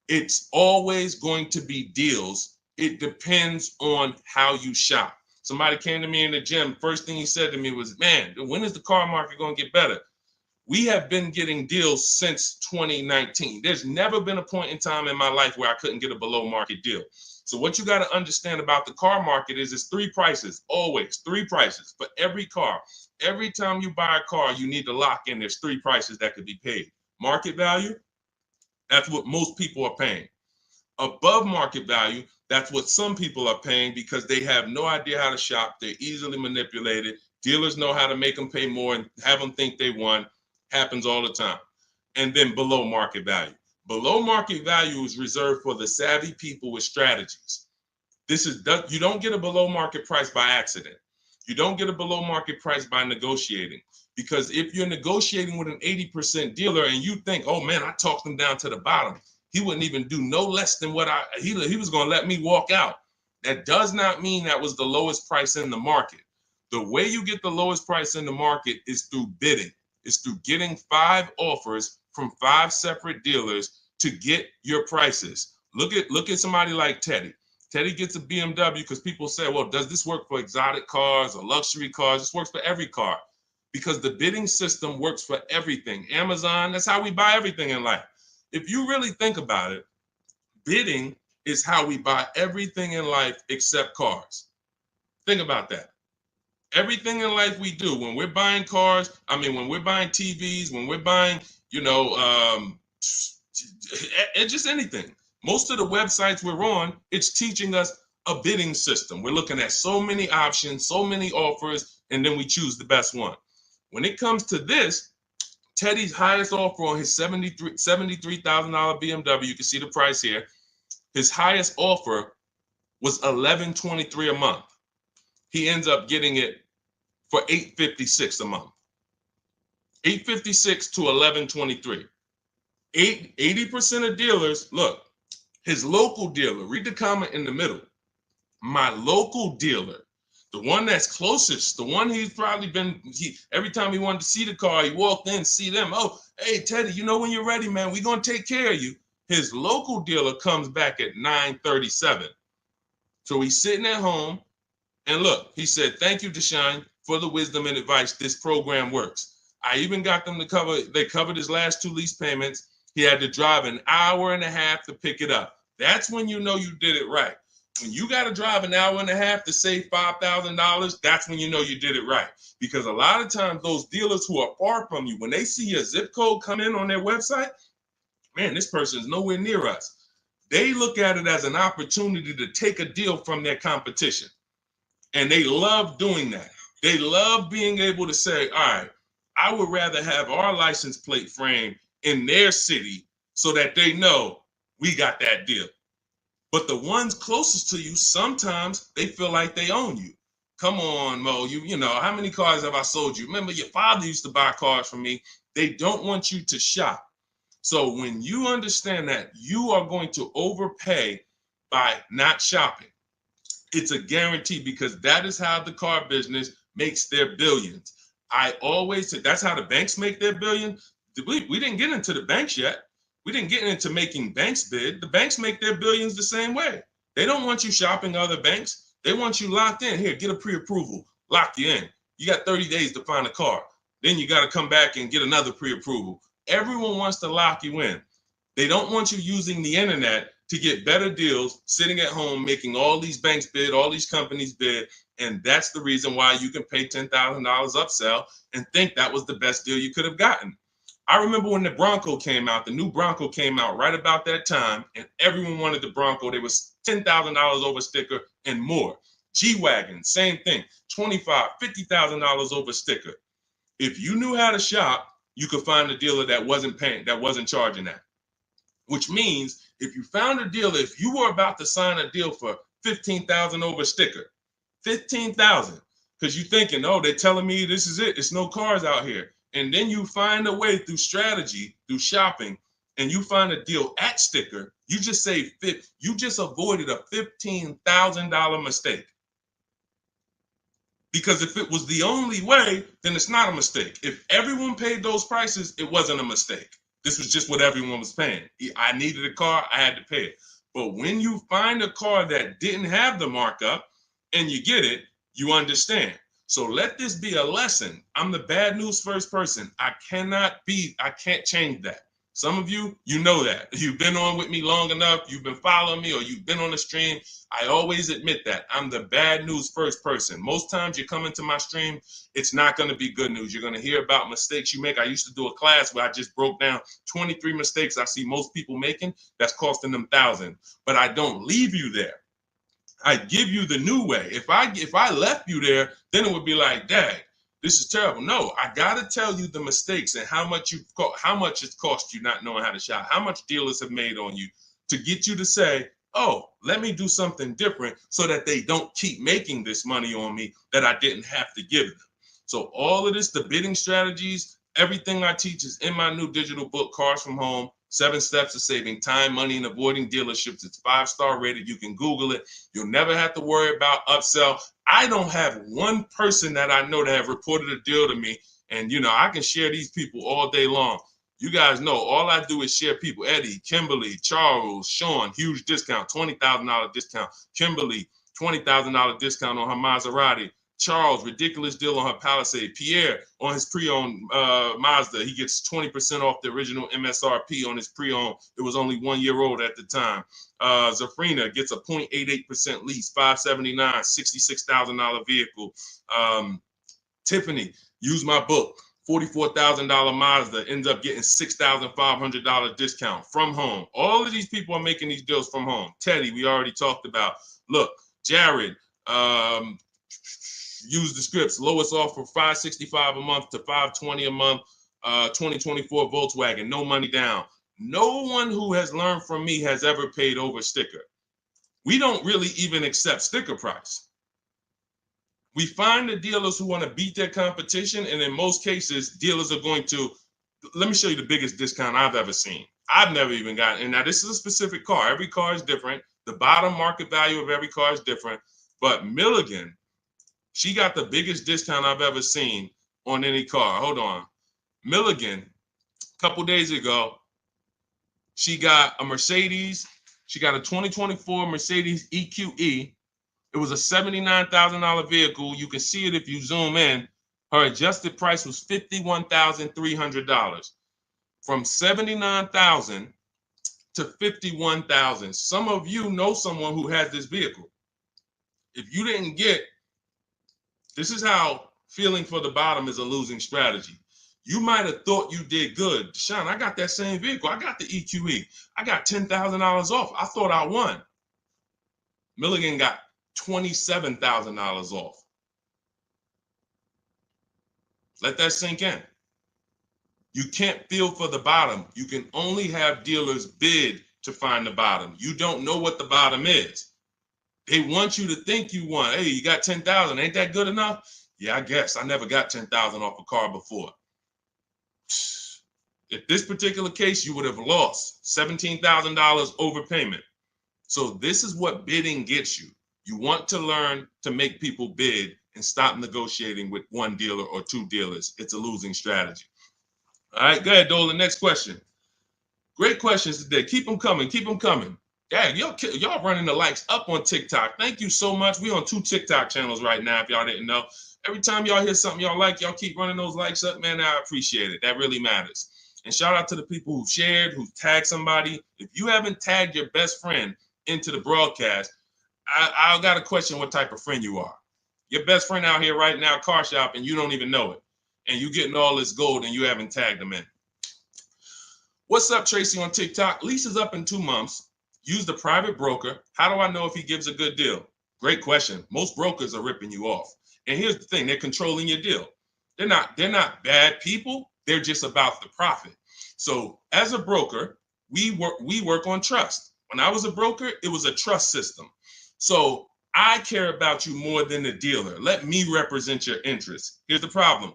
It's always going to be deals. It depends on how you shop. Somebody came to me in the gym. First thing he said to me was, man, when is the car market going to get better? We have been getting deals since 2019. There's never been a point in time in my life where I couldn't get a below market deal. So what you got to understand about the car market is it's three prices, always three prices for every car. Every time you buy a car, you need to lock in. There's three prices that could be paid. Market value, that's what most people are paying. Above market value, that's what some people are paying because they have no idea how to shop. They're easily manipulated. Dealers know how to make them pay more and have them think they won. Happens all the time. And then below market value. Below market value is reserved for the savvy people with strategies. You don't get a below market price by accident. You don't get a below market price by negotiating. Because if you're negotiating with an 80% dealer and you think, oh man, I talked him down to the bottom, he wouldn't even do no less than what he was going to let me walk out. That does not mean that was the lowest price in the market. The way you get the lowest price in the market is through bidding. It's through getting 5 offers from 5 separate dealers to get your prices. Look at somebody like Teddy. Teddy gets a BMW because people say, well, does this work for exotic cars or luxury cars? This works for every car because the bidding system works for everything. Amazon, that's how we buy everything in life. If you really think about it, bidding is how we buy everything in life except cars. Think about that. Everything in life we do, when we're buying cars, when we're buying TVs, when we're buying, just anything. Most of the websites we're on, it's teaching us a bidding system. We're looking at so many options, so many offers, and then we choose the best one. When it comes to this, Teddy's highest offer on his $73,000 BMW, you can see the price here. His highest offer was $1,123 a month. He ends up getting it for $856 a month. $856 to $1,123. 80% of dealers, look, his local dealer, read the comment in the middle. My local dealer, the one that's closest, the one he's probably been, every time he wanted to see the car, he walked in, see them. Oh, hey, Teddy, when you're ready, man, we're going to take care of you. His local dealer comes back at $937. So he's sitting at home. And look, he said, thank you, Deshone, for the wisdom and advice. This program works. I even got them they covered his last 2 lease payments. He had to drive an hour and a half to pick it up. That's when you know you did it right. When you got to drive an hour and a half to save $5,000, that's when you know you did it right. Because a lot of times those dealers who are far from you, when they see a zip code come in on their website, man, this person is nowhere near us. They look at it as an opportunity to take a deal from their competition. And they love doing that. They love being able to say, all right, I would rather have our license plate frame in their city so that they know we got that deal. But the ones closest to you, sometimes they feel like they own you. Come on, Mo, you know, how many cars have I sold you? Remember, your father used to buy cars from me. They don't want you to shop. So when you understand that you are going to overpay by not shopping, it's a guarantee because that is how the car business makes their billions. I always say that's how the banks make their billion. We didn't get into the banks yet. We didn't get into making banks bid. The banks make their billions the same way. They don't want you shopping other banks. They want you locked in. Here, get a pre-approval. Lock you in. You got 30 days to find a car. Then you got to come back and get another pre-approval. Everyone wants to lock you in. They don't want you using the internet to get better deals, sitting at home, making all these banks bid, all these companies bid. And that's the reason why you can pay $10,000 upsell and think that was the best deal you could have gotten. I remember when the Bronco came out, the new Bronco came out right about that time, and everyone wanted the Bronco. There was $10,000 over sticker and more. G-Wagon, same thing, $25,000, $50,000 over sticker. If you knew how to shop, you could find a dealer that wasn't paying, that wasn't charging that. Which means if you found a dealer, if you were about to sign a deal for $15,000 over sticker, $15,000, because you're thinking, oh, they're telling me this is it, it's no cars out here. And then you find a way through strategy, through shopping, and you find a deal at sticker, you just saved, you just avoided a $15,000 mistake. Because if it was the only way, then it's not a mistake. If everyone paid those prices, it wasn't a mistake. This was just what everyone was paying. I needed a car, I had to pay it. But when you find a car that didn't have the markup and you get it, you understand. So let this be a lesson. I'm the bad news first person. I can't change that. Some of you, you know that. You've been on with me long enough, you've been following me, or you've been on the stream. I always admit that. I'm the bad news first person. Most times you come into my stream, it's not going to be good news. You're going to hear about mistakes you make. I used to do a class where I just broke down 23 mistakes I see most people making that's costing them thousands. But I don't leave you there. I give you the new way. If I left you there, then it would be like, dang, this is terrible. No, I gotta tell you the mistakes and how much it's cost you not knowing how to shop, how much dealers have made on you to get you to say, oh, let me do something different so that they don't keep making this money on me that I didn't have to give them. So all of this, the bidding strategies, everything I teach is in my new digital book, Cars from Home, 7 Steps to Saving Time, Money, and Avoiding Dealerships. It's 5-star rated. You can Google it. You'll never have to worry about upsell. I don't have one person that I know that have reported a deal to me. And, I can share these people all day long. You guys know all I do is share people. Eddie, Kimberly, Charles, Sean, huge discount, $20,000 discount. Kimberly, $20,000 discount on her Maserati. Charles, ridiculous deal on her Palisade. Pierre, on his pre-owned Mazda, he gets 20% off the original MSRP on his pre-owned. It was only 1 year old at the time. Zafrina gets a 0.88% lease, $579, $66,000 vehicle. Tiffany, use my book, $44,000 Mazda, ends up getting $6,500 discount from home. All of these people are making these deals from home. Teddy, we already talked about. Look, Jared, use the scripts. Lowest offer $565 a month to $520 a month. 2024 Volkswagen, no money down. No one who has learned from me has ever paid over sticker. We don't really even accept sticker price. We find the dealers who want to beat their competition, and in most cases, dealers are going to, let me show you the biggest discount I've ever seen. I've never even gotten, and now this is a specific car. Every car is different. The bottom market value of every car is different. But Milligan, she got the biggest discount I've ever seen on any car. Hold on. Milligan, a couple days ago, she got a Mercedes. She got a 2024 Mercedes EQE. It was a $79,000 vehicle. You can see it if you zoom in. Her adjusted price was $51,300. From $79,000 to $51,000. Some of you know someone who has this vehicle. If you didn't get, this is how feeling for the bottom is a losing strategy. You might have thought you did good. Deshone, I got that same vehicle. I got the EQE. I got $10,000 off. I thought I won. Milligan got $27,000 off. Let that sink in. You can't feel for the bottom. You can only have dealers bid to find the bottom. You don't know what the bottom is. They want you to think you won. Hey, you got 10,000. Ain't that good enough? Yeah, I guess. I never got 10,000 off a car before. If this particular case, you would have lost $17,000 overpayment. So this is what bidding gets you. You want to learn to make people bid and stop negotiating with one dealer or two dealers. It's a losing strategy. All right, go ahead, Dolan. Next question. Great questions today. Keep them coming. Keep them coming. Dang, y'all running the likes up on TikTok. Thank you so much. We on 2 TikTok channels right now, if y'all didn't know. Every time y'all hear something y'all like, y'all keep running those likes up, man. I appreciate it. That really matters. And shout out to the people who shared, who tagged somebody. If you haven't tagged your best friend into the broadcast, I got to question what type of friend you are. Your best friend out here right now, car shop, and you don't even know it. And you getting all this gold and you haven't tagged them in. What's up, Tracy on TikTok? Lease is up in 2 months. Use the private broker. How do I know if he gives a good deal? Great question. Most brokers are ripping you off. And here's the thing, they're controlling your deal. They're not bad people. They're just about the profit. So as a broker, we work on trust. When I was a broker, it was a trust system. So I care about you more than the dealer. Let me represent your interests. Here's the problem.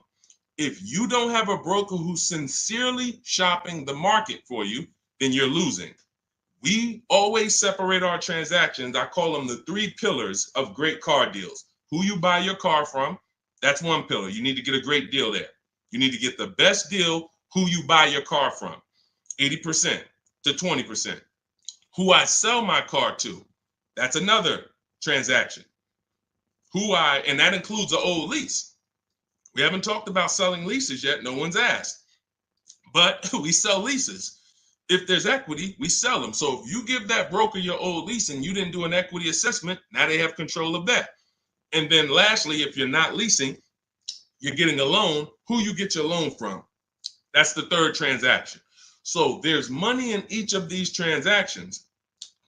If you don't have a broker who's sincerely shopping the market for you, then you're losing. We always separate our transactions. I call them the 3 pillars of great car deals. Who you buy your car from, that's one pillar. You need to get a great deal there. You need to get the best deal, who you buy your car from, 80% to 20%. Who I sell my car to, that's another transaction. And that includes an old lease. We haven't talked about selling leases yet. No one's asked. But we sell leases. If there's equity, we sell them. So if you give that broker your old lease and you didn't do an equity assessment, now they have control of that. And then lastly, if you're not leasing, you're getting a loan, who you get your loan from. That's the 3rd transaction. So there's money in each of these transactions.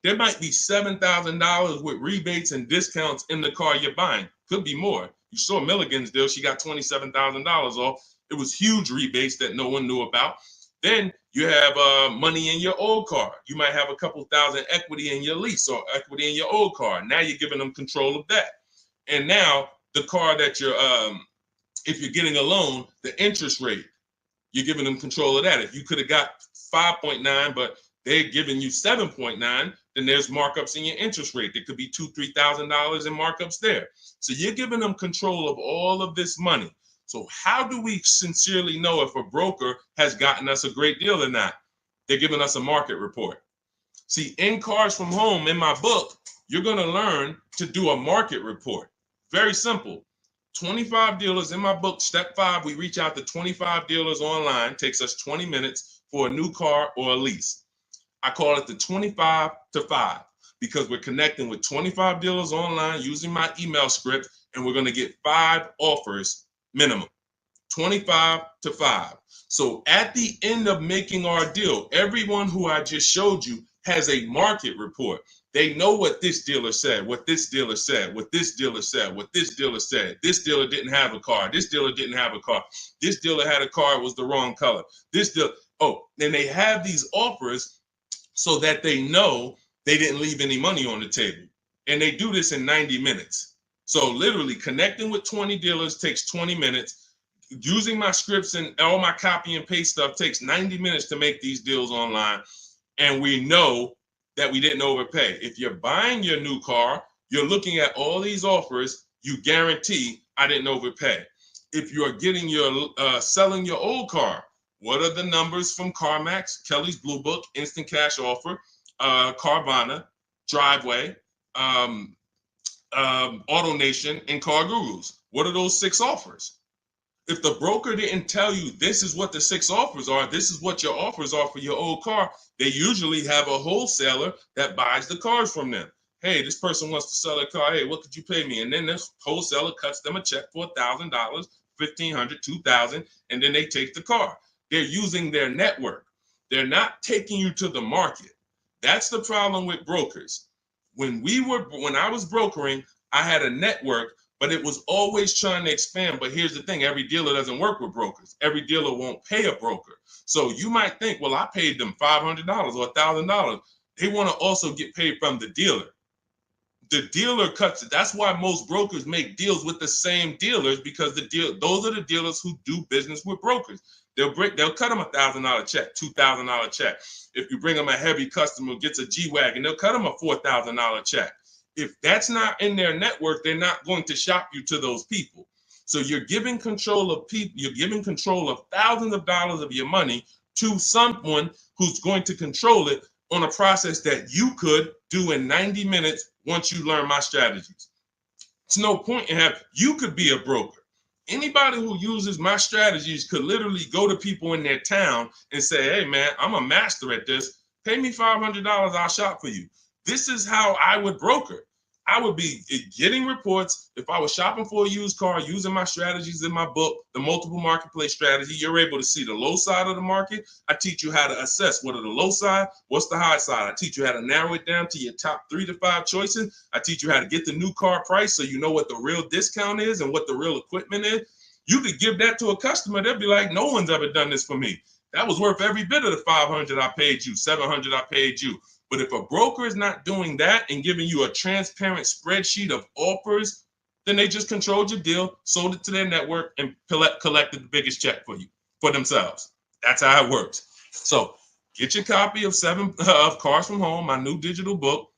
There might be $7,000 with rebates and discounts in the car you're buying. Could be more. You saw Milligan's deal. She got $27,000 off. It was huge rebates that no one knew about. Then you have money in your old car. You might have a couple thousand equity in your lease or equity in your old car. Now you're giving them control of that. And now the car that you're, if you're getting a loan, the interest rate, you're giving them control of that. If you could have got 5.9, but they're giving you 7.9, then there's markups in your interest rate. There could be $2,000, $3,000 in markups there. So you're giving them control of all of this money. So how do we sincerely know if a broker has gotten us a great deal or not? They're giving us a market report. See, in Cars from Home, in my book, you're going to learn to do a market report. Very simple. 25 dealers in my book, step 5, we reach out to 25 dealers online. Takes us 20 minutes for a new car or a lease. I call it the 25 to 5 because we're connecting with 25 dealers online using my email script, and we're going to get 5 offers minimum. 25 to 5. So at the end of making our deal, everyone who I just showed you has a market report. They know what this dealer said, what this dealer said, what this dealer said, what this dealer said. This dealer didn't have a car. This dealer didn't have a car. This dealer had a car, it was the wrong color. This dealer, then they have these offers so that they know they didn't leave any money on the table. And they do this in 90 minutes. So literally connecting with 20 dealers takes 20 minutes. Using my scripts and all my copy and paste stuff takes 90 minutes to make these deals online. And we know that we didn't overpay. If you're buying your new car, you're looking at all these offers, you guarantee I didn't overpay. If you're getting your selling your old car, what are the numbers from CarMax, Kelly's Blue Book, Instant Cash Offer, Carvana, Driveway, AutoNation, and Car Gurus? What are those 6 offers? If the broker didn't tell you this is what the 6 offers are, this is what your offers are for your old car, they usually have a wholesaler that buys the cars from them. Hey, this person wants to sell a car. Hey, what could you pay me? And then this wholesaler cuts them a check for $1,000, $1,500, $2,000, and then they take the car. They're using their network. They're not taking you to the market. That's the problem with brokers. When I was brokering, I had a network, but it was always trying to expand. But here's the thing, every dealer doesn't work with brokers. Every dealer won't pay a broker. So you might think, well, I paid them $500 or $1,000. They want to also get paid from the dealer. The dealer cuts it. That's why most brokers make deals with the same dealers, because those are the dealers who do business with brokers. They'll cut them $1,000 check, $2,000 check. If you bring them a heavy customer who gets a G-Wagon, they'll cut them a $4,000 check. If that's not in their network, they're not going to shop you to those people. So you're giving control of people, you're giving control of thousands of dollars of your money to someone who's going to control it on a process that you could do in 90 minutes once you learn my strategies. It's no point in you could be a broker. Anybody who uses my strategies could literally go to people in their town and say, hey, man, I'm a master at this. Pay me $500, I'll shop for you. This is how I would broker. I would be getting reports. If I was shopping for a used car, using my strategies in my book, the multiple marketplace strategy, you're able to see the low side of the market. I teach you how to assess what are the low side, what's the high side. I teach you how to narrow it down to your top 3 to 5 choices. I teach you how to get the new car price so you know what the real discount is and what the real equipment is. You could give that to a customer. They'll be like, no one's ever done this for me. That was worth every bit of the $500 I paid you, $700 I paid you. But if a broker is not doing that and giving you a transparent spreadsheet of offers, then they just controlled your deal, sold it to their network, and collected the biggest check for you, for themselves. That's how it works. So get your copy of Cars from Home, my new digital book,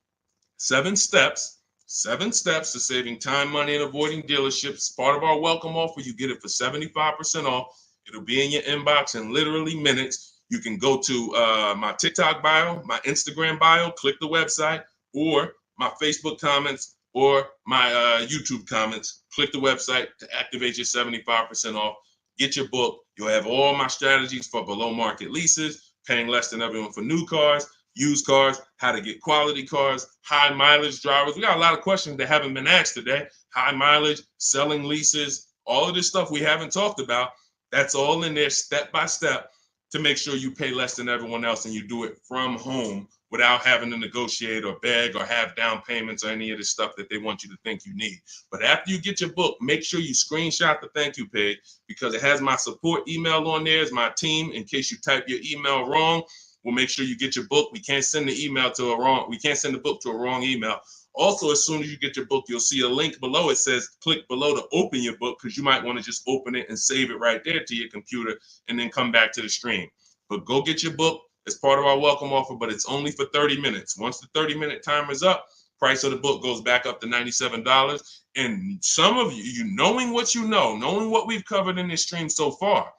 7 steps to saving time, money, and avoiding dealerships. Part of our welcome offer. You get it for 75% off. It'll be in your inbox in literally minutes. You can go to my TikTok bio, my Instagram bio, click the website, or my Facebook comments, or my YouTube comments. Click the website to activate your 75% off. Get your book. You'll have all my strategies for below market leases, paying less than everyone for new cars, used cars, how to get quality cars, high mileage drivers. We got a lot of questions that haven't been asked today. High mileage, selling leases, all of this stuff we haven't talked about. That's all in there step by step to make sure you pay less than everyone else and you do it from home without having to negotiate or beg or have down payments or any of the stuff that they want you to think you need. But after you get your book, make sure you screenshot the thank you page because it has my support email on there as my team in case you type your email wrong. We'll make sure you get your book. We can't send the book to a wrong email. Also, as soon as you get your book, you'll see a link below. It says click below to open your book because you might want to just open it and save it right there to your computer and then come back to the stream. But go get your book. It's part of our welcome offer, but it's only for 30 minutes. Once the 30-minute timer is up, price of the book goes back up to $97. And some of you knowing what you know, knowing what we've covered in this stream so far,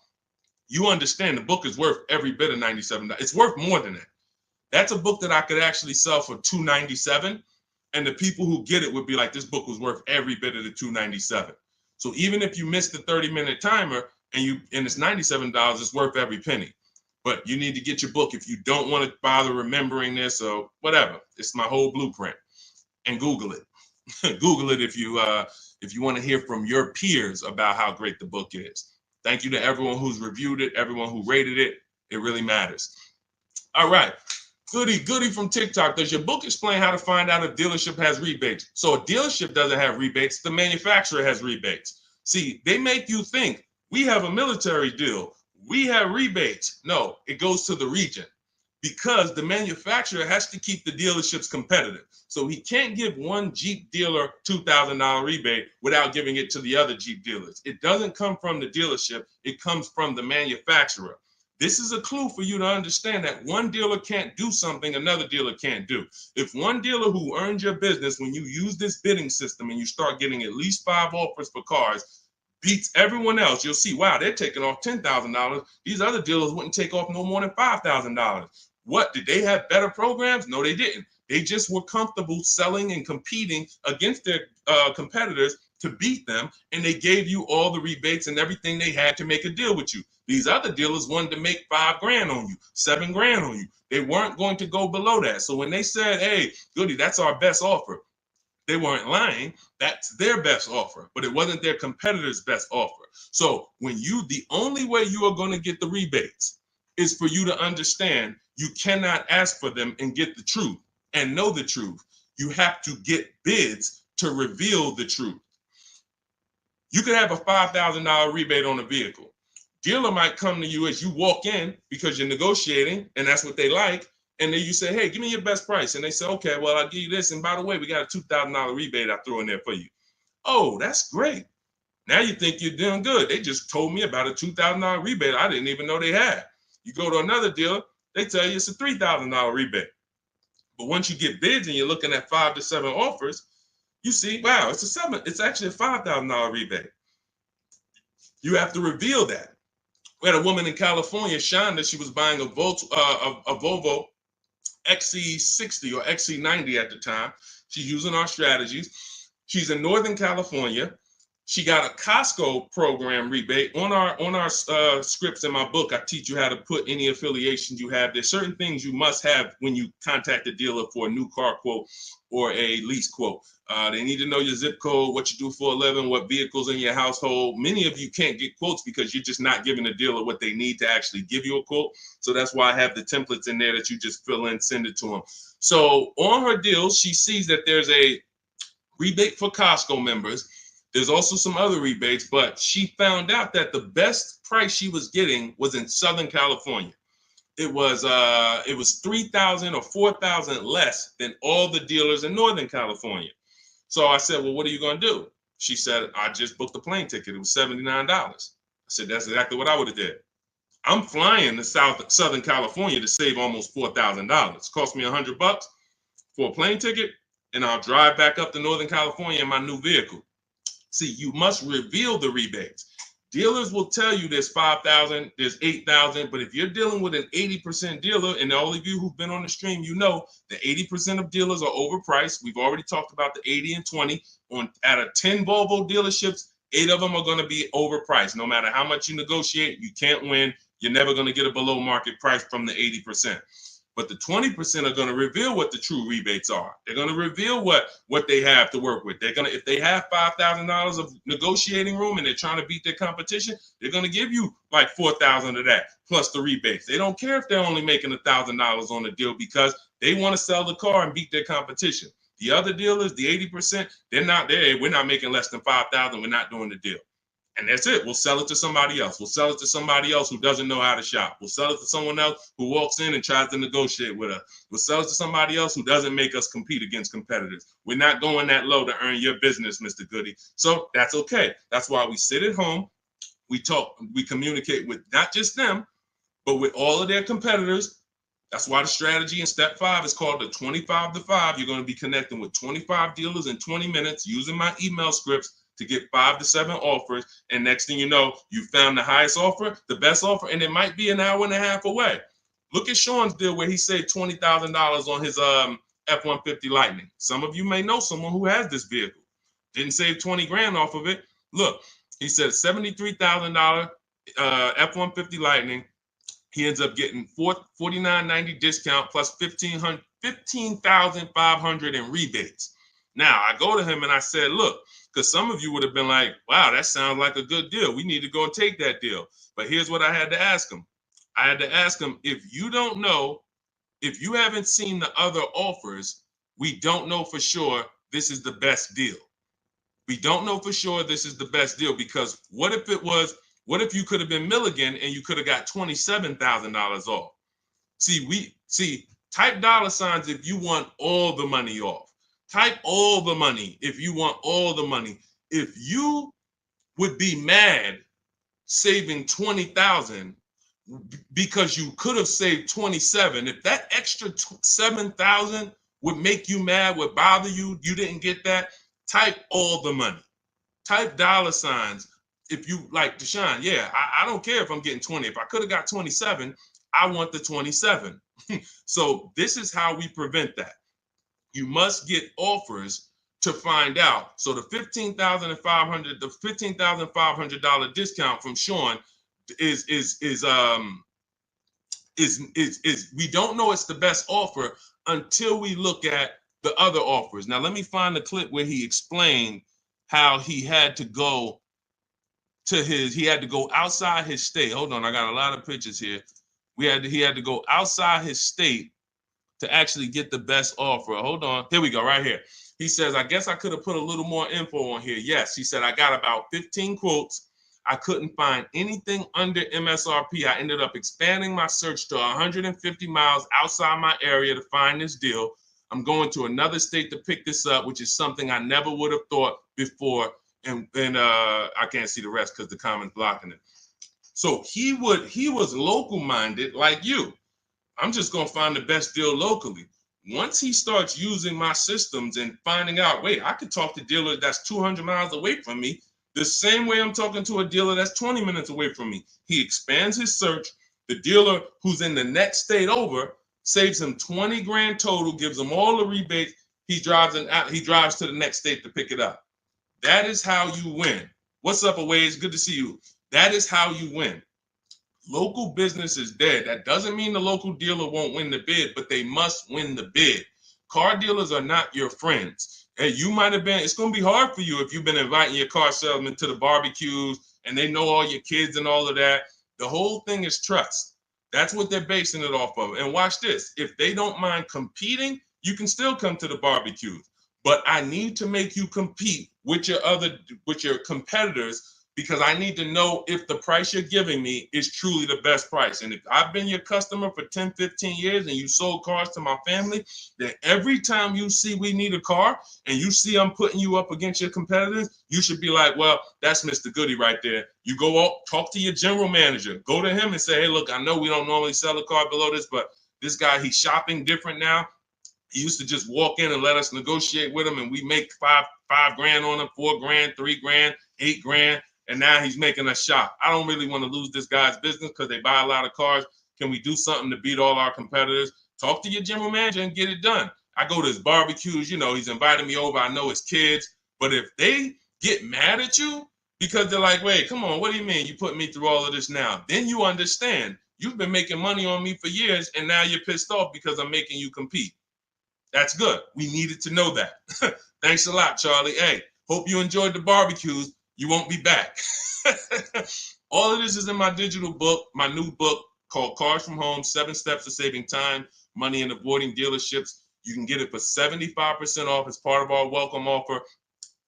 you understand the book is worth every bit of $97. It's worth more than that. That's a book that I could actually sell for $297. And the people who get it would be like, this book was worth every bit of the $297. So even if you miss the 30-minute timer and it's $97, it's worth every penny. But you need to get your book if you don't want to bother remembering this or whatever. It's my whole blueprint. And Google it. Google it if you want to hear from your peers about how great the book is. Thank you to everyone who's reviewed it, everyone who rated it. It really matters. All right. Goody from TikTok. Does your book explain how to find out if dealership has rebates? So a dealership doesn't have rebates. The manufacturer has rebates. See, they make you think we have a military deal. We have rebates. No, it goes to the region because the manufacturer has to keep the dealerships competitive. So he can't give one Jeep dealer $2,000 rebate without giving it to the other Jeep dealers. It doesn't come from the dealership. It comes from the manufacturer. This is a clue for you to understand that one dealer can't do something another dealer can't do. If one dealer who earned your business, when you use this bidding system and you start getting at least 5 offers for cars, beats everyone else, you'll see, wow, they're taking off $10,000. These other dealers wouldn't take off no more than $5,000. What, did they have better programs? No, they didn't. They just were comfortable selling and competing against their competitors to beat them, and they gave you all the rebates and everything they had to make a deal with you. These other dealers wanted to make $5,000 on you, $7,000 on you. They weren't going to go below that. So when they said, hey, Goody, that's our best offer, they weren't lying. That's their best offer, but it wasn't their competitor's best offer. So the only way you are going to get the rebates is for you to understand you cannot ask for them and get the truth and know the truth. You have to get bids to reveal the truth. You could have a $5,000 rebate on a vehicle. Dealer might come to you as you walk in because you're negotiating and that's what they like. And then you say, hey, give me your best price. And they say, okay, well, I'll give you this. And by the way, we got a $2,000 rebate I threw in there for you. Oh, that's great. Now you think you're doing good. They just told me about a $2,000 rebate I didn't even know they had. You go to another dealer, they tell you it's a $3,000 rebate. But once you get bids and you're looking at 5 to 7 offers, you see, wow, it's actually a $5,000 rebate. You have to reveal that. We had a woman in California, Shonda, she was buying a Volvo XC60 or XC90 at the time. She's using our strategies. She's in Northern California. She got a Costco program rebate on our scripts in my book. I teach you how to put any affiliations you have. There's certain things you must have when you contact a dealer for a new car quote or a lease quote. They need to know your zip code, what you do for a living, what vehicles in your household. Many of you can't get quotes because you're just not giving the dealer what they need to actually give you a quote. So that's why I have the templates in there that you just fill in, send it to them. So on her deals, she sees that there's a rebate for Costco members. There's also some other rebates, but she found out that the best price she was getting was in Southern California. It was 3,000 or 4,000 less than all the dealers in Northern California. So I said, well, what are you going to do? She said, I just booked a plane ticket. It was $79. I said, that's exactly what I would have did. I'm flying to Southern California to save almost $4,000. Cost me $100 for a plane ticket, and I'll drive back up to Northern California in my new vehicle. See, you must reveal the rebates. Dealers will tell you there's 5,000, there's 8,000, but if you're dealing with an 80% dealer, and all of you who've been on the stream, you know the 80% of dealers are overpriced. We've already talked about the 80 and 20. Out of 10 Volvo dealerships, 8 of them are going to be overpriced. No matter how much you negotiate, you can't win. You're never going to get a below market price from the 80%. But the 20% are going to reveal what the true rebates are. They're going to reveal what they have to work with. They're going to, if they have $5,000 of negotiating room and they're trying to beat their competition, they're going to give you like $4,000 of that plus the rebates. They don't care if they're only making $1,000 on the deal because they want to sell the car and beat their competition. The other dealers, the 80%, they're not there. We're not making less than $5,000. We're not doing the deal. And that's it. We'll sell it to somebody else. We'll sell it to somebody else who doesn't know how to shop. We'll sell it to someone else who walks in and tries to negotiate with us. We'll sell it to somebody else who doesn't make us compete against competitors. We're not going that low to earn your business, Mr. Goody. So that's okay. That's why we sit at home. We talk, we communicate with not just them, but with all of their competitors. That's why the strategy in step 5 is called the 25 to 5. You're going to be connecting with 25 dealers in 20 minutes using my email scripts to get 5 to 7 offers. And next thing you know, you found the highest offer, the best offer, and it might be an hour and a half away. Look at Sean's deal where he saved $20,000 on his F-150 Lightning. Some of you may know someone who has this vehicle. Didn't save 20 grand off of it. Look, he said $73,000 F-150 Lightning. He ends up getting $49.90 discount plus $15,500 in rebates. Now I go to him and I said, look, because some of you would have been like, wow, that sounds like a good deal. We need to go and take that deal. But here's what I had to ask him. I had to ask him, if you don't know, if you haven't seen the other offers, we don't know for sure this is the best deal. We don't know for sure this is the best deal because what if you could have been Milligan and you could have got $27,000 off? Type dollar signs if you want all the money off. Type all the money if you want all the money. If you would be mad saving 20,000 because you could have saved 27, if that extra 7,000 would make you mad, would bother you, you didn't get that, type all the money. Type dollar signs if you like Deshone. Yeah, I don't care if I'm getting 20. If I could have got 27, I want the 27. So this is how we prevent that. You must get offers to find out. So the $15,500 discount from Sean is we don't know it's the best offer until we look at the other offers. Now let me find the clip where he explained how he had to go outside his state. Hold on, I got a lot of pictures here. He had to go outside his state to actually get the best offer. Hold on. Here we go, right here. He says, I guess I could have put a little more info on here. Yes, he said, I got about 15 quotes. I couldn't find anything under MSRP. I ended up expanding my search to 150 miles outside my area to find this deal. I'm going to another state to pick this up, which is something I never would have thought before. And I can't see the rest because the comment's blocking it. So he was local minded like you. I'm just going to find the best deal locally. Once he starts using my systems and finding out, wait, I could talk to a dealer that's 200 miles away from me the same way I'm talking to a dealer that's 20 minutes away from me. He expands his search. The dealer who's in the next state over saves him 20 grand total, gives him all the rebates. He drives to the next state to pick it up. That is how you win. What's up, Aways? Good to see you. That is how you win. Local business is dead. That doesn't mean the local dealer won't win the bid, but they must win the bid. Car dealers are not your friends. Hey, you might have been, it's going to be hard for you if you've been inviting your car salesman to the barbecues and they know all your kids and all of that. The whole thing is trust. That's what they're basing it off of. And watch this. If they don't mind competing, you can still come to the barbecues. But I need to make you compete with your competitors, because I need to know if the price you're giving me is truly the best price. And if I've been your customer for 10, 15 years and you sold cars to my family, then every time you see we need a car and you see I'm putting you up against your competitors, you should be like, well, that's Mr. Goody right there. You go out, talk to your general manager, go to him and say, hey, look, I know we don't normally sell a car below this, but this guy, he's shopping different now. He used to just walk in and let us negotiate with him, and we make five grand on him, 4 grand, 3 grand, 8 grand. And now he's making us shop. I don't really want to lose this guy's business because they buy a lot of cars. Can we do something to beat all our competitors? Talk to your general manager and get it done. I go to his barbecues, he's inviting me over. I know his kids. But if they get mad at you because they're like, wait, come on, what do you mean you put me through all of this now? Then you understand. You've been making money on me for years, and now you're pissed off because I'm making you compete. That's good. We needed to know that. Thanks a lot, Charlie. Hey, hope you enjoyed the barbecues. You won't be back. All of this is in my digital book, my new book called Cars from Home, 7 Steps to Saving Time, Money, and Avoiding Dealerships. You can get it for 75% off as part of our welcome offer.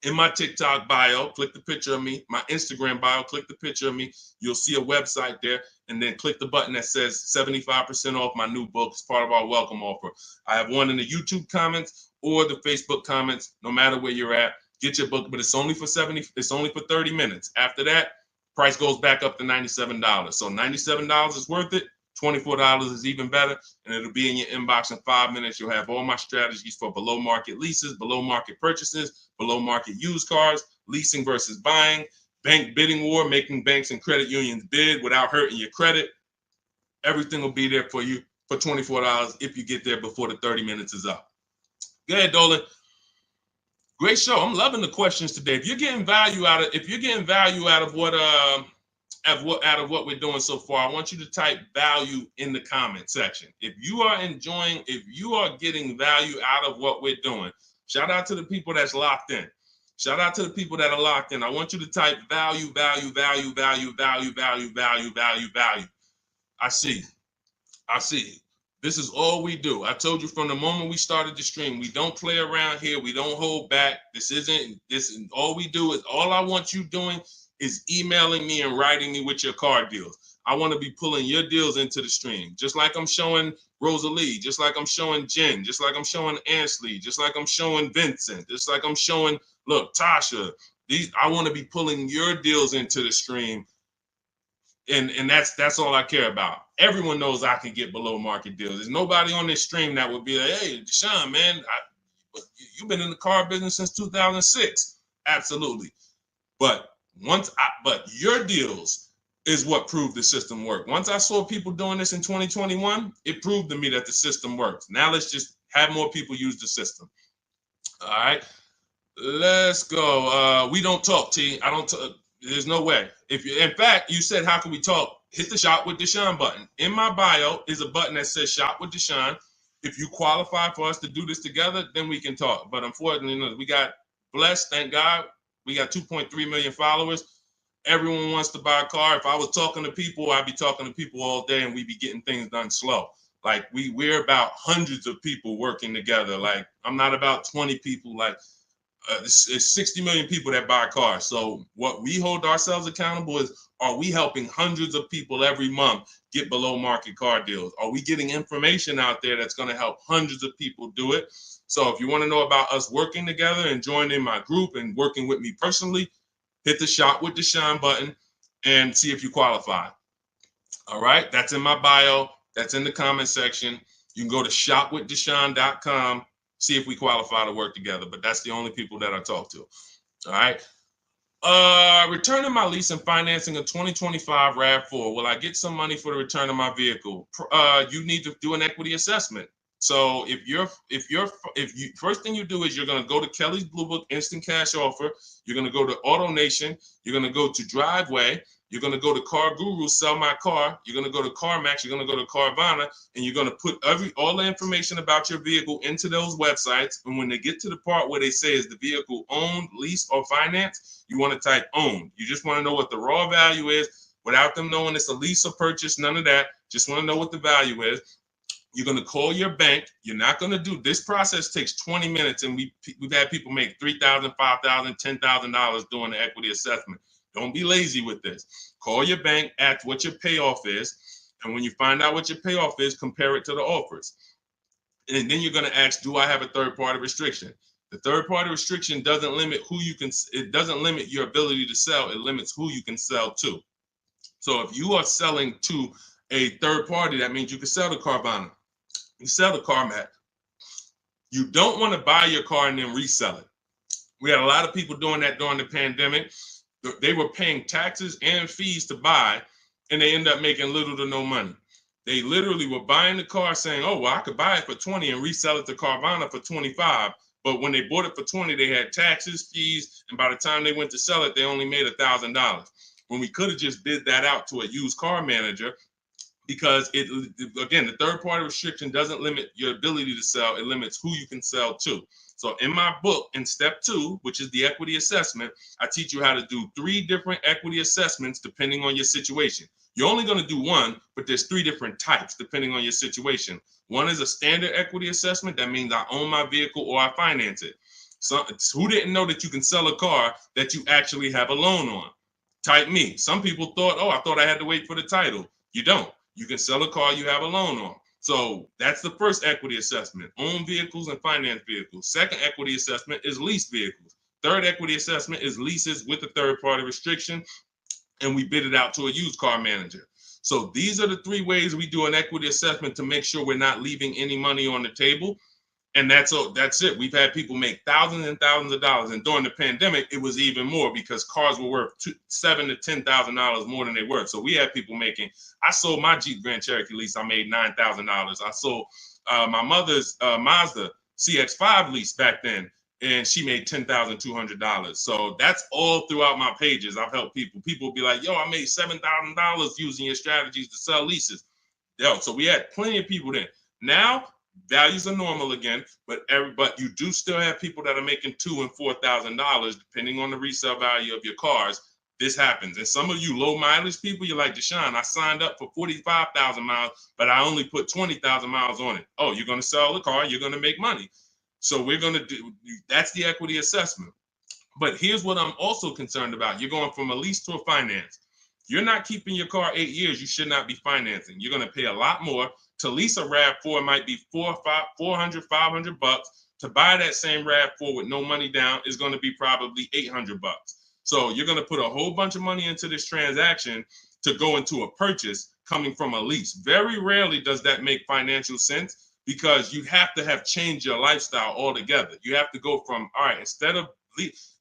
In my TikTok bio, click the picture of me. My Instagram bio, click the picture of me. You'll see a website there, and then click the button that says 75% off my new book as part of our welcome offer. I have one in the YouTube comments or the Facebook comments, no matter where you're at. Get your book, but it's only for 30 minutes. After that, price goes back up to $97. So $97 is worth it. $24 is even better, and it'll be in your inbox in 5 minutes. You'll have all my strategies for below market leases, below market purchases, below market used cars, leasing versus buying, bank bidding war, making banks and credit unions bid without hurting your credit. Everything will be there for you for $24 if you get there before the 30 minutes is up. Go ahead, Dolan. Great show. I'm loving the questions today. If you're getting value out of what we're doing so far, I want you to type value in the comment section. If you are getting value out of what we're doing, shout out to the people that's locked in. Shout out to the people that are locked in. I want you to type value, value, value, value, value, value, value, value, value. I see. This is all we do. I told you from the moment we started the stream, we don't play around here. We don't hold back. All we do is, all I want you doing is emailing me and writing me with your car deals. I want to be pulling your deals into the stream, just like I'm showing Rosalie, just like I'm showing Jen, just like I'm showing Ansley, just like I'm showing Vincent, just like I'm showing, look, Tasha. I want to be pulling your deals into the stream. And that's all I care about. Everyone knows I can get below market deals. There's nobody on this stream that would be like, hey, Deshone, man, you've been in the car business since 2006. Absolutely. But your deals is what proved the system worked. Once I saw people doing this in 2021, it proved to me that the system works. Now let's just have more people use the system. All right, let's go. We don't talk, T. I don't talk. There's no way. In fact, you said, how can we talk? Hit the Shop with Deshone button. In my bio is a button that says Shop with Deshone. If you qualify for us to do this together, then we can talk. But unfortunately, we got blessed, thank God. We got 2.3 million followers. Everyone wants to buy a car. If I was talking to people, I'd be talking to people all day and we'd be getting things done slow. Like we're about hundreds of people working together. Like I'm not about 20 people. Like it's 60 million people that buy cars. So what we hold ourselves accountable is, are we helping hundreds of people every month get below market car deals? Are we getting information out there that's going to help hundreds of people do it? So if you want to know about us working together and joining my group and working with me personally, hit the Shop with Deshone button and see if you qualify. All right, that's in my bio. That's in the comment section. You can go to shopwithdeshone.com. See if we qualify to work together, but that's the only people that I talk to. All right. Returning my lease and financing a 2025 RAV4. Will I get some money for the return of my vehicle? You need to do an equity assessment. So if you first thing you do is you're going to go to Kelly's Blue Book Instant Cash Offer. You're going to go to Auto Nation. You're going to go to Driveway. You're going to go to Car Guru, Sell My Car. You're going to go to CarMax. You're going to go to Carvana, and you're going to put all the information about your vehicle into those websites. And when they get to the part where they say is the vehicle owned, leased, or financed, you want to type owned. You just want to know what the raw value is without them knowing it's a lease or purchase. None of that. Just want to know what the value is. You're going to call your bank. You're not going to do this process takes 20 minutes, and we've had people make $3,000, $5,000, $10,000 doing the equity assessment. Don't be lazy with this. Call your bank, ask what your payoff is, and when you find out what your payoff is, compare it to the offers. And then you're going to ask, do I have a third-party restriction? The third-party restriction doesn't limit it doesn't limit your ability to sell. It limits who you can sell to. So if you are selling to a third party, that means you can sell to Carvana. You sell to CarMax. You don't want to buy your car and then resell it. We had a lot of people doing that during the pandemic. They were paying taxes and fees to buy, and they end up making little to no money. They literally were buying the car saying, oh, well, I could buy it for 20 and resell it to Carvana for 25. But when they bought it for 20, they had taxes, fees, and by the time they went to sell it, they only made $1,000. When we could have just bid that out to a used car manager, because again, the third party restriction doesn't limit your ability to sell. It limits who you can sell to. So in my book, in step 2, which is the equity assessment, I teach you how to do 3 different equity assessments depending on your situation. You're only going to do one, but there's 3 different types depending on your situation. One is a standard equity assessment. That means I own my vehicle or I finance it. So who didn't know that you can sell a car that you actually have a loan on? Type me. Some people thought, oh, I thought I had to wait for the title. You don't. You can sell a car you have a loan on. So that's the first equity assessment, own vehicles and finance vehicles. Second equity assessment is lease vehicles. Third equity assessment is leases with a third party restriction, and we bid it out to a used car manager. So these are the 3 ways we do an equity assessment to make sure we're not leaving any money on the table. And that's it. We've had people make thousands and thousands of dollars. And during the pandemic, it was even more because cars were worth $7,000 to $10,000 more than they were. So we had people making, I sold my Jeep Grand Cherokee lease. I made $9,000. I sold my mother's Mazda CX-5 lease back then, and she made $10,200. So that's all throughout my pages. I've helped people. People be like, yo, I made $7,000 using your strategies to sell leases. Yo, so we had plenty of people then. Now, values are normal again, but you do still have people that are making $2,000 and $4,000 depending on the resale value of your cars. This happens, and some of you low mileage people, you're like, Deshone, I signed up for 45,000 miles, but I only put 20,000 miles on it. Oh, you're going to sell the car, you're going to make money. So we're going to do that's the equity assessment. But here's what I'm also concerned about: you're going from a lease to a finance. You're not keeping your car 8 years. You should not be financing. You're going to pay a lot more. To lease a RAV4 might be $400, $500. To buy that same RAV4 with no money down is going to be probably $800. So you're going to put a whole bunch of money into this transaction to go into a purchase coming from a lease. Very rarely does that make financial sense because you have to have changed your lifestyle altogether. You have to go from, all right, instead of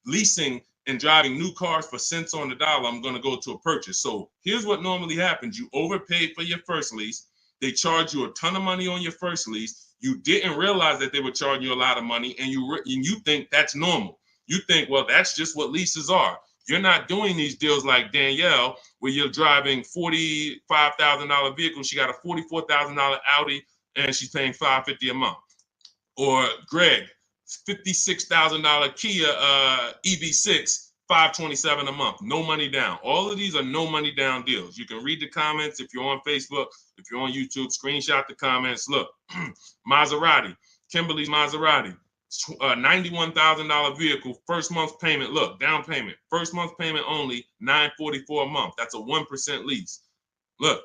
leasing and driving new cars for cents on the dollar, I'm going to go to a purchase. So here's what normally happens. You overpaid for your first lease. They charge you a ton of money on your first lease. You didn't realize that they were charging you a lot of money, and you think that's normal. You think, well, that's just what leases are. You're not doing these deals like Danielle, where you're driving $45,000 vehicle. She got a $44,000 Audi, and she's paying $550 a month. Or Greg, $56,000 Kia EV6. $527 a month, no money down. All of these are no money down deals. You can read the comments if you're on Facebook, if you're on YouTube, screenshot the comments. Look, Maserati, Kimberly's Maserati, $91,000 vehicle, first month's payment. Look, down payment, first month's payment only, $944 a month. That's a 1% lease. Look,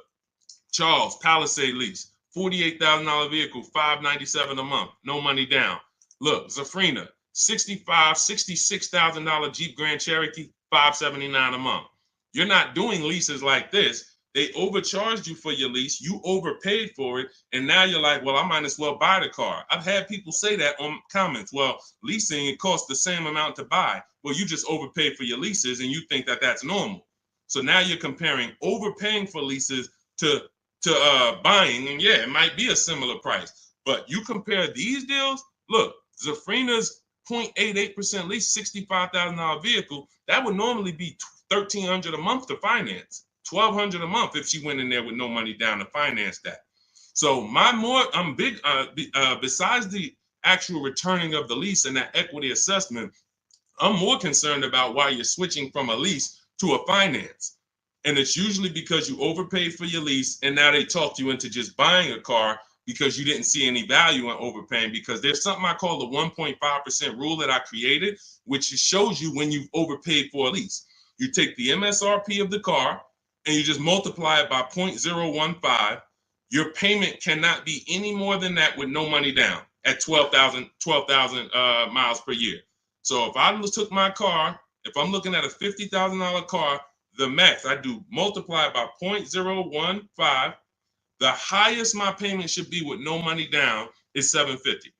Charles, Palisade lease, $48,000 vehicle, $597 a month, no money down. Look, Zafrina, $66,000 Jeep Grand Cherokee, $579 a month. You're not doing leases like this. They overcharged you for your lease. You overpaid for it. And now you're like, well, I might as well buy the car. I've had people say that on comments. Well, leasing, it costs the same amount to buy. Well, you just overpaid for your leases and you think that that's normal. So now you're comparing overpaying for leases to buying. And yeah, it might be a similar price. But you compare these deals, look, Zafrina's 0.88% lease, $65,000 vehicle, that would normally be $1,300 a month to finance, $1,200 a month if she went in there with no money down to finance that. So I'm big, besides the actual returning of the lease and that equity assessment, I'm more concerned about why you're switching from a lease to a finance. And it's usually because you overpaid for your lease and now they talked you into just buying a car because you didn't see any value in overpaying, because there's something I call the 1.5% rule that I created, which shows you when you've overpaid for a lease. You take the MSRP of the car and you just multiply it by 0.015. Your payment cannot be any more than that with no money down at 12,000 miles per year. So if I took my car, if I'm looking at a $50,000 car, the max I do multiply by 0.015. The highest my payment should be with no money down is $750.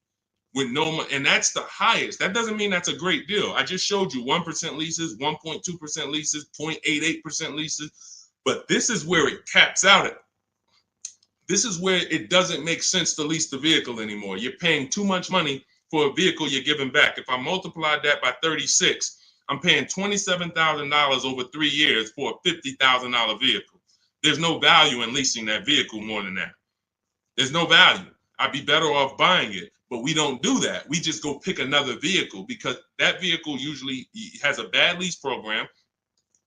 With no money, and that's the highest. That doesn't mean that's a great deal. I just showed you 1% leases, 1.2% leases, 0.88% leases, but this is where it caps out at. This is where it doesn't make sense to lease the vehicle anymore. You're paying too much money for a vehicle you're giving back. If I multiplied that by 36, I'm paying $27,000 over 3 years for a $50,000 vehicle. There's no value in leasing that vehicle more than that. There's no value. I'd be better off buying it, but we don't do that. We just go pick another vehicle because that vehicle usually has a bad lease program.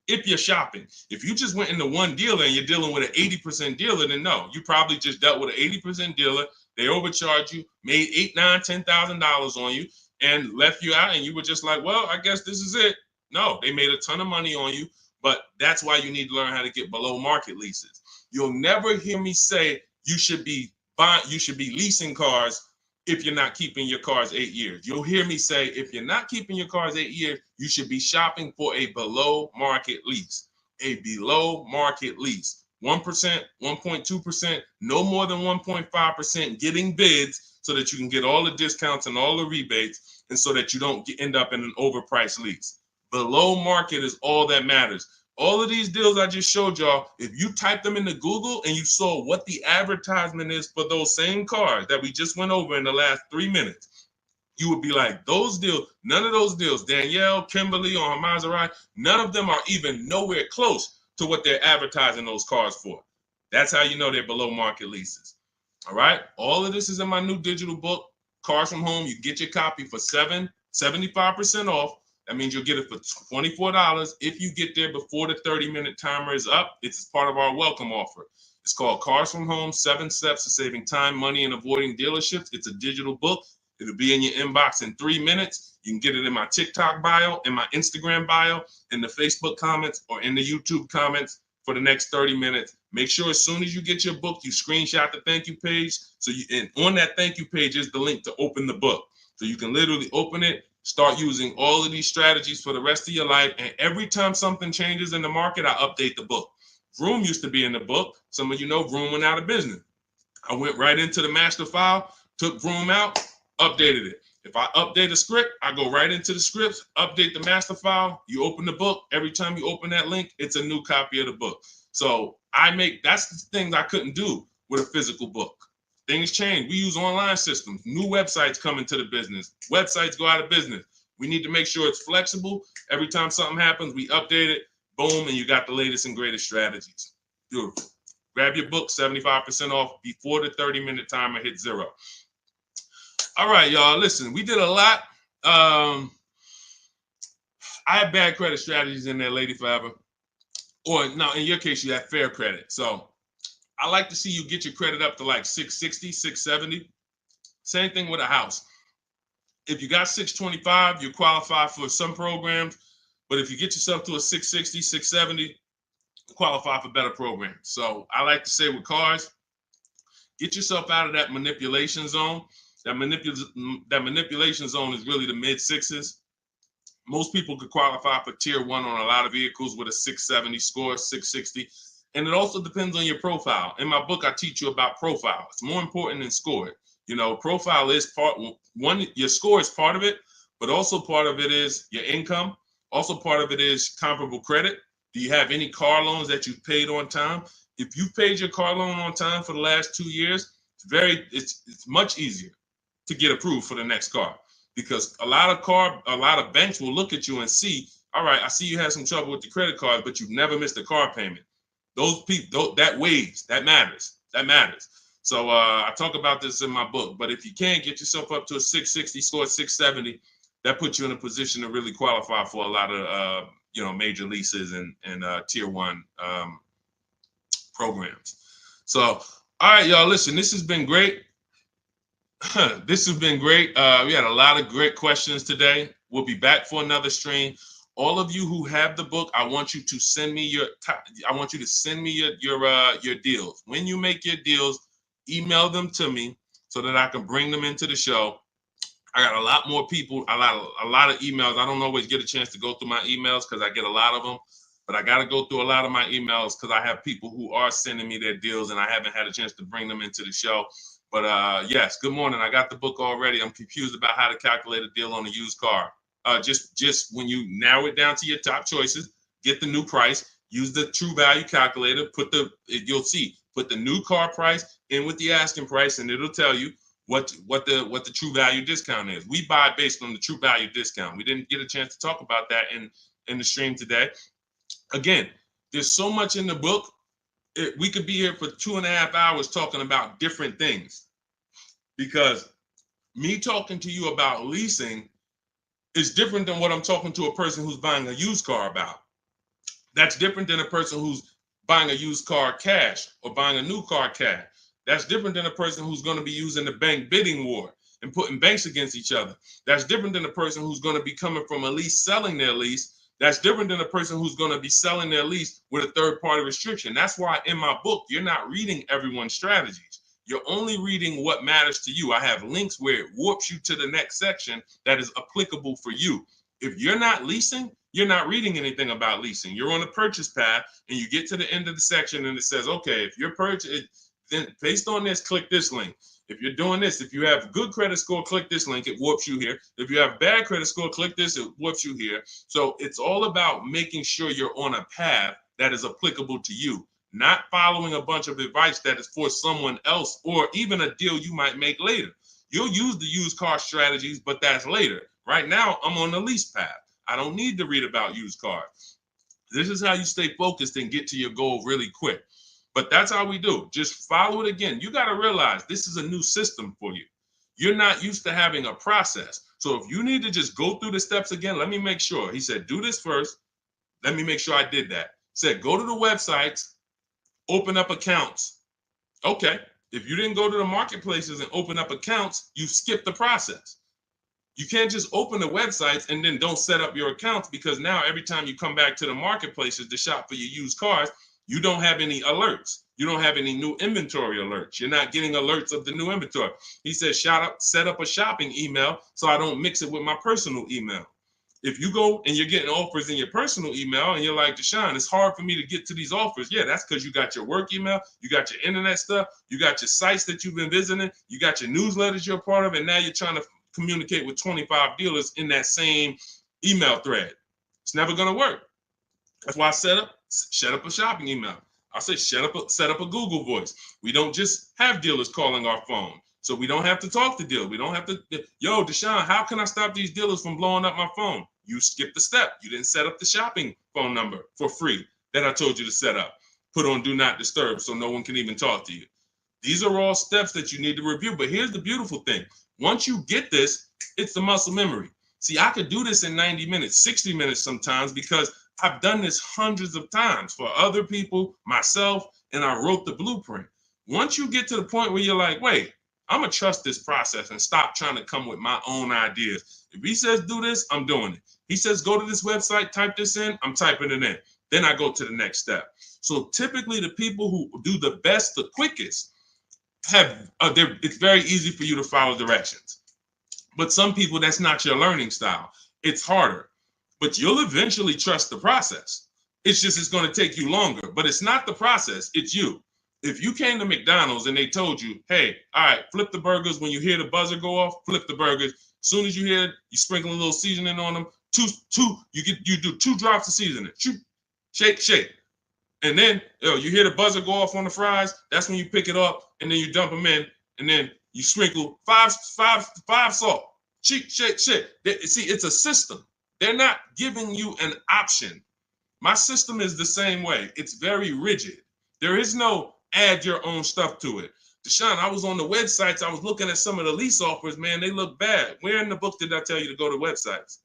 If you're shopping, if you just went into one dealer and you're dealing with an 80% dealer, then no, you probably just dealt with an 80% dealer. They overcharged you, made $8,000, $10,000 on you, and left you out, and you were just like, well, I guess this is it. No, they made a ton of money on you, but that's why you need to learn how to get below market leases. You'll never hear me say you should be leasing cars if you're not keeping your cars 8 years. You'll hear me say, if you're not keeping your cars 8 years, you should be shopping for a below market lease. A below market lease. 1%, 1.2%, no more than 1.5%, getting bids so that you can get all the discounts and all the rebates, and so that you don't end up in an overpriced lease. Below market is all that matters. All of these deals I just showed y'all, if you type them into Google and you saw what the advertisement is for those same cars that we just went over in the last 3 minutes, you would be like, those deals, none of those deals, Danielle, Kimberly, or Maserati, none of them are even nowhere close to what they're advertising those cars for. That's how you know they're below market leases. All right. All of this is in my new digital book, Cars from Home. You get your copy for 75% off. That means you'll get it for $24 if you get there before the 30-minute timer is up. It's part of our welcome offer. It's called Cars from Home, 7 Steps to Saving Time, Money, and Avoiding Dealerships. It's a digital book. It'll be in your inbox in 3 minutes. You can get it in my TikTok bio, in my Instagram bio, in the Facebook comments, or in the YouTube comments for the next 30 minutes. Make sure as soon as you get your book, you screenshot the thank you page. And on that thank you page is the link to open the book. So you can literally open it, start using all of these strategies for the rest of your life. And every time something changes in the market, I update the book. Vroom used to be in the book. Some of you know Vroom went out of business. I went right into the master file, took Vroom out, updated it. If I update a script, I go right into the scripts, update the master file. You open the book. Every time you open that link, it's a new copy of the book. So that's the things I couldn't do with a physical book. Things change. We use online systems. New websites come into the business. Websites go out of business. We need to make sure it's flexible. Every time something happens, we update it. Boom, and you got the latest and greatest strategies. Beautiful. Grab your book, 75% off before the 30-minute timer hits 0. All right, y'all. Listen, we did a lot. I have bad credit strategies in there, Lady Forever. Or no, in your case, you have fair credit. So I like to see you get your credit up to like 660, 670. Same thing with a house. If you got 625, you qualify for some programs. But if you get yourself to a 660, 670, you qualify for better programs. So I like to say with cars, get yourself out of that manipulation zone. That manipulation zone is really the mid-6s. Most people could qualify for tier 1 on a lot of vehicles with a 670 score, 660. And it also depends on your profile. In my book, I teach you about profile. It's more important than score. You know, profile is part one. Your score is part of it, but also part of it is your income. Also part of it is comparable credit. Do you have any car loans that you've paid on time? If you've paid your car loan on time for the last 2 years, It's much easier to get approved for the next car, because a lot of banks will look at you and see, all right, I see you had some trouble with the credit card, but you've never missed a car payment. Those people, that weighs, that matters. So I talk about this in my book. But if you can get yourself up to a 660 score, 670, that puts you in a position to really qualify for a lot of major leases and tier one programs. So, all right, y'all, listen, this has been great. This has been great. We had a lot of great questions today. We'll be back for another stream. All of you who have the book, I want you to send me your deals. When you make your deals, email them to me so that I can bring them into the show. I got a lot more people, a lot of emails. I don't always get a chance to go through my emails because I get a lot of them, but I got to go through a lot of my emails because I have people who are sending me their deals and I haven't had a chance to bring them into the show. But yes, good morning. I got the book already. I'm confused about how to calculate a deal on a used car. Just when you narrow it down to your top choices, get the new price, use the true value calculator, put the new car price in with the asking price, and it'll tell you what the true value discount is. We buy based on the true value discount. We didn't get a chance to talk about that in the stream today. Again, there's so much in the book. We could be here for 2.5 hours talking about different things, because me talking to you about leasing is different than what I'm talking to a person who's buying a used car about. That's different than a person who's buying a used car cash or buying a new car cash. That's different than a person who's going to be using the bank bidding war and putting banks against each other. That's different than a person who's going to be coming from a lease, selling their lease. That's different than a person who's going to be selling their lease with a third-party restriction. That's why in my book, you're not reading everyone's strategies. You're only reading what matters to you. I have links where it warps you to the next section that is applicable for you. If you're not leasing, you're not reading anything about leasing. You're on a purchase path and you get to the end of the section and it says, okay, if you're purchasing, then based on this, click this link. If you're doing this, if you have good credit score, click this link, it warps you here. If you have bad credit score, click this, it warps you here. So it's all about making sure you're on a path that is applicable to you, not following a bunch of advice that is for someone else or even a deal you might make later. You'll use the used car strategies, but that's later. Right now, I'm on the lease path. I don't need to read about used cars. This is how you stay focused and get to your goal really quick. But that's how we do. Just follow it again. You got to realize this is a new system for you. You're not used to having a process. So if you need to just go through the steps again, let me make sure. He said, do this first. Let me make sure I did that. Said, go to the websites, open up accounts. Okay. If you didn't go to the marketplaces and open up accounts, you skipped the process. You can't just open the websites and then don't set up your accounts, because now every time you come back to the marketplaces to shop for your used cars, you don't have any alerts. You don't have any new inventory alerts. You're not getting alerts of the new inventory. He says, set up a shopping email so I don't mix it with my personal email. If you go and you're getting offers in your personal email and you're like, Deshone, it's hard for me to get to these offers. Yeah, that's because you got your work email, you got your internet stuff, you got your sites that you've been visiting, you got your newsletters you're a part of, and now you're trying to communicate with 25 dealers in that same email thread. It's never going to work. That's why I set up a shopping email. I say set up a Google Voice. We don't just have dealers calling our phone, so we don't have to talk to dealers. We don't have to, yo, Deshone, how can I stop these dealers from blowing up my phone? You skipped the step. You didn't set up the shopping phone number for free that I told you to set up. Put on do not disturb so no one can even talk to you. These are all steps that you need to review. But here's the beautiful thing. Once you get this, it's the muscle memory. See, I could do this in 90 minutes, 60 minutes sometimes, because I've done this hundreds of times for other people, myself, and I wrote the blueprint. Once you get to the point where you're like, wait, I'm going to trust this process and stop trying to come with my own ideas. If he says do this, I'm doing it. He says go to this website, type this in, I'm typing it in. Then I go to the next step. So typically the people who do the best, the quickest, it's very easy for you to follow directions. But some people, that's not your learning style. It's harder. But you'll eventually trust the process. It's going to take you longer. But it's not the process, it's you. If you came to McDonald's and they told you, hey, all right, flip the burgers. When you hear the buzzer go off, flip the burgers. As soon as you hear it, you sprinkle a little seasoning on them. You do 2 drops of seasoning. Shake. And then you hear the buzzer go off on the fries. That's when you pick it up and then you dump them in. and then you sprinkle five salt. Shit. See, it's a system. They're not giving you an option. My system is the same way. It's very rigid. There is no add your own stuff to it. Deshone, I was on the websites. I was looking at some of the lease offers. Man, they look bad. Where in the book did I tell you to go to websites?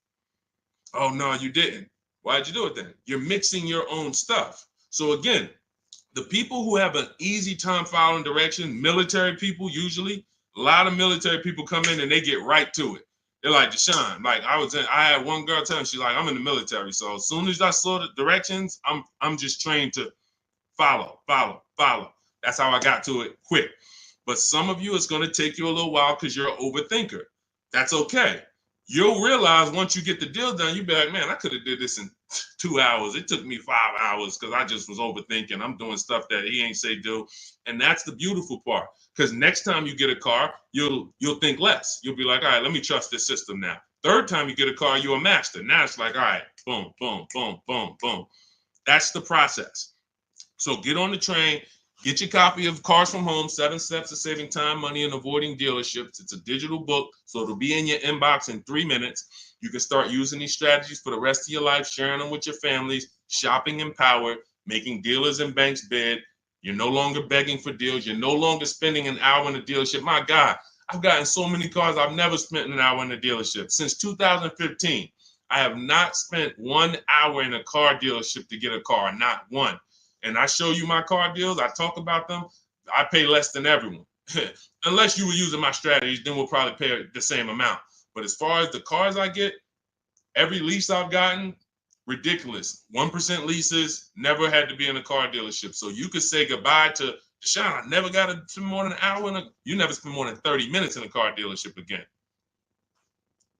Oh, no, you didn't. Why'd you do it then? You're mixing your own stuff. So again, the people who have an easy time following direction, military people usually, a lot of military people come in and they get right to it. They're like, Deshone, like I had one girl tell me, she's like, I'm in the military. So as soon as I saw the directions, I'm just trained to follow. That's how I got to it quick. But some of you, it's going to take you a little while because you're an overthinker. That's okay. You'll realize once you get the deal done, you'll be like, man, I could have did this in 2 hours. It took me 5 hours because I just was overthinking. I'm doing stuff that he ain't say do. And that's the beautiful part. Because next time you get a car, you'll think less. You'll be like, all right, let me trust this system now. Third time you get a car, you're a master. Now it's like, all right, boom, boom, boom, boom, boom. That's the process. So get on the train. Get your copy of Cars from Home, 7 Steps to Saving Time, Money, and Avoiding Dealerships. It's a digital book, so it'll be in your inbox in 3 minutes. You can start using these strategies for the rest of your life, sharing them with your families, shopping empowered, making dealers and banks bid. You're no longer begging for deals. You're no longer spending an hour in a dealership. My God, I've gotten so many cars. I've never spent an hour in a dealership. Since 2015, I have not spent 1 hour in a car dealership to get a car, not one. And I show you my car deals, I talk about them, I pay less than everyone. Unless you were using my strategies, then we'll probably pay the same amount. But as far as the cars I get, every lease I've gotten, ridiculous. 1% leases, never had to be in a car dealership. So you could say goodbye to Deshone, I never got to spend more than an hour you never spend more than 30 minutes in a car dealership again.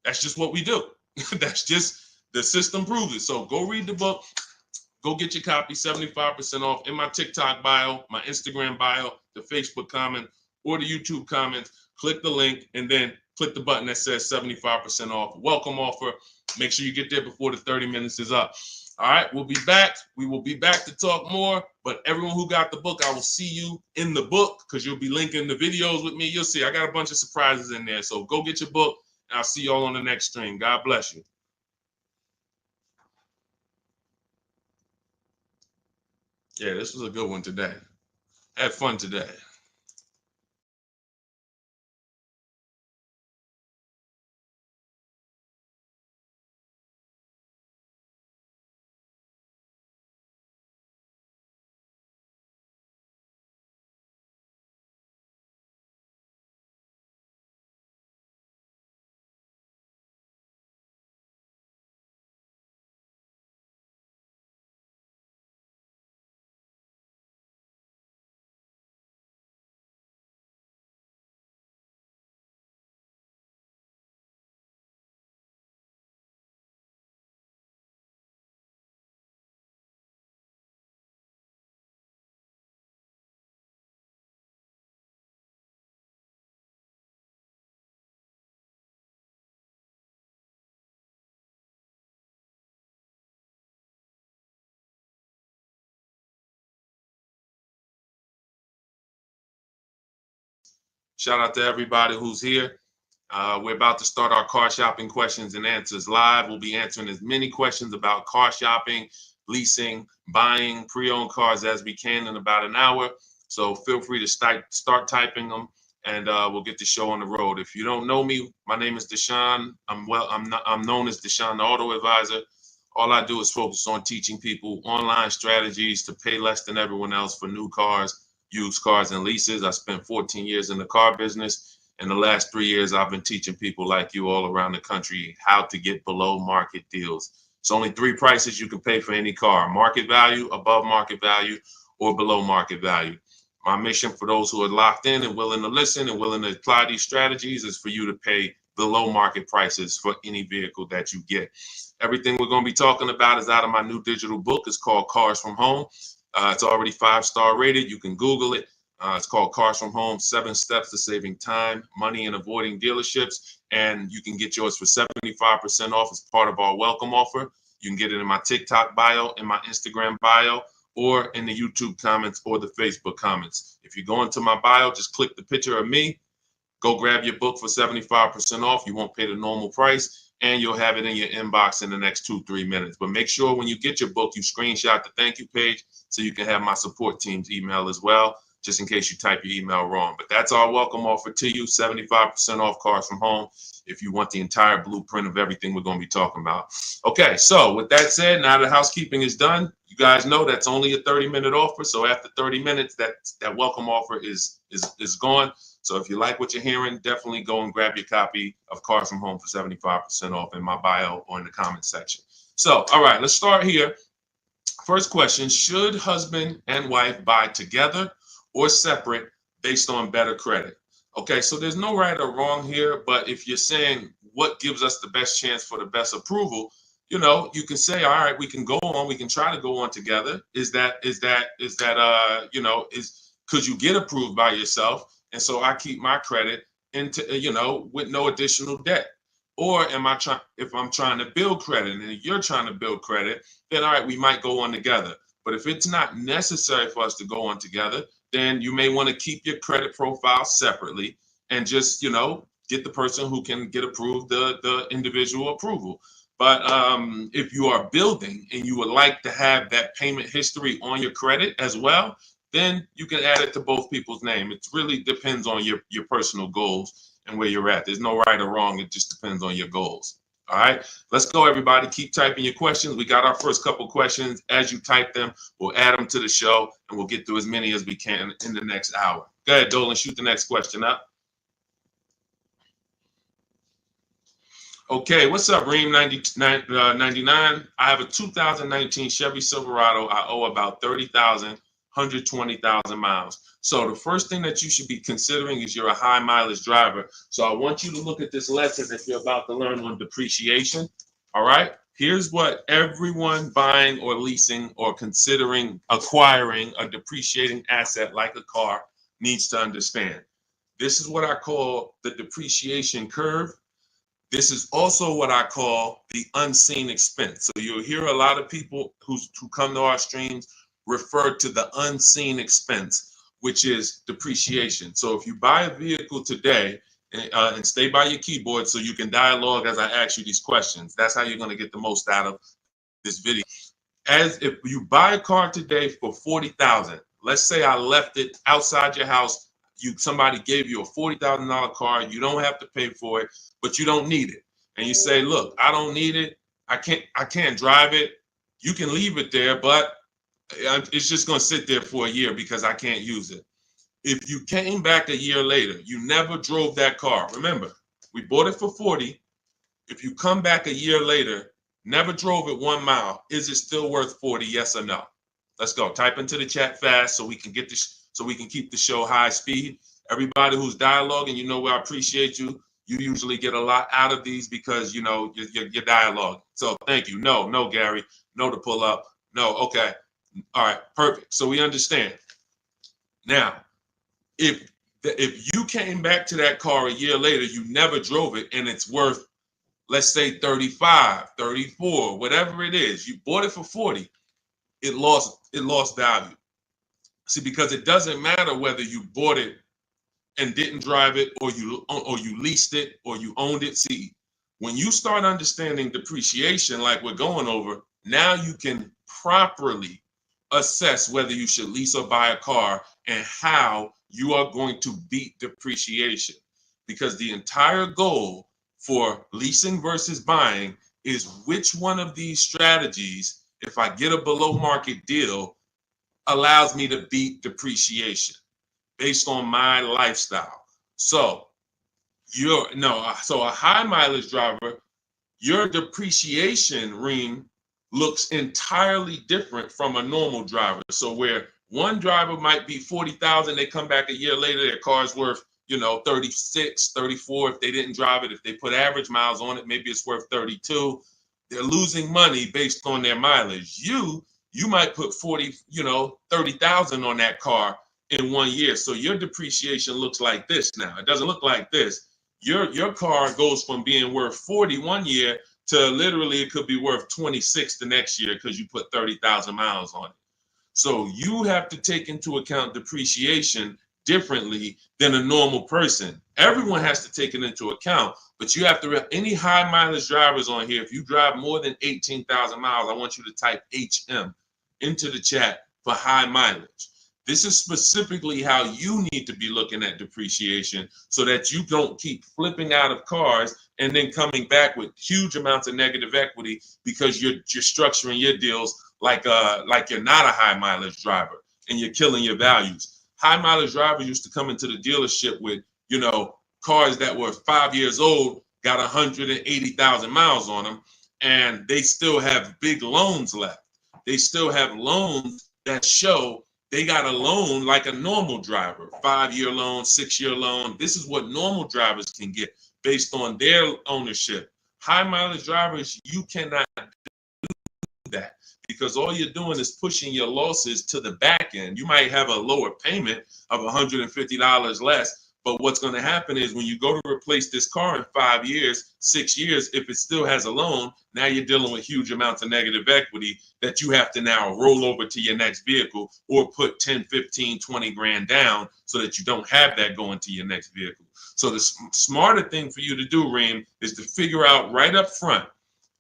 That's just what we do. That's just, the system proves it. So go read the book. Go get your copy, 75% off in my TikTok bio, my Instagram bio, the Facebook comment, or the YouTube comments. Click the link and then click the button that says 75% off. Welcome offer. Make sure you get there before the 30 minutes is up. All right, we'll be back. We will be back to talk more. But everyone who got the book, I will see you in the book because you'll be linking the videos with me. You'll see I got a bunch of surprises in there. So go get your book, and I'll see you all on the next stream. God bless you. Yeah, this was a good one today. Had fun today. Shout out to everybody who's here. We're about to start our car shopping questions and answers live. We'll be answering as many questions about car shopping, leasing, buying, pre-owned cars as we can in about an hour. So feel free to start typing them, and we'll get the show on the road. If you don't know me, my name is Deshone. I'm known as Deshone the Auto Advisor. All I do is focus on teaching people online strategies to pay less than everyone else for new cars, used cars, and leases. I spent 14 years in the car business. In the last 3 years, I've been teaching people like you all around the country how to get below market deals. It's only 3 prices you can pay for any car: market value, above market value, or below market value. My mission for those who are locked in and willing to listen and willing to apply these strategies is for you to pay below market prices for any vehicle that you get. Everything we're going to be talking about is out of my new digital book. It's called Cars from Home. It's already 5-star rated. You can Google it. It's called Cars from Home, 7 Steps to Saving Time, Money, and Avoiding Dealerships. And you can get yours for 75% off as part of our welcome offer. You can get it in my TikTok bio, in my Instagram bio, or in the YouTube comments or the Facebook comments. If you go into my bio, just click the picture of me, go grab your book for 75% off. You won't pay the normal price, and you'll have it in your inbox in the next 2-3 minutes. But make sure when you get your book, you screenshot the thank you page so you can have my support team's email as well, just in case you type your email wrong. But that's our welcome offer to you, 75% off Cars from Home, if you want the entire blueprint of everything we're going to be talking about. Okay, so with that said, now the housekeeping is done. You guys know that's only a 30-minute offer. So after 30 minutes, that welcome offer is gone. So if you like what you're hearing, definitely go and grab your copy of Cars from Home for 75% off in my bio or in the comment section. So, all right, let's start here. First question, should husband and wife buy together or separate based on better credit? Okay, so there's no right or wrong here, but if you're saying what gives us the best chance for the best approval, you know, you can say, all right, we can go on, we can try to go on together. Could you get approved by yourself? And so I keep my credit into, with no additional debt. Or if I'm trying to build credit and you're trying to build credit, then all right, we might go on together. But if it's not necessary for us to go on together, then you may want to keep your credit profile separately and just, get the person who can get approved the individual approval. But if you are building and you would like to have that payment history on your credit as well, then you can add it to both people's name. It really depends on your personal goals and where you're at. There's no right or wrong. It just depends on your goals. All right, let's go, everybody. Keep typing your questions. We got our first couple questions. As you type them, we'll add them to the show, and we'll get through as many as we can in the next hour. Go ahead, Dolan, shoot the next question up. Okay, what's up, Reem 99? I have a 2019 Chevy Silverado. I owe about 30,000, 120,000 miles. So the first thing that you should be considering is you're a high mileage driver. So I want you to look at this lesson that you're about to learn on depreciation. All right, here's what everyone buying or leasing or considering acquiring a depreciating asset like a car needs to understand. This is what I call the depreciation curve. This is also what I call the unseen expense. So you'll hear a lot of people who come to our streams refer to the unseen expense, which is depreciation. So if you buy a vehicle today, and stay by your keyboard so you can dialogue as I ask you these questions. That's how you're going to get the most out of this video. As if you buy a car today for 40,000, let's say I left it outside your house. Somebody gave you a $40,000 car. You don't have to pay for it, but you don't need it. And you say, look, I don't need it. I can't drive it. You can leave it there, but it's just going to sit there for a year because I can't use it. If you came back a year later, you never drove that car. Remember, we bought it for 40. If you come back a year later, never drove it 1 mile, is it still worth 40? Yes or no? Let's go. Type into the chat fast so we can get this, so we can keep the show high speed. Everybody who's dialoguing, I appreciate you. You usually get a lot out of these because your dialogue. So thank you. No, Gary. No to pull up. No. Okay. All right. Perfect. So we understand. Now, if you came back to that car a year later, you never drove it, and it's worth, let's say 35, 34, whatever it is, you bought it for 40, it lost value. See, because it doesn't matter whether you bought it and didn't drive it, or you leased it, or you owned it. See, when you start understanding depreciation like we're going over, now you can properly assess whether you should lease or buy a car and how you are going to beat depreciation. Because the entire goal for leasing versus buying is which one of these strategies, if I get a below market deal, allows me to beat depreciation based on my lifestyle. So so a high mileage driver, your depreciation ring looks entirely different from a normal driver. So where one driver might be 40,000, they come back a year later, their car's worth, 36, 34 if they didn't drive it. If they put average miles on it, maybe it's worth 32. They're losing money based on their mileage. You might put 30,000 on that car in 1 year. So your depreciation looks like this now. It doesn't look like this. Your car goes from being worth 40 1 year to literally it could be worth 26 the next year because you put 30,000 miles on it. So you have to take into account depreciation differently than a normal person. Everyone has to take it into account, but you have to, any high mileage drivers on here, if you drive more than 18,000 miles, I want you to type HM into the chat for high mileage. This is specifically how you need to be looking at depreciation so that you don't keep flipping out of cars and then coming back with huge amounts of negative equity because you're structuring your deals like you're not a high mileage driver and you're killing your values. High mileage drivers used to come into the dealership with, cars that were 5 years old, got 180,000 miles on them, and they still have big loans left. They still have loans that show they got a loan like a normal driver, 5-year loan, 6-year loan. This is what normal drivers can get based on their ownership. High mileage drivers, you cannot do that because all you're doing is pushing your losses to the back end. You might have a lower payment of $150 less, but what's going to happen is when you go to replace this car in 5 years, 6 years, if it still has a loan, now you're dealing with huge amounts of negative equity that you have to now roll over to your next vehicle or put 10, 15, 20 grand down so that you don't have that going to your next vehicle. So the smarter thing for you to do, Reem, is to figure out right up front,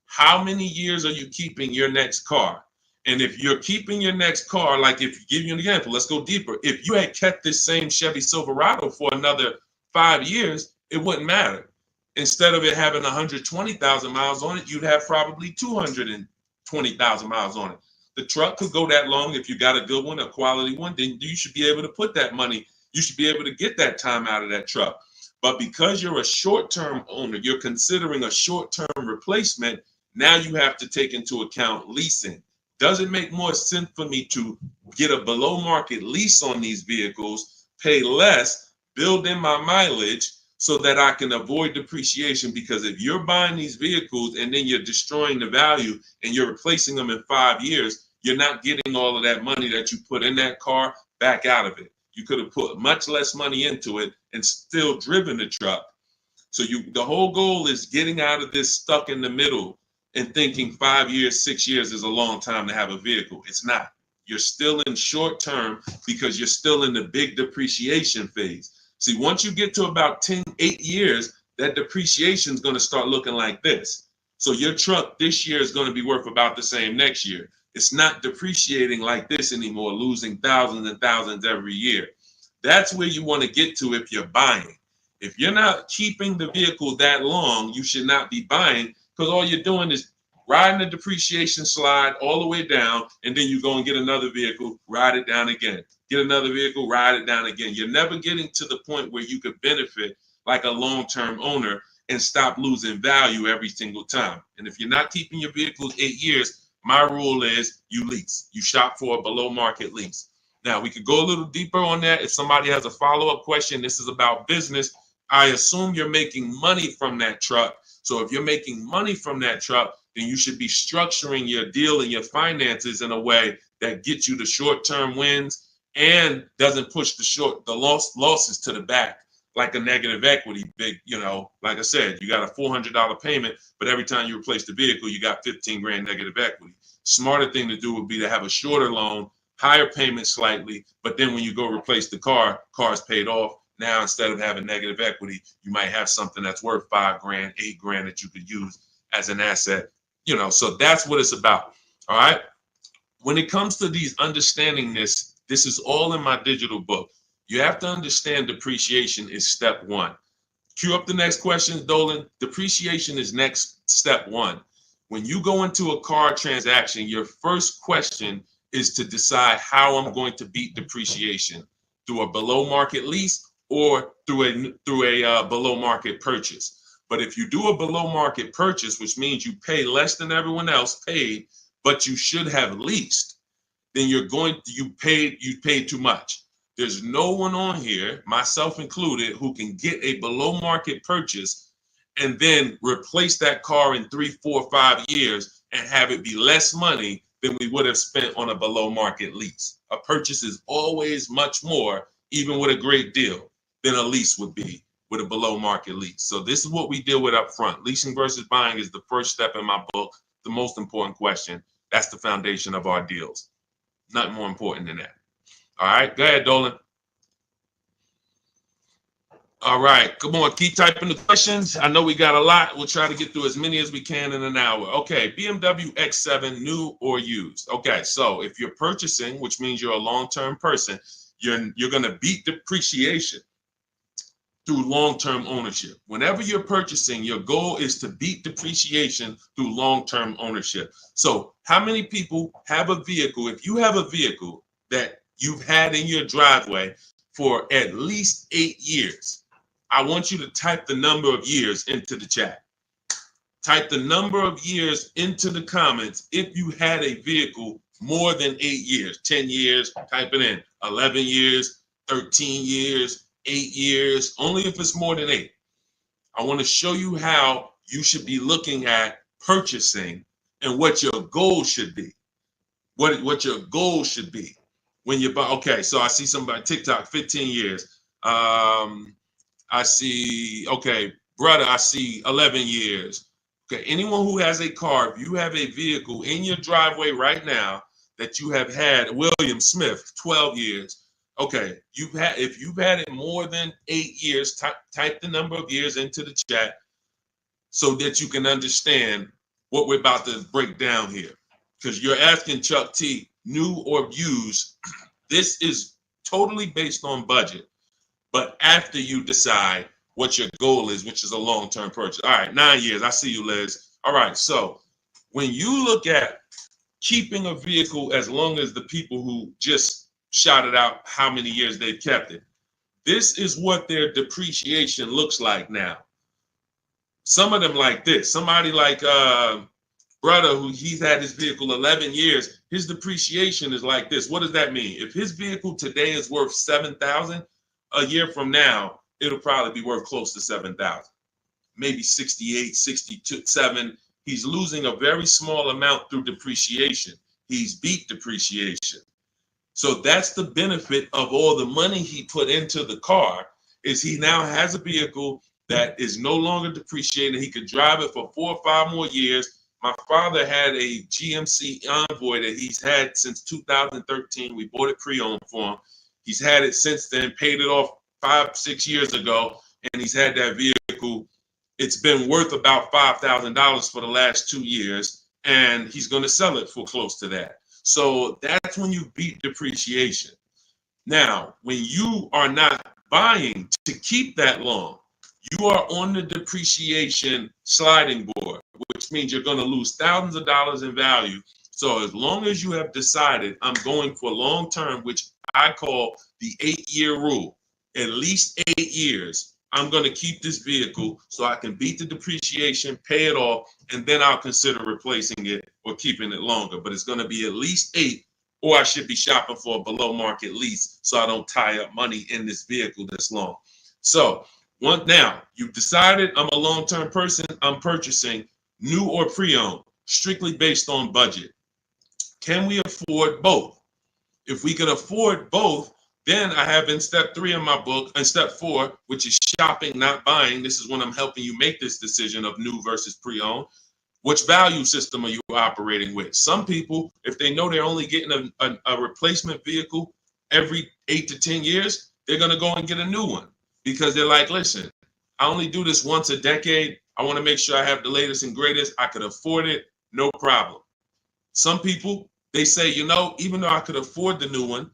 how many years are you keeping your next car? And if you're keeping your next car, like if you give you an example, let's go deeper. If you had kept this same Chevy Silverado for another 5 years, it wouldn't matter. Instead of it having 120,000 miles on it, you'd have probably 220,000 miles on it. The truck could go that long. If you got a good one, a quality one, then you should be able to put that money. You should be able to get that time out of that truck. But because you're a short-term owner, you're considering a short-term replacement. Now you have to take into account leasing. Does it make more sense for me to get a below market lease on these vehicles, pay less, build in my mileage so that I can avoid depreciation? Because if you're buying these vehicles and then you're destroying the value and you're replacing them in 5 years, you're not getting all of that money that you put in that car back out of it. You could have put much less money into it and still driven the truck. So the whole goal is getting out of this stuck in the middle and thinking 5 years, 6 years is a long time to have a vehicle. It's not. You're still in short term because you're still in the big depreciation phase. See, once you get to about 8 years, that depreciation is going to start looking like this. So your truck this year is going to be worth about the same next year. It's not depreciating like this anymore, losing thousands and thousands every year. That's where you want to get to if you're buying. If you're not keeping the vehicle that long, you should not be buying, because all you're doing is riding the depreciation slide all the way down, and then you go and get another vehicle, ride it down again. Get another vehicle, ride it down again. You're never getting to the point where you could benefit like a long-term owner and stop losing value every single time. And if you're not keeping your vehicles 8 years, my rule is you lease. You shop for a below-market lease. Now, we could go a little deeper on that. If somebody has a follow-up question, this is about business. I assume you're making money from that truck. So if you're making money from that truck, then you should be structuring your deal and your finances in a way that gets you the short-term wins and doesn't push the losses to the back like a negative equity. Like I said, you got a $400 payment, but every time you replace the vehicle, you got 15 grand negative equity. Smarter thing to do would be to have a shorter loan, higher payment slightly, but then when you go replace the car's paid off. Now, instead of having negative equity, you might have something that's worth 5 grand, 8 grand that you could use as an asset. So that's what it's about. All right. When it comes to these understanding this is all in my digital book. You have to understand depreciation is step one. Cue up the next question, Dolan. Depreciation is next step one. When you go into a car transaction, your first question is to decide how I'm going to beat depreciation, through a below market lease or through a below market purchase. But if you do a below market purchase, which means you pay less than everyone else paid, but you should have leased, then you paid too much. There's no one on here, myself included, who can get a below market purchase and then replace that car in 3, 4, 5 years and have it be less money than we would have spent on a below market lease. A purchase is always much more, even with a great deal, than a lease would be with a below market lease. So this is what we deal with up front. Leasing versus buying is the first step in my book, the most important question. That's the foundation of our deals. Nothing more important than that. All right, go ahead, Dolan. All right, come on, keep typing the questions. I know we got a lot. We'll try to get through as many as we can in an hour. Okay, BMW X7, new or used. Okay, so if you're purchasing, which means you're a long-term person, you're going to beat depreciation through long-term ownership. Whenever you're purchasing, your goal is to beat depreciation through long-term ownership. So how many people have a vehicle? If you have a vehicle that you've had in your driveway for at least 8 years, I want you to type the number of years into the chat. Type the number of years into the comments if you had a vehicle more than 8 years, 10 years, type it in, 11 years, 13 years, 8 years, only if it's more than 8. I want to show you how you should be looking at purchasing and what your goal should be. What your goal should be when you buy. Okay, so I see somebody TikTok 15 years. I see, okay, brother, I see 11 years. Okay, anyone who has a car, if you have a vehicle in your driveway right now that you have had, William Smith, 12 years. Okay, if you've had it more than 8 years, type the number of years into the chat so that you can understand what we're about to break down here. Because you're asking Chuck T, new or used. This is totally based on budget. But after you decide what your goal is, which is a long-term purchase. All right, 9 years. I see you, Liz. All right, so when you look at keeping a vehicle as long as the people who just shouted out how many years they've kept it, this is what their depreciation looks like now. Some of them like this. Somebody like brother who he's had his vehicle 11 years, his depreciation is like this. What does that mean? If his vehicle today is worth $7,000, a year from now, it'll probably be worth close to 7,000, maybe 68, 62, 7. He's losing a very small amount through depreciation. He's beat depreciation. So that's the benefit of all the money he put into the car, is he now has a vehicle that is no longer depreciated. He could drive it for 4 or 5 more years. My father had a GMC Envoy that he's had since 2013. We bought it pre-owned for him. He's had it since then, paid it off 5, 6 years ago, and he's had that vehicle. It's been worth about $5,000 for the last 2 years, and he's going to sell it for close to that. So that's when you beat depreciation. Now, when you are not buying to keep that long, you are on the depreciation sliding board, which means you're going to lose thousands of dollars in value. So as long as you have decided I'm going for long term, which I call the 8-year rule, at least 8 years, I'm going to keep this vehicle so I can beat the depreciation, pay it off, and then I'll consider replacing it or keeping it longer. But it's going to be at least 8, or I should be shopping for a below market lease so I don't tie up money in this vehicle this long. So now you've decided I'm a long-term person, I'm purchasing new or pre-owned, strictly based on budget. Can we afford both? If we can afford both, then I have in step 3 in my book, and step 4, which is shopping, not buying. This is when I'm helping you make this decision of new versus pre-owned. Which value system are you operating with? Some people, if they know they're only getting a replacement vehicle every 8 to 10 years, they're going to go and get a new one because they're like, listen, I only do this once a decade. I want to make sure I have the latest and greatest. I could afford it, no problem. Some people, they say, you know, even though I could afford the new one,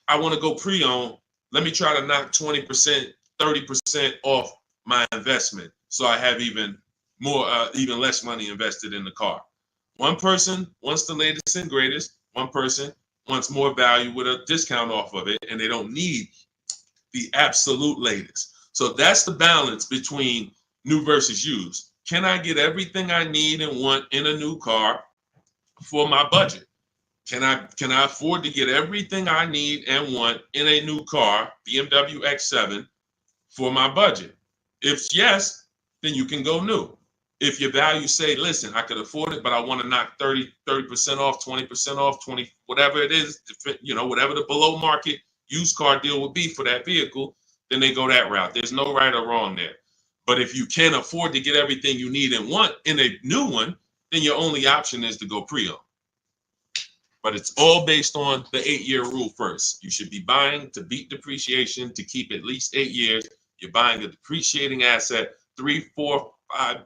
I want to go pre-owned. Let me try to knock 20%, 30% off my investment so I have even less money invested in the car. One person wants the latest and greatest. One person wants more value with a discount off of it, and they don't need the absolute latest. So that's the balance between new versus used. Can I get everything I need and want in a new car for my budget? Can I afford to get everything I need and want in a new car, BMW X7, for my budget? If yes, then you can go new. If your value say, listen, I could afford it, but I want to knock 30% off, 20% off, 20, whatever it is, whatever the below market used car deal would be for that vehicle, then they go that route. There's no right or wrong there. But if you can't afford to get everything you need and want in a new one, then your only option is to go pre-owned. But it's all based on the 8-year rule first. You should be buying to beat depreciation to keep at least 8 years. You're buying a depreciating asset. 3, 4,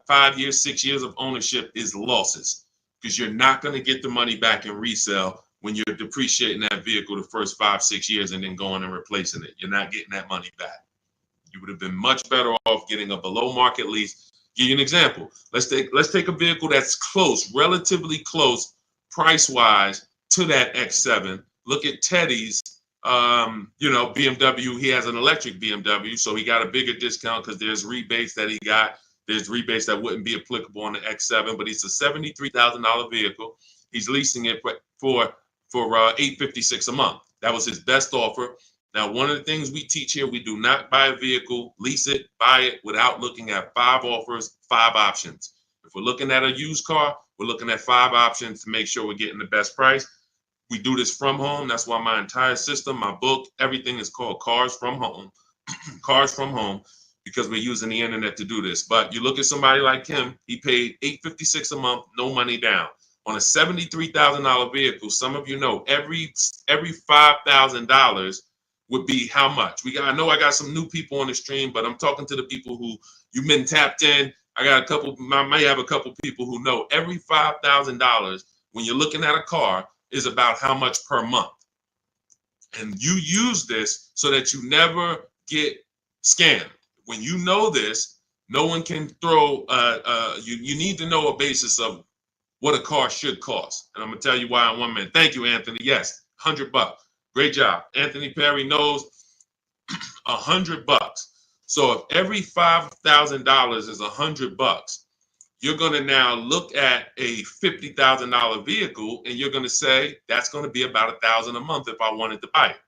5 years, 6 years of ownership is losses because you're not going to get the money back in resale when you're depreciating that vehicle the first 5, 6 years and then going and replacing it. You're not getting that money back. You would have been much better off getting a below market lease. Give you an example. Let's take a vehicle that's close, relatively close, price wise to that X7. Look at Teddy's, BMW. He has an electric BMW, so he got a bigger discount because there's rebates that he got. There's rebates that wouldn't be applicable on the X7, but it's a $73,000 vehicle. He's leasing it for $856 a month. That was his best offer. Now, one of the things we teach here, we do not buy a vehicle, lease it, buy it without looking at 5 offers, 5 options. If we're looking at a used car, we're looking at 5 options to make sure we're getting the best price. We do this from home. That's why my entire system, my book, everything is called Cars from Home. Cars from Home, because we're using the internet to do this. But you look at somebody like him, he paid $856 a month, no money down. On a $73,000 vehicle, some of you know every $5,000 would be how much? I know I got some new people on the stream, but I'm talking to the people who you've been tapped in. I may have a couple people who know every $5,000 when you're looking at a car is about how much per month. And you use this so that you never get scammed. When you know this, no one can throw, you need to know a basis of what a car should cost. And I'm gonna tell you why in 1 minute. Thank you, Anthony. Yes, $100. Great job. Anthony Perry knows $100. So if every $5,000 is $100, you're going to now look at a $50,000 vehicle and you're going to say that's going to be about $1,000 a month if I wanted to buy it.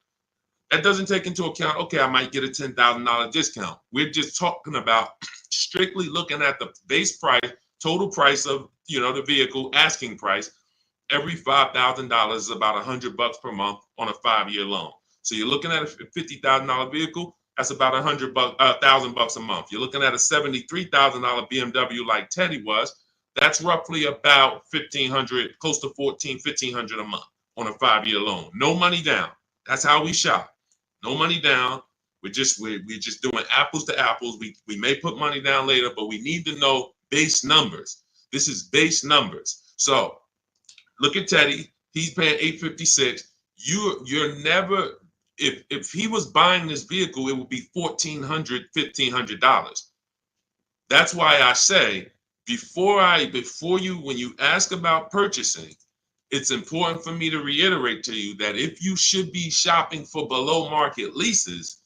That doesn't take into account, okay, I might get a $10,000 discount. We're just talking about strictly looking at the base price, total price of the vehicle, asking price. Every $5,000 is about $100 per month on a 5-year loan. So you're looking at a $50,000 vehicle, that's about $1,000 a month. You're looking at a $73,000 BMW like Teddy was, that's roughly about $1,500, close to $1,500 a month on a 5-year loan. No money down. That's how we shop. No money down. We're just doing apples to apples. We may put money down later, but we need to know base numbers. This is base numbers. So look at Teddy. He's paying $856. You're never, if he was buying this vehicle, it would be $1,400, $1,500. That's why I say when you ask about purchasing, it's important for me to reiterate to you that if you should be shopping for below market leases,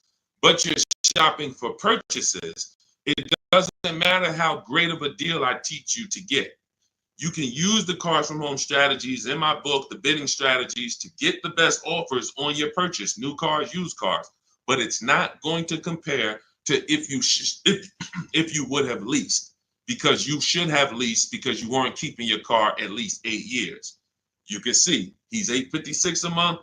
but you're shopping for purchases, it doesn't matter how great of a deal I teach you to get. You can use the Cars from Home strategies in my book, the bidding strategies, to get the best offers on your purchase, new cars, used cars. But it's not going to compare to if you would have leased, because you should have leased because you weren't keeping your car at least 8 years. You can see he's $856 a month,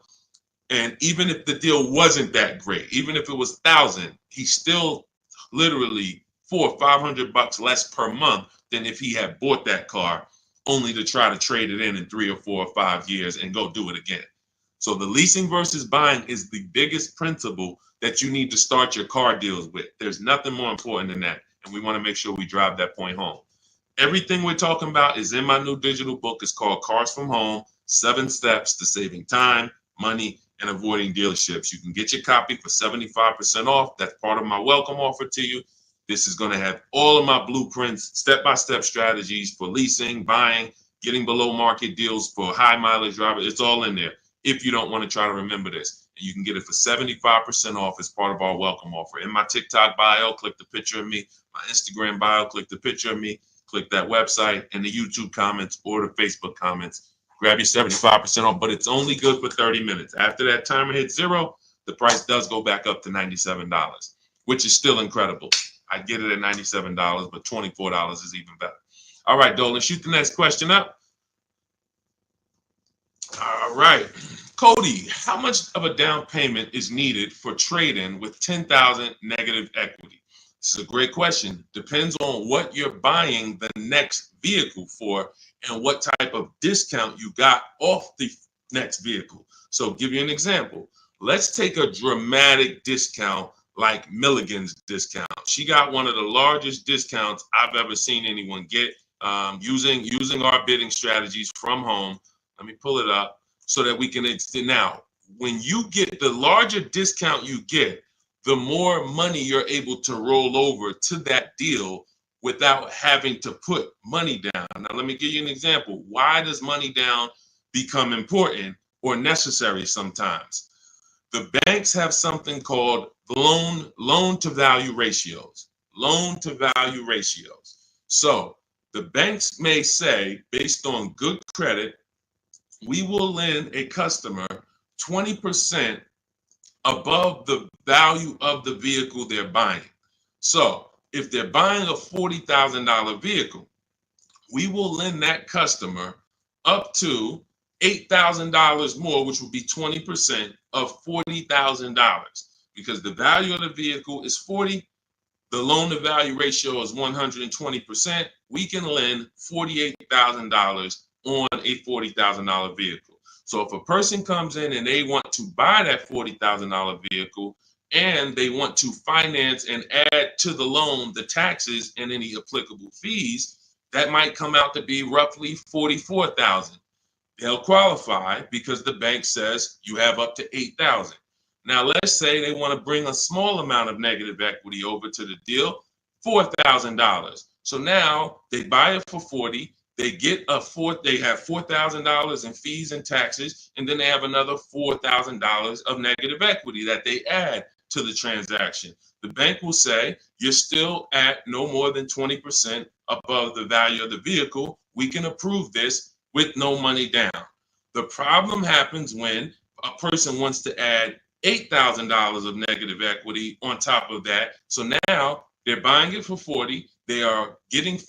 and even if the deal wasn't that great, even if it was $1,000, he's still literally $400 or $500 less per month than if he had bought that car only to try to trade it in 3 or 4 or 5 years and go do it again. So the leasing versus buying is the biggest principle that you need to start your car deals with. There's nothing more important than that, and we want to make sure we drive that point home. Everything we're talking about is in my new digital book. It's called Cars from Home, 7 Steps to Saving Time, Money, and Avoiding Dealerships. You can get your copy for 75% off. That's part of my welcome offer to you. This is going to have all of my blueprints, step-by-step strategies for leasing, buying, getting below market deals for high mileage drivers. It's all in there if you don't want to try to remember this. And you can get it for 75% off as part of our welcome offer. In my TikTok bio, click the picture of me. My Instagram bio, click the picture of me. Click that website, and the YouTube comments or the Facebook comments. Grab your 75% off, but it's only good for 30 minutes. After that timer hits 0, the price does go back up to $97, which is still incredible. I get it at $97, but $24 is even better. All right, Dolan, shoot the next question up. All right. Cody, how much of a down payment is needed for trade-in with $10,000 negative equity? This is a great question. Depends on what you're buying the next vehicle for and what type of discount you got off the next vehicle. So give you an example. Let's take a dramatic discount like Milligan's discount. She got one of the largest discounts I've ever seen anyone get using our bidding strategies from home. Let me pull it up so that we can now. When you get the larger discount you get, the more money you're able to roll over to that deal without having to put money down. Now, let me give you an example. Why does money down become important or necessary sometimes? The banks have something called loan to value ratios. Loan to value ratios. So the banks may say, based on good credit, we will lend a customer 20% above the value of the vehicle they're buying. So if they're buying a $40,000 vehicle, we will lend that customer up to $8,000 more, which would be 20% of $40,000. Because the value of the vehicle is 40, the loan to value ratio is 120%. We can lend $48,000 on a $40,000 vehicle. So if a person comes in and they want to buy that $40,000 vehicle and they want to finance and add to the loan the taxes and any applicable fees, that might come out to be roughly $44,000. They'll qualify because the bank says you have up to $8,000. Now, let's say they want to bring a small amount of negative equity over to the deal, $4,000. So now they buy it for 40. They get they have $4,000 in fees and taxes, and then they have another $4,000 of negative equity that they add to the transaction. The bank will say you're still at no more than 20% above the value of the vehicle. We can approve this with no money down. The problem happens when a person wants to add $8,000 of negative equity on top of that. So now they're buying it for 40. They are getting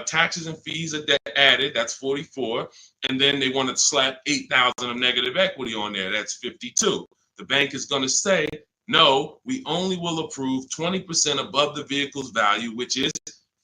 taxes and fees added. That's 44. And then they want to slap 8,000 of negative equity on there. That's 52. The bank is going to say, no, we only will approve 20% above the vehicle's value, which is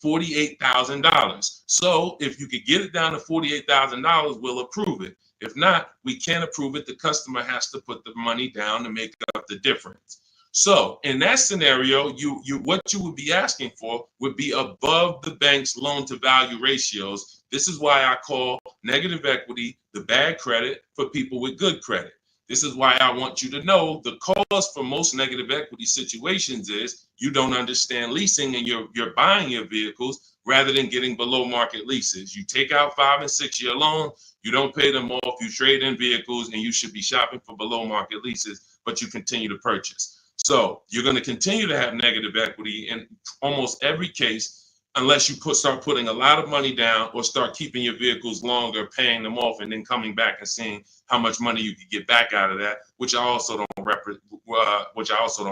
$48,000. So if you could get it down to $48,000, we'll approve it. If not, we can't approve it. The customer has to put the money down to make up the difference. So in that scenario, what you would be asking for would be above the bank's loan to value ratios. This is why I call negative equity the bad credit for people with good credit. This is why I want you to know the cause for most negative equity situations is you don't understand leasing and you're buying your vehicles rather than getting below market leases. You take out 5 and 6 year loans, you don't pay them off, you trade in vehicles, and you should be shopping for below market leases, but you continue to purchase. So you're going to continue to have negative equity in almost every case unless you start putting a lot of money down or start keeping your vehicles longer, paying them off, and then coming back and seeing how much money you could get back out of that, which I also don't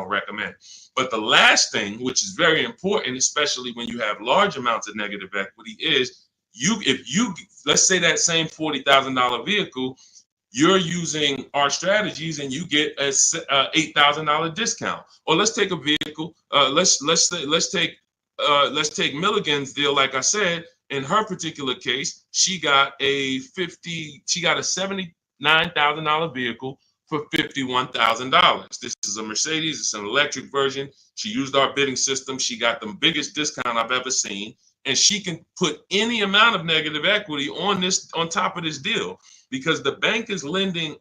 recommend. But the last thing, which is very important, especially when you have large amounts of negative equity, is let's say that same $40,000 vehicle, you're using our strategies and you get a $8,000 discount. Or let's take a vehicle. Let's take Milligan's deal. Like I said, in her particular case, she got a $79,000 vehicle for $51,000. This is a Mercedes. It's an electric version. She used our bidding system. She got the biggest discount I've ever seen, and she can put any amount of negative equity on top of this deal because the bank is lending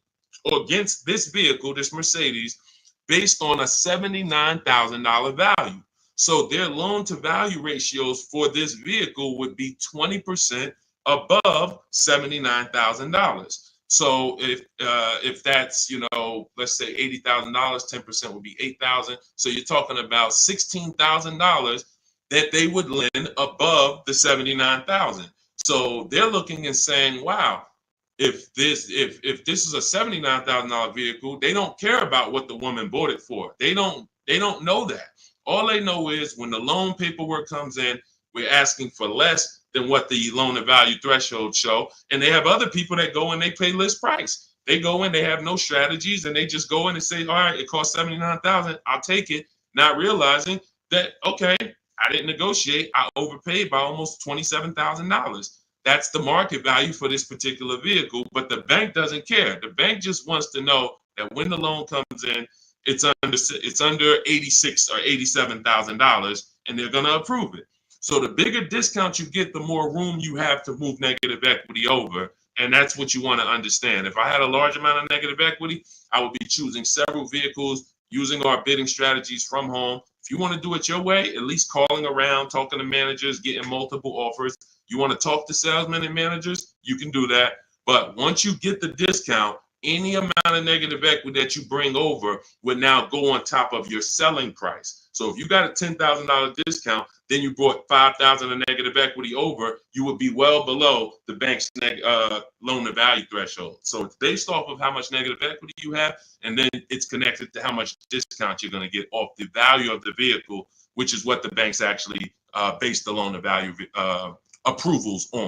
against this vehicle, this Mercedes, based on a $79,000 value. So their loan to value ratios for this vehicle would be 20% above $79,000. So if that's, let's say $80,000, 10% would be $8,000. So you're talking about $16,000 that they would lend above the $79,000. So they're looking and saying, wow, if this is a $79,000 vehicle, they don't care about what the woman bought it for. They don't know that. All they know is when the loan paperwork comes in, we're asking for less than what the loan to value threshold show. And they have other people that go and they pay list price. They go in, they have no strategies, and they just go in and say, all right, it costs $79,000, I'll take it, not realizing that, okay, I didn't negotiate, I overpaid by almost $27,000. That's the market value for this particular vehicle, but the bank doesn't care. The bank just wants to know that when the loan comes in, it's under 86 or $87,000, and they're going to approve it. So the bigger discount you get, the more room you have to move negative equity over, and that's what you want to understand. If I had a large amount of negative equity, I would be choosing several vehicles, using our bidding strategies from home. If you want to do it your way, at least calling around, talking to managers, getting multiple offers. You want to talk to salesmen and managers, you can do that. But once you get the discount, any amount of negative equity that you bring over would now go on top of your selling price. So if you got a $10,000 discount, then you brought $5,000 of negative equity over, you would be well below the bank's loan to value threshold. So it's based off of how much negative equity you have, and then it's connected to how much discount you're going to get off the value of the vehicle, which is what the banks actually base the loan to value approvals on.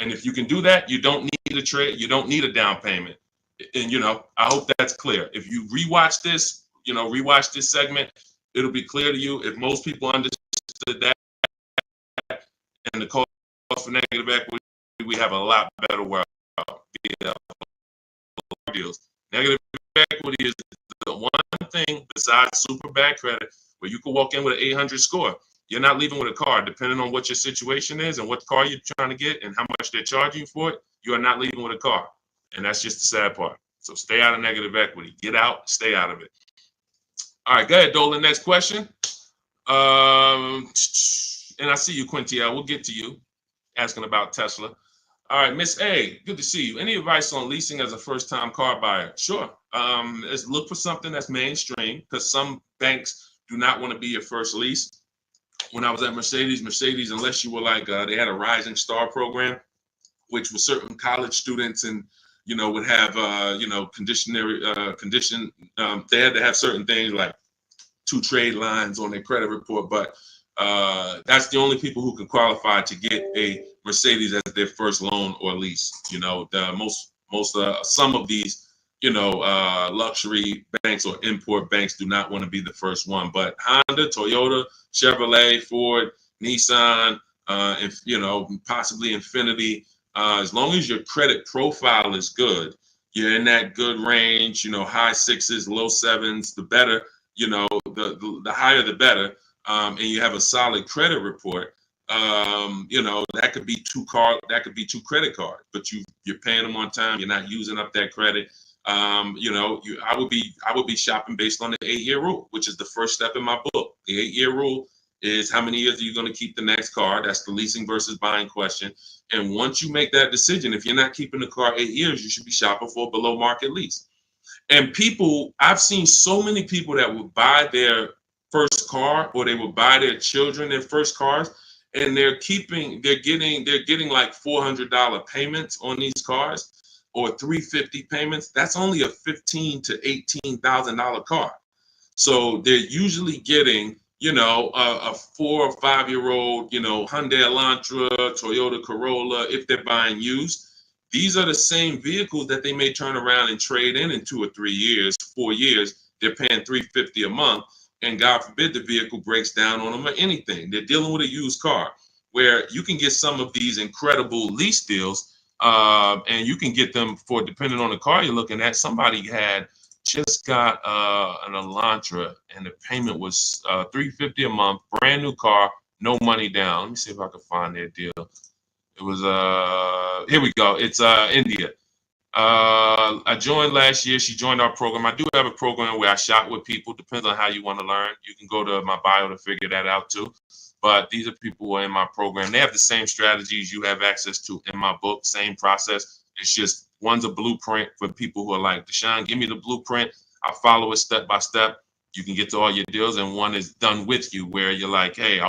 And if you can do that, you don't need a trade, you don't need a down payment. And I hope that's clear. If you rewatch this, rewatch this segment, it'll be clear to you. If most people understood that and the cost for negative equity, we have a lot better world. Deals. Negative equity is the one thing besides super bad credit where you can walk in with an 800 score. You're not leaving with a car, depending on what your situation is and what car you're trying to get and how much they're charging you for it. You are not leaving with a car. And that's just the sad part. So stay out of negative equity. Get out, stay out of it. All right, go ahead, Dolan. Next question. And I see you, Quintia. We'll get to you asking about Tesla. All right, Miss A, good to see you. Any advice on leasing as a first-time car buyer? Sure. Let's look for something that's mainstream because some banks do not want to be your first lease. When I was at Mercedes, unless you were like, they had a Rising Star program, which was certain college students and, would have, condition. They had to have certain things like 2 trade lines on their credit report, but that's the only people who can qualify to get a Mercedes as their first loan or lease. Some of these, luxury banks or import banks do not want to be the first one, but Honda, Toyota, Chevrolet, Ford, Nissan, and possibly Infiniti, as long as your credit profile is good, you're in that good range, high 6s, low 7s, the better, the higher the better, and you have a solid credit report, that could be 2 credit cards, but you're paying them on time, you're not using up that credit. I would be shopping based on the 8-year rule, which is the first step in my book. The 8-year rule is how many years are you going to keep the next car? That's the leasing versus buying question. And once you make that decision, if you're not keeping the car 8 years, you should be shopping for a below market lease. And I've seen so many people that would buy their first car or they would buy their children their first cars, and they're getting like $400 payments on these cars or $350 payments. That's only a $15,000 to $18,000 car. So they're usually getting, a 4 or 5 year old, Hyundai Elantra, Toyota Corolla, if they're buying used. These are the same vehicles that they may turn around and trade in 2 or 3 years, 4 years. They're paying $350 a month, and God forbid the vehicle breaks down on them or anything. They're dealing with a used car, where you can get some of these incredible lease deals, and you can get them for, depending on the car you're looking at. Somebody had just got an Elantra, and the payment was $350 a month, brand new car, no money down. Let me see if I can find their deal. It was here we go. It's India. I joined last year. She joined our program. I do have a program where I shop with people. Depends on how you want to learn. You can go to my bio to figure that out too. But these are people who are in my program. They have the same strategies you have access to in my book, same process. It's just one's a blueprint for people who are like, Deshone, give me the blueprint. I'll follow it step by step. You can get to all your deals. And one is done with you, where you're like, hey,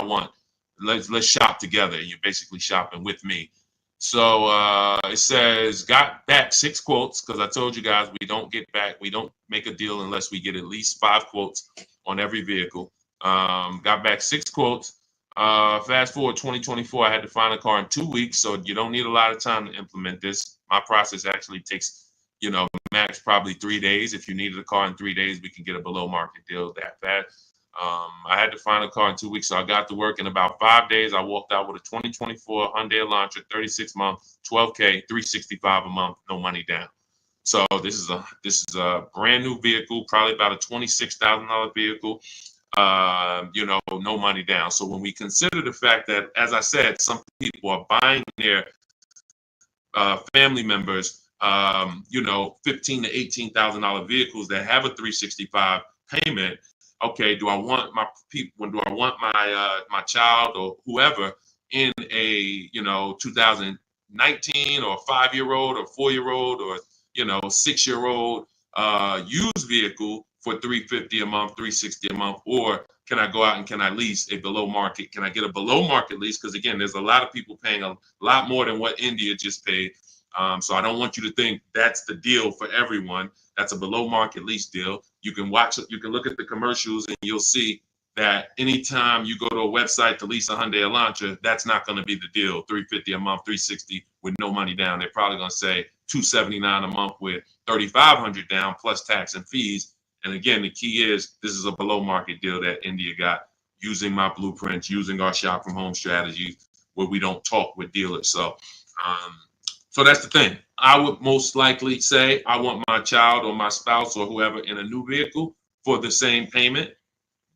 let's shop together. You're basically shopping with me. So it says, got back 6 quotes, because I told you guys we don't make a deal unless we get at least 5 quotes on every vehicle. Got back 6 quotes. Fast forward 2024, I had to find a car in 2 weeks, so you don't need a lot of time to implement this. My process actually takes, max probably 3 days. If you needed a car in 3 days, we can get a below market deal that fast. I had to find a car in 2 weeks, so I got to work in about 5 days. I walked out with a 2024 Hyundai Elantra, 36 month, 12K, 365 a month, no money down. So this is a brand new vehicle, probably about a $26,000 vehicle. You know, no money down. So when we consider the fact that, as I said, some people are buying their family members, you know, $15,000 to $18,000 vehicles that have a 365 payment. Okay, do I want my people? Do I want my my child or whoever in a, you know, 2019 or 5-year-old or 4-year-old or, you know, 6-year-old used vehicle for $350 a month, $360 a month, or can I go out and can I lease a below market? Can I get a below market lease? Because again, there's a lot of people paying a lot more than what India just paid. So I don't want you to think that's the deal for everyone. That's a below market lease deal. You can look at the commercials and you'll see that anytime you go to a website to lease a Hyundai Elantra, that's not going to be the deal. $350 a month, $360 with no money down. They're probably going to say $279 a month with $3,500 down plus tax and fees. And again, the key is this is a below market deal that India got using my blueprints, using our shop from home strategies where we don't talk with dealers. So that's the thing. I would most likely say I want my child or my spouse or whoever in a new vehicle for the same payment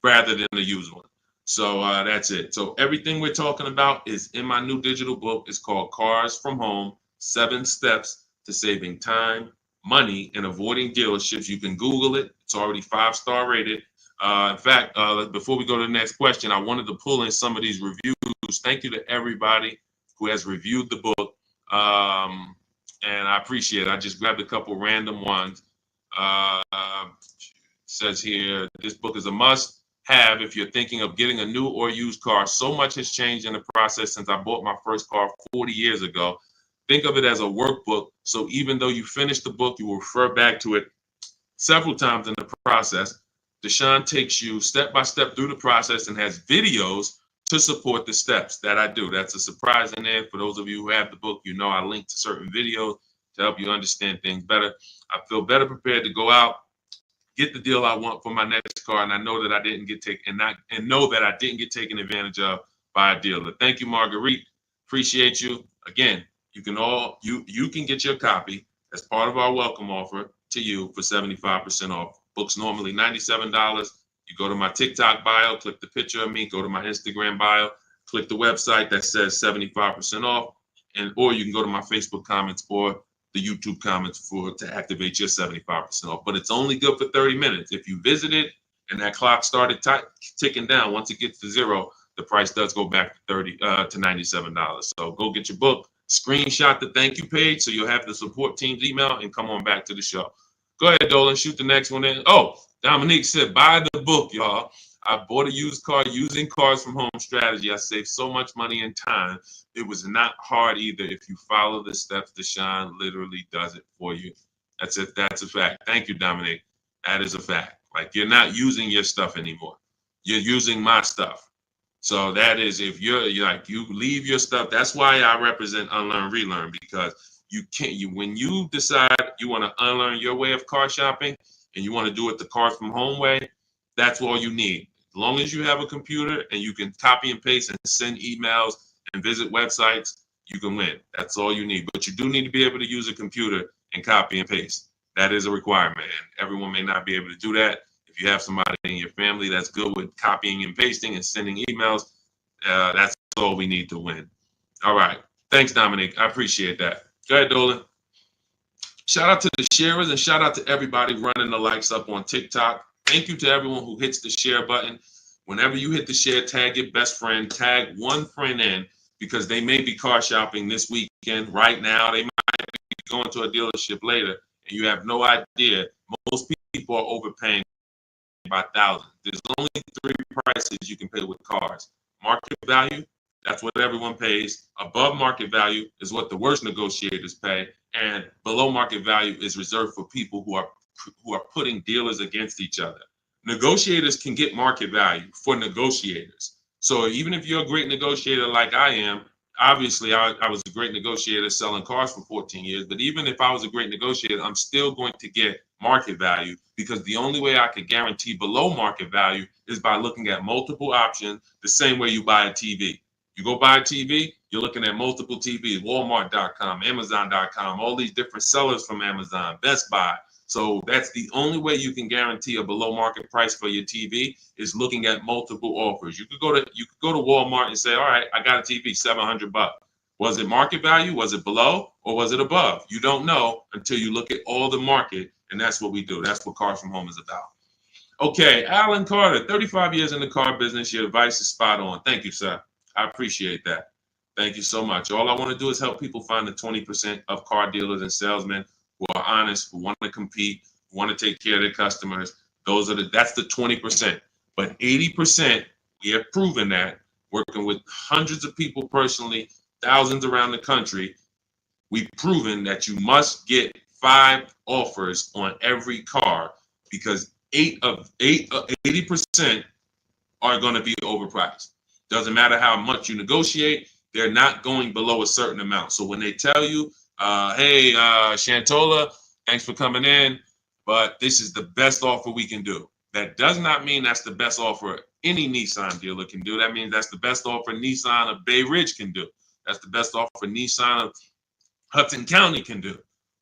rather than a used one. So that's it. So everything we're talking about is in my new digital book. It's called Cars from Home, 7 Steps to Saving Time, Money, and Avoiding Dealerships. You can Google it. It's already 5-star rated. In fact, before we go to the next question, I wanted to pull in some of these reviews. Thank you to everybody who has reviewed the book. And I appreciate it. I just grabbed a couple random ones. Says here, this book is a must have if you're thinking of getting a new or used car. So much has changed in the process since I bought my first car 40 years ago. Think of it as a workbook. So even though you finish the book, you will refer back to it several times in the process. Deshone takes you step by step through the process and has videos to support the steps that I do. That's a surprise in there. For those of you who have the book, you know I link to certain videos to help you understand things better. I feel better prepared to go out, get the deal I want for my next car, and I know that I didn't get taken advantage of by a dealer. Thank you, Marguerite. Appreciate you. Again, you can get your copy as part of our welcome offer to you for 75% off. Books normally $97. You go to my TikTok bio, click the picture of me, go to my Instagram bio, click the website that says 75% off, or you can go to my Facebook comments or the YouTube comments to activate your 75% off. But it's only good for 30 minutes. If you visited and that clock started ticking down, once it gets to 0, the price does go back to $97. So go get your book, screenshot the thank you page so you'll have the support team's email and come on back to the show. Go ahead, Dolan, shoot the next one in. Oh, Dominique said, buy the book, y'all. I bought a used car using Cars from Home strategy. I saved so much money and time. It was not hard either. If you follow the steps, Deshone literally does it for you. That's it. That's a fact. Thank you, Dominique. That is a fact. Like, you're not using your stuff anymore. You're using my stuff. So that is, if you leave your stuff. That's why I represent Unlearn, Relearn, because when you decide you want to unlearn your way of car shopping and you want to do it the Cars from Home way, that's all you need. As long as you have a computer and you can copy and paste and send emails and visit websites, you can win. That's all you need. But you do need to be able to use a computer and copy and paste. That is a requirement. And everyone may not be able to do that. If you have somebody in your family that's good with copying and pasting and sending emails, that's all we need to win. All right. Thanks, Dominic. I appreciate that. Go ahead, Dolan. Shout out to the sharers and shout out to everybody running the likes up on TikTok. Thank you to everyone who hits the share button. Whenever you hit the share, tag your best friend, tag one friend in, because they may be car shopping this weekend. Right now, they might be going to a dealership later, and you have no idea. Most people are overpaying by thousands. There's only 3 prices you can pay with cars. Market value, that's what everyone pays. Above market value is what the worst negotiators pay. And below market value is reserved for people who are putting dealers against each other. Negotiators can get market value for negotiators. So even if you're a great negotiator like I am, obviously I was a great negotiator selling cars for 14 years, but even if I was a great negotiator, I'm still going to get market value, because the only way I could guarantee below market value is by looking at multiple options, the same way you buy a TV. You go buy a TV, you're looking at multiple TVs, Walmart.com, Amazon.com, all these different sellers from Amazon, Best Buy. So that's the only way you can guarantee a below market price for your TV, is looking at multiple offers. You could go to Walmart and say, all right, I got a TV, $700. Was it market value? Was it below? Or was it above? You don't know until you look at all the market, and that's what we do. That's what Cars from Home is about. Okay, Alan Carter, 35 years in the car business. Your advice is spot on. Thank you, sir. I appreciate that. Thank you so much. All I want to do is help people find the 20% of car dealers and salesmen who are honest, who want to compete, who want to take care of their customers. That's the 20%. But 80%, we have proven that, working with hundreds of people personally, thousands around the country, we've proven that you must get 5 offers on every car, because 80% are going to be overpriced. Doesn't matter how much you negotiate, they're not going below a certain amount. So when they tell you, hey, Shantola, thanks for coming in, but this is the best offer we can do, that does not mean that's the best offer any Nissan dealer can do. That means that's the best offer Nissan of Bay Ridge can do. That's the best offer Nissan of Hudson County can do.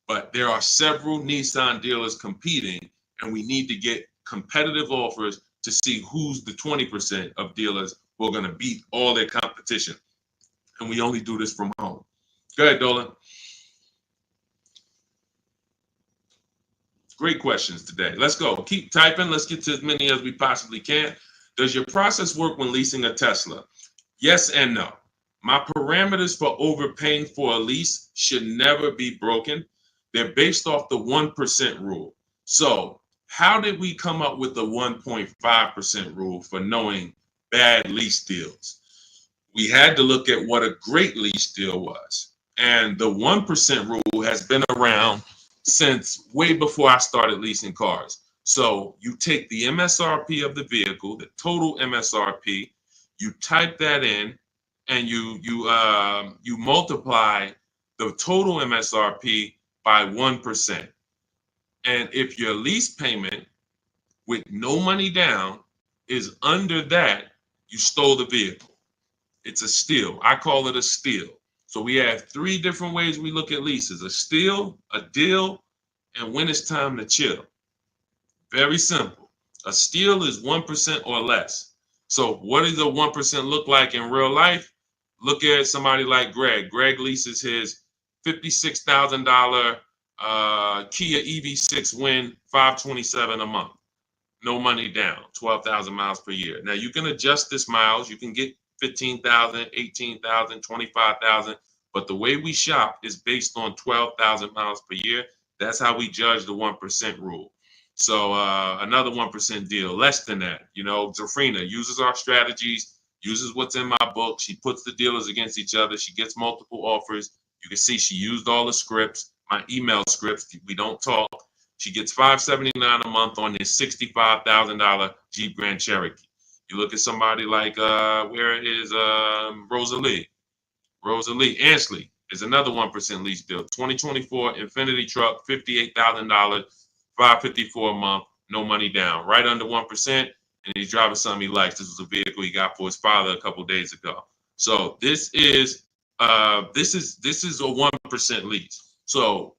But there are several Nissan dealers competing, and we need to get competitive offers to see who's the 20% of dealers who are going to beat all their competition. And we only do this from home. Go ahead, Dolan. Great questions today. Let's go. Keep typing. Let's get to as many as we possibly can. Does your process work when leasing a Tesla? Yes and no. My parameters for overpaying for a lease should never be broken. They're based off the 1% rule. So how did we come up with the 1.5% rule for knowing bad lease deals? We had to look at what a great lease deal was. And the 1% rule has been around since way before I started leasing cars. So you take the MSRP of the vehicle, the total MSRP, you type that in, and you multiply the total MSRP by 1%. And if your lease payment with no money down is under that, you stole the vehicle. It's a steal. I call it a steal. So we have 3 different ways we look at leases: a steal, a deal, and when it's time to chill. Very simple. A steal is 1% or less. So what does a 1% look like in real life? Look at somebody like Greg. Greg leases his $56,000 Kia EV6 Win, $527 a month. No money down, 12,000 miles per year. Now you can adjust this miles. You can get 15,000, 18,000, 25,000. But the way we shop is based on 12,000 miles per year. That's how we judge the 1% rule. So another 1% deal, less than that. You know, Zafrina uses our strategies, uses what's in my book. She puts the dealers against each other. She gets multiple offers. You can see she used all the scripts, my email scripts. We don't talk. She gets $579 a month on this $65,000 Jeep Grand Cherokee. You look at somebody like, where is Rosalie? Rosalie Ansley is another 1% lease deal. 2024 Infinity truck, $58,000, $554 a month, no money down, right under 1%. And he's driving something he likes. This was a vehicle he got for his father a couple days ago. So this is a 1% lease. So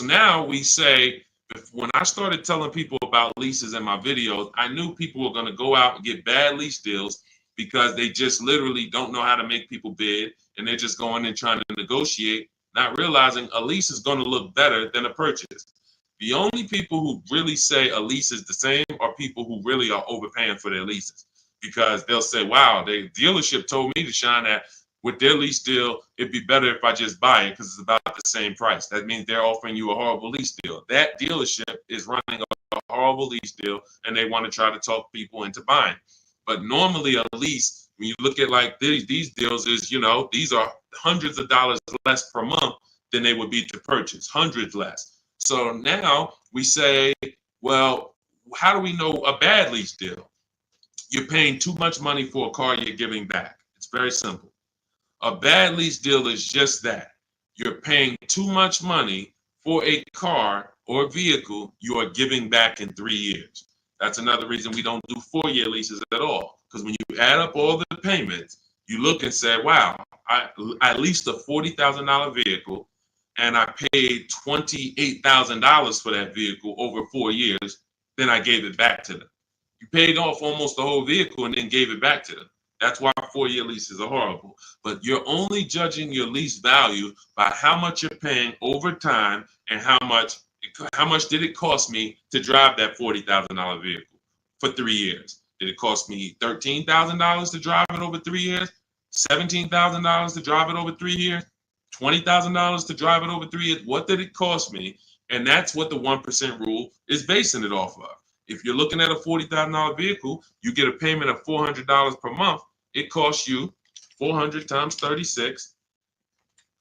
now we say, when I started telling people about leases in my videos, I knew people were going to go out and get bad lease deals because they just literally don't know how to make people bid, and they're just going in trying to negotiate, not realizing a lease is going to look better than a purchase. The only people who really say a lease is the same are people who really are overpaying for their leases, because they'll say, wow, the dealership told me to shine that with their lease deal, it'd be better if I just buy it because it's about the same price. That means they're offering you a horrible lease deal. That dealership is running a horrible lease deal, and they want to try to talk people into buying. But normally a lease, when you look at like these deals, is, you know, these are hundreds of dollars less per month than they would be to purchase, hundreds less. So now we say, well, how do we know a bad lease deal? You're paying too much money for a car you're giving back. It's very simple. A bad lease deal is just that. You're paying too much money for a car or vehicle you are giving back in 3 years. That's another reason we don't do 4-year leases at all. Because when you add up all the payments, you look and say, wow, I leased a $40,000 vehicle and I paid $28,000 for that vehicle over 4 years. Then I gave it back to them. You paid off almost the whole vehicle and then gave it back to them. That's why 4-year leases are horrible. But you're only judging your lease value by how much you're paying over time and how much did it cost me to drive that $40,000 vehicle for 3 years. Did it cost me $13,000 to drive it over 3 years? $17,000 to drive it over 3 years? $20,000 to drive it over 3 years? What did it cost me? And that's what the 1% rule is basing it off of. If you're looking at a $40,000 vehicle, you get a payment of $400 per month. It costs you 400 times 36,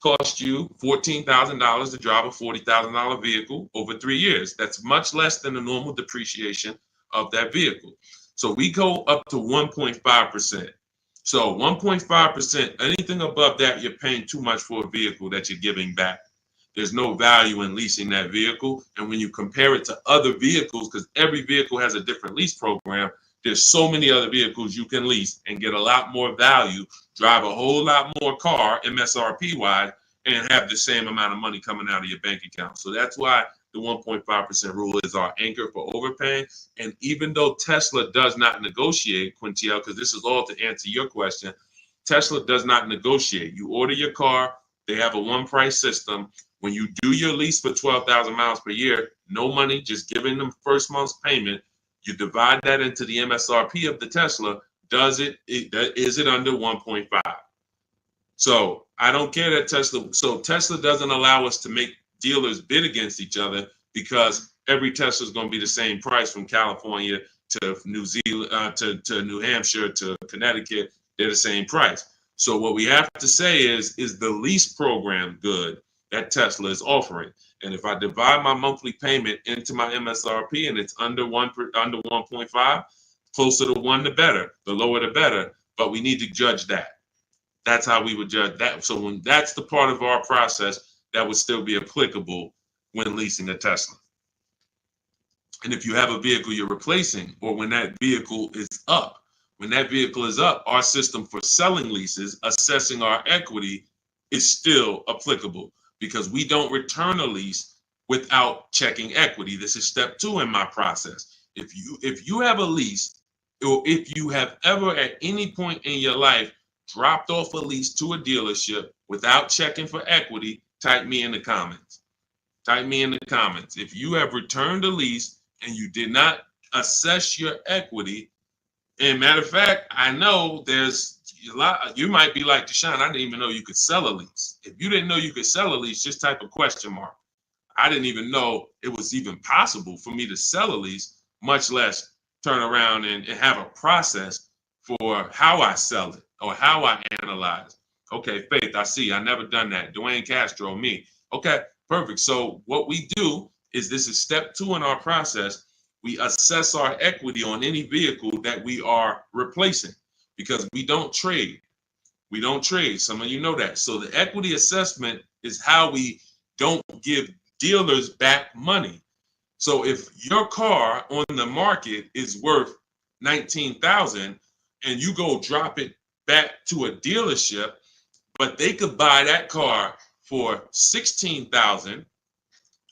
cost you $14,000 to drive a $40,000 vehicle over 3 years. That's much less than the normal depreciation of that vehicle. So we go up to 1.5%. So 1.5%, anything above that, you're paying too much for a vehicle that you're giving back. There's no value in leasing that vehicle. And when you compare it to other vehicles, because every vehicle has a different lease program, there's so many other vehicles you can lease and get a lot more value, drive a whole lot more car MSRP wise, and have the same amount of money coming out of your bank account. So that's why the 1.5% rule is our anchor for overpaying. And even though Tesla does not negotiate, Quintiel, because this is all to answer your question, Tesla does not negotiate. You order your car, they have a one price system. When you do your lease for 12,000 miles per year, no money, just giving them first month's payment. You divide that into the MSRP of the Tesla. Is it under 1.5? So I don't care that Tesla. So Tesla doesn't allow us to make dealers bid against each other because every Tesla is going to be the same price from California to New Zealand to New Hampshire to Connecticut. They're the same price. So what we have to say is the lease program good that Tesla is offering? And if I divide my monthly payment into my MSRP and it's under 1.5, closer to 1 the better, the lower the better. But we need to judge that. That's how we would judge that. So when that's the part of our process that would still be applicable when leasing a Tesla. And if you have a vehicle you're replacing, or when that vehicle is up, our system for selling leases, assessing our equity is still applicable because we don't return a lease without checking equity. This is step 2 in my process. If you have a lease, or if you have ever at any point in your life dropped off a lease to a dealership without checking for equity, type me in the comments. Type me in the comments. If you have returned a lease and you did not assess your equity, and matter of fact, I know there's a lot, you might be like, Deshone, I didn't even know you could sell a lease. If you didn't know you could sell a lease, just type a question mark. I didn't even know it was even possible for me to sell a lease, much less turn around and have a process for how I sell it or how I analyze. Okay, Faith, I see. I never done that. Dwayne Castro, me. Okay, perfect. So what we do is, this is step 2 in our process. We assess our equity on any vehicle that we are replacing because we don't trade. We don't trade. Some of you know that. So the equity assessment is how we don't give dealers back money. So if your car on the market is worth $19,000 and you go drop it back to a dealership, but they could buy that car for $16,000,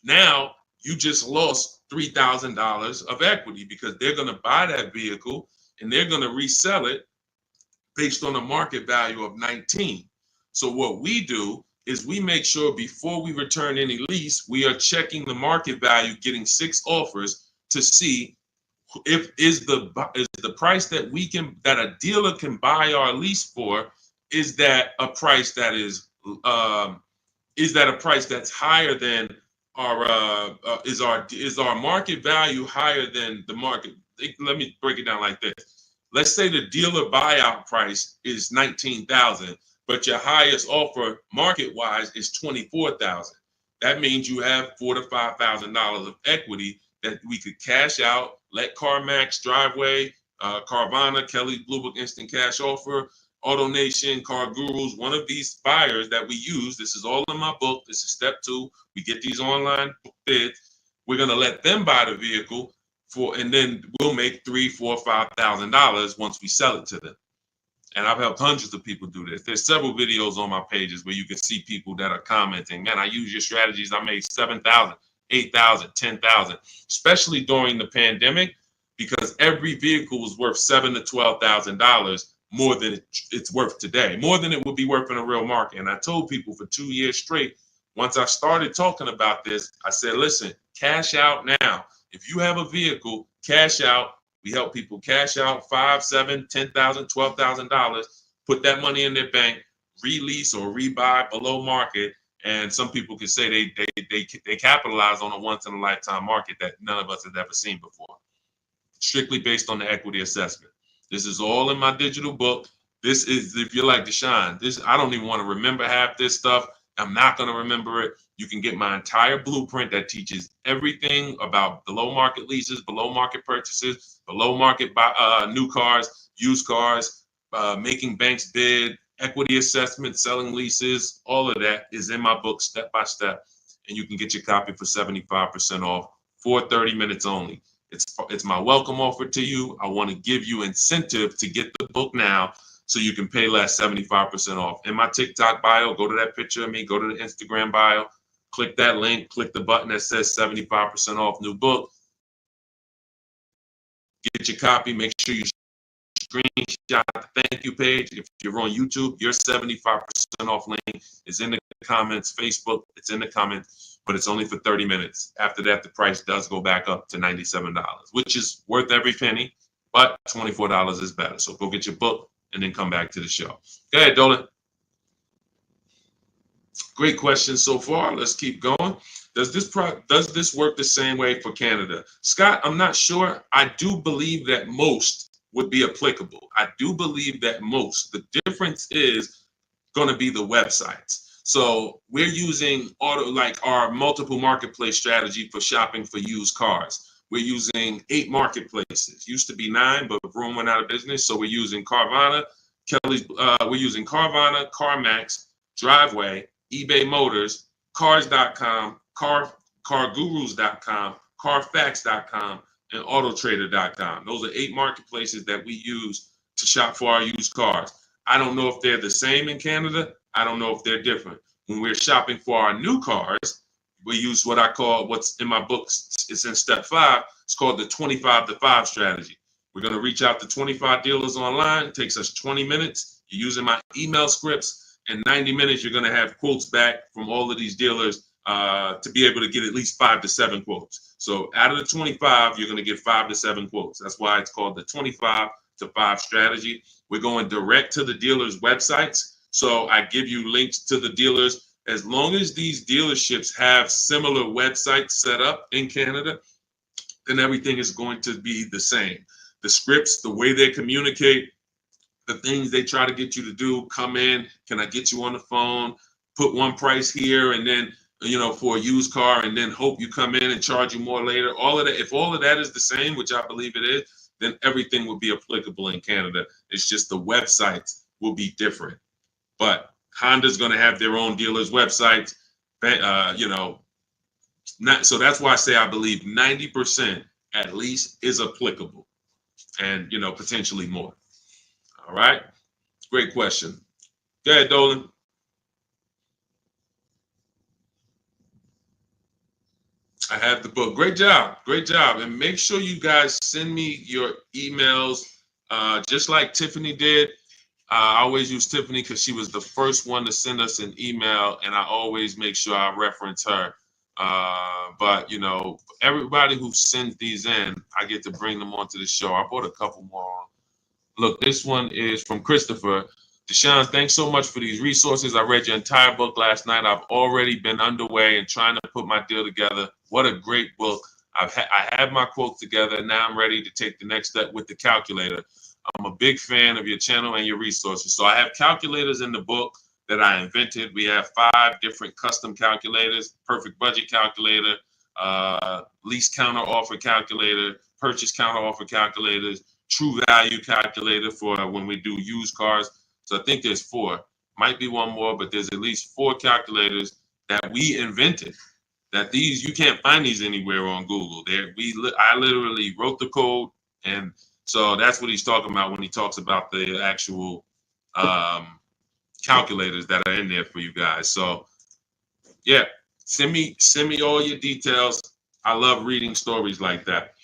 now you just lost $3,000 of equity because they're going to buy that vehicle and they're going to resell it based on a market value of 19. So what we do is we make sure before we return any lease, we are checking the market value, getting 6 offers to see if is the price that a dealer can buy our lease for, is that a price that is that a price that's higher than our is our market value higher than the market? Let me break it down like this. Let's say the dealer buyout price is $19,000, but your highest offer market-wise is $24,000. That means you have $4,000 to $5,000 of equity that we could cash out, let CarMax, Driveway, Carvana, Kelly Blue Book Instant Cash Offer, Auto Nation, Car Gurus, one of these buyers that we use, this is all in my book. This is step 2. We get these online bids. We're going to let them buy the vehicle and then we'll make $3,000, $4,000, $5,000 once we sell it to them. And I've helped hundreds of people do this. There's several videos on my pages where you can see people that are commenting, man, I use your strategies. I made 7,000, 8,000, 10,000, especially during the pandemic, because every vehicle was worth $7,000 to $12,000 more than it's worth today, more than it would be worth in a real market. And I told people for 2 years straight, once I started talking about this, I said, listen, cash out now. If you have a vehicle, cash out. We help people cash out $5,000, $7,000, $10,000, $12,000, put that money in their bank, release or rebuy below market. And some people can say they capitalize on a once in a lifetime market that none of us have ever seen before. Strictly based on the equity assessment. This is all in my digital book. This is, if you're like Deshone, I don't even want to remember half this stuff. I'm not going to remember it. You can get my entire blueprint that teaches everything about below market leases, below market purchases, below market new cars, used cars, making banks bid, equity assessment, selling leases. All of that is in my book step by step. And you can get your copy for 75% off for 30 minutes only. It's my welcome offer to you. I want to give you incentive to get the book now so you can pay less, 75% off. In my TikTok bio, go to that picture of me, go to the Instagram bio, click that link, click the button that says 75% off new book. Get your copy. Make sure you screenshot the thank you page. If you're on YouTube, your 75% off link is in the comments. Facebook, it's in the comments, but it's only for 30 minutes. After that, the price does go back up to $97, which is worth every penny, but $24 is better. So go get your book and then come back to the show. Go ahead, Dolan. Great question so far. Let's keep going. Does this work the same way for Canada? Scott, I'm not sure. I do believe that most would be applicable. I do believe that most. The difference is going to be the websites. So we're using our multiple marketplace strategy for shopping for used cars. We're using 8 marketplaces. Used to be 9, but Vroom went out of business. So we're using Carvana, we're using Carvana, CarMax, Driveway, eBay Motors, Cars.com, CarGurus.com, Carfax.com, and Autotrader.com. Those are 8 marketplaces that we use to shop for our used cars. I don't know if they're the same in Canada. I don't know if they're different. When we're shopping for our new cars, we use what I call, what's in my books, it's in step 5, it's called the 25 to 5 strategy. We're going to reach out to 25 dealers online. It takes us 20 minutes. You're using my email scripts. In 90 minutes, you're going to have quotes back from all of these dealers to be able to get at least 5 to 7 quotes. So out of the 25, you're going to get 5 to 7 quotes. That's why it's called the 25 to 5 strategy. We're going direct to the dealers' websites. So I give you links to the dealers. As long as these dealerships have similar websites set up in Canada, then everything is going to be the same. The scripts, the way they communicate, the things they try to get you to do, come in, can I get you on the phone, put one price here, and then, for a used car, and then hope you come in and charge you more later. All of that, if all of that is the same, which I believe it is, then everything will be applicable in Canada. It's just the websites will be different. But Honda's going to have their own dealers' websites, so that's why I say I believe 90% at least is applicable, and potentially more. All right, great question. Go ahead, Dolan. I have the book. Great job, and make sure you guys send me your emails, just like Tiffany did. I always use Tiffany because she was the first one to send us an email, and I always make sure I reference her. But everybody who sends these in, I get to bring them onto the show. I brought a couple more. Look, this one is from Christopher. Deshone, thanks so much for these resources. I read your entire book last night. I've already been underway and trying to put my deal together. What a great book. I have my quotes together. Now I'm ready to take the next step with the calculator. I'm a big fan of your channel and your resources. So I have calculators in the book that I invented. We have 5 different custom calculators: perfect budget calculator, lease counter offer calculator, purchase counter offer calculators, true value calculator for when we do used cars. So I think there's 4, might be one more, but there's at least 4 calculators that we invented. That these, you can't find these anywhere on Google. I literally wrote the code, and so that's what he's talking about when he talks about the actual calculators that are in there for you guys. So yeah, send me all your details. I love reading stories like that.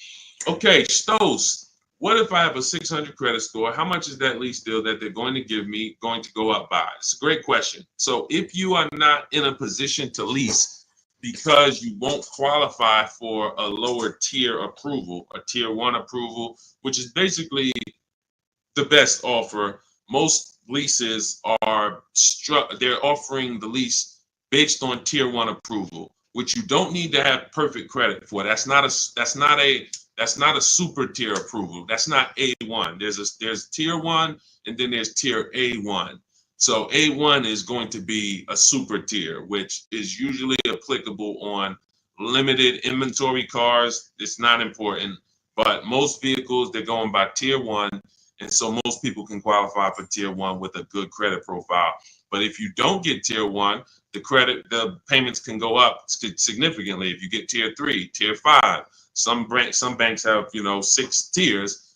Okay, Stos, what if I have a 600 credit score? How much is that lease deal that they're going to give me going to go up by? It's a great question. So if you are not in a position to lease because you won't qualify for a lower tier approval, a tier 1 approval, which is basically the best offer. Most leases are they're offering the lease based on tier 1 approval, which you don't need to have perfect credit for. That's not a super tier approval. That's not A1. There's tier 1 and then there's tier A1. So A1 is going to be a super tier, which is usually applicable on limited inventory cars. It's not important, but most vehicles, they're going by tier 1. And so most people can qualify for tier 1 with a good credit profile. But if you don't get tier 1, the payments can go up significantly. If you get tier 3, tier 5, some banks have 6 tiers.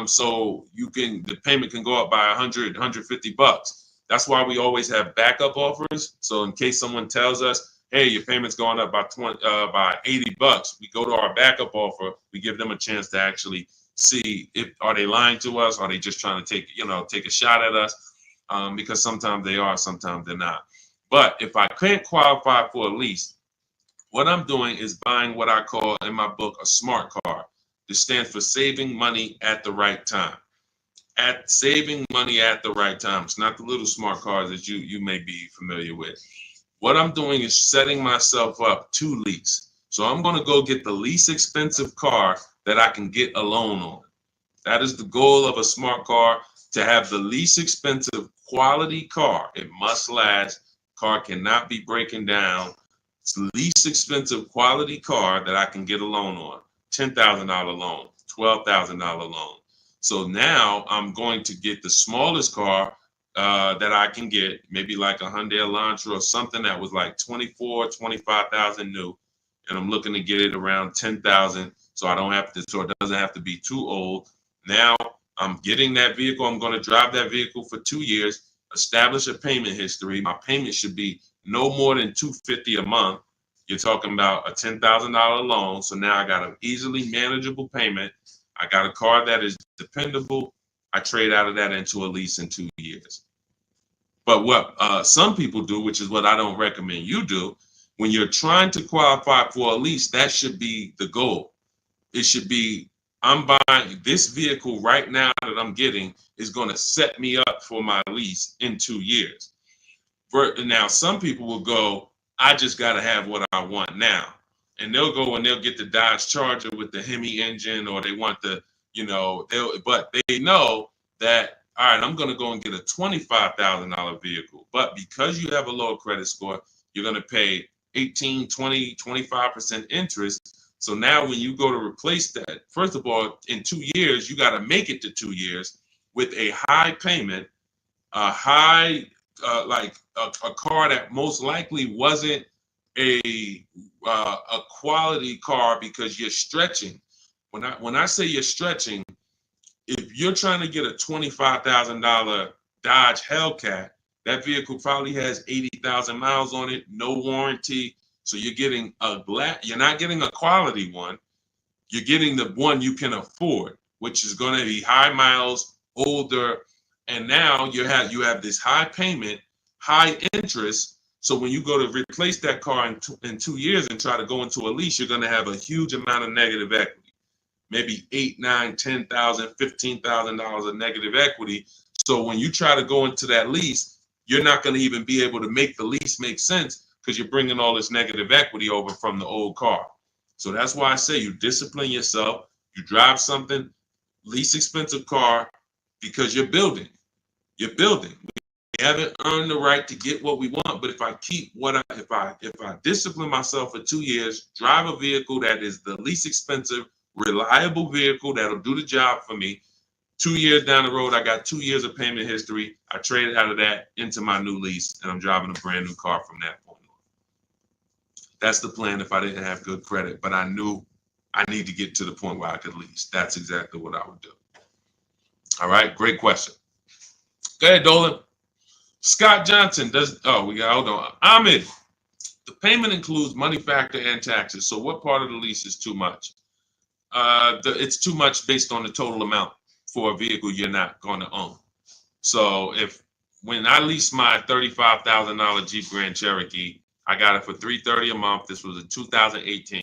So the payment can go up by $100, $150. That's why we always have backup offers. So in case someone tells us, hey, your payment's going up by $80, we go to our backup offer. We give them a chance to actually see are they lying to us? Are they just trying to take a shot at us? Because sometimes they are, sometimes they're not. But if I can't qualify for a lease, what I'm doing is buying what I call in my book a smart card. This stands for saving money at the right time. Saving money at the right time. It's not the little smart cards that you may be familiar with. What I'm doing is setting myself up to lease. So I'm going to go get the least expensive car that I can get a loan on. That is the goal of a smart car, to have the least expensive quality car. It must last. Car cannot be breaking down. It's the least expensive quality car that I can get a loan on. $10,000 loan, $12,000 loan. So now I'm going to get the smallest car that I can get, maybe like a Hyundai Elantra or something that was like 24, 25,000 new. And I'm looking to get it around 10,000. So it doesn't have to be too old. Now I'm getting that vehicle. I'm going to drive that vehicle for 2 years, establish a payment history. My payment should be no more than $250 a month. You're talking about a $10,000 loan. So now I got an easily manageable payment. I got a car that is dependable. I trade out of that into a lease in 2 years. But what some people do, which is what I don't recommend you do, when you're trying to qualify for a lease, that should be the goal. It should be, I'm buying this vehicle right now that I'm getting is going to set me up for my lease in 2 years. Now, some people will go, I just got to have what I want now. And they'll go and they'll get the Dodge Charger with the Hemi engine, or they want but they know that, all right, I'm going to go and get a $25,000 vehicle. But because you have a low credit score, you're going to pay 18, 20, 25% interest. So now when you go to replace that, first of all, in 2 years, you got to make it to 2 years with a high payment, a car that most likely wasn't a quality car, because you're stretching. When I say you're stretching, if you're trying to get a $25,000 Dodge Hellcat, that vehicle probably has 80,000 miles on it, no warranty. So you're getting you're not getting a quality one. You're getting the one you can afford, which is going to be high miles, older, and now you have this high payment, high interest. So when you go to replace that car in 2 years and try to go into a lease, you're going to have a huge amount of negative equity, maybe $8,000, $9,000, $10,000, $15,000 of negative equity. So when you try to go into that lease, you're not going to even be able to make the lease make sense, because you're bringing all this negative equity over from the old car. So that's why I say you discipline yourself. You drive something, least expensive car, because you're building. You're building. We haven't earned the right to get what we want, but if I discipline myself for 2 years, drive a vehicle that is the least expensive, reliable vehicle that'll do the job for me, 2 years down the road, I got 2 years of payment history. I traded out of that into my new lease, and I'm driving a brand new car from that point on. That's the plan if I didn't have good credit, but I knew I need to get to the point where I could lease. That's exactly what I would do. All right, great question. Go ahead, Dolan. Scott Johnson hold on. Ahmed, the payment includes money factor and taxes. So what part of the lease is too much? It's too much based on the total amount for a vehicle you're not going to own. So when I leased my $35,000 Jeep Grand Cherokee, I got it for $330 a month. This was in 2018.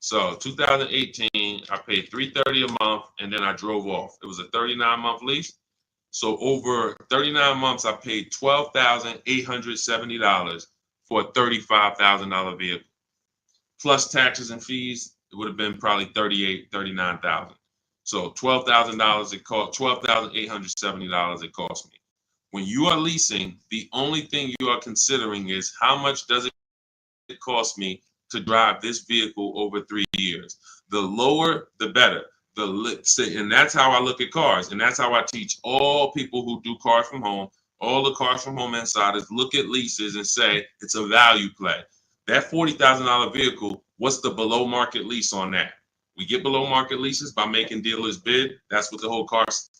So 2018, I paid $330 a month, and then I drove off. It was a 39-month lease. So over 39 months, I paid $12,870 for a $35,000 vehicle. Plus taxes and fees, it would have been probably $39,000. So $12,000 it cost, $12,870 it cost me. When you are leasing, the only thing you are considering is how much does it cost me to drive this vehicle over 3 years. The lower, the better. And that's how I look at cars, and that's how I teach all people who do cars from home, all the cars from home insiders, look at leases and say it's a value play. That $40,000 vehicle, what's the below market lease on that? We get below market leases by making dealers bid. That's what the whole cars.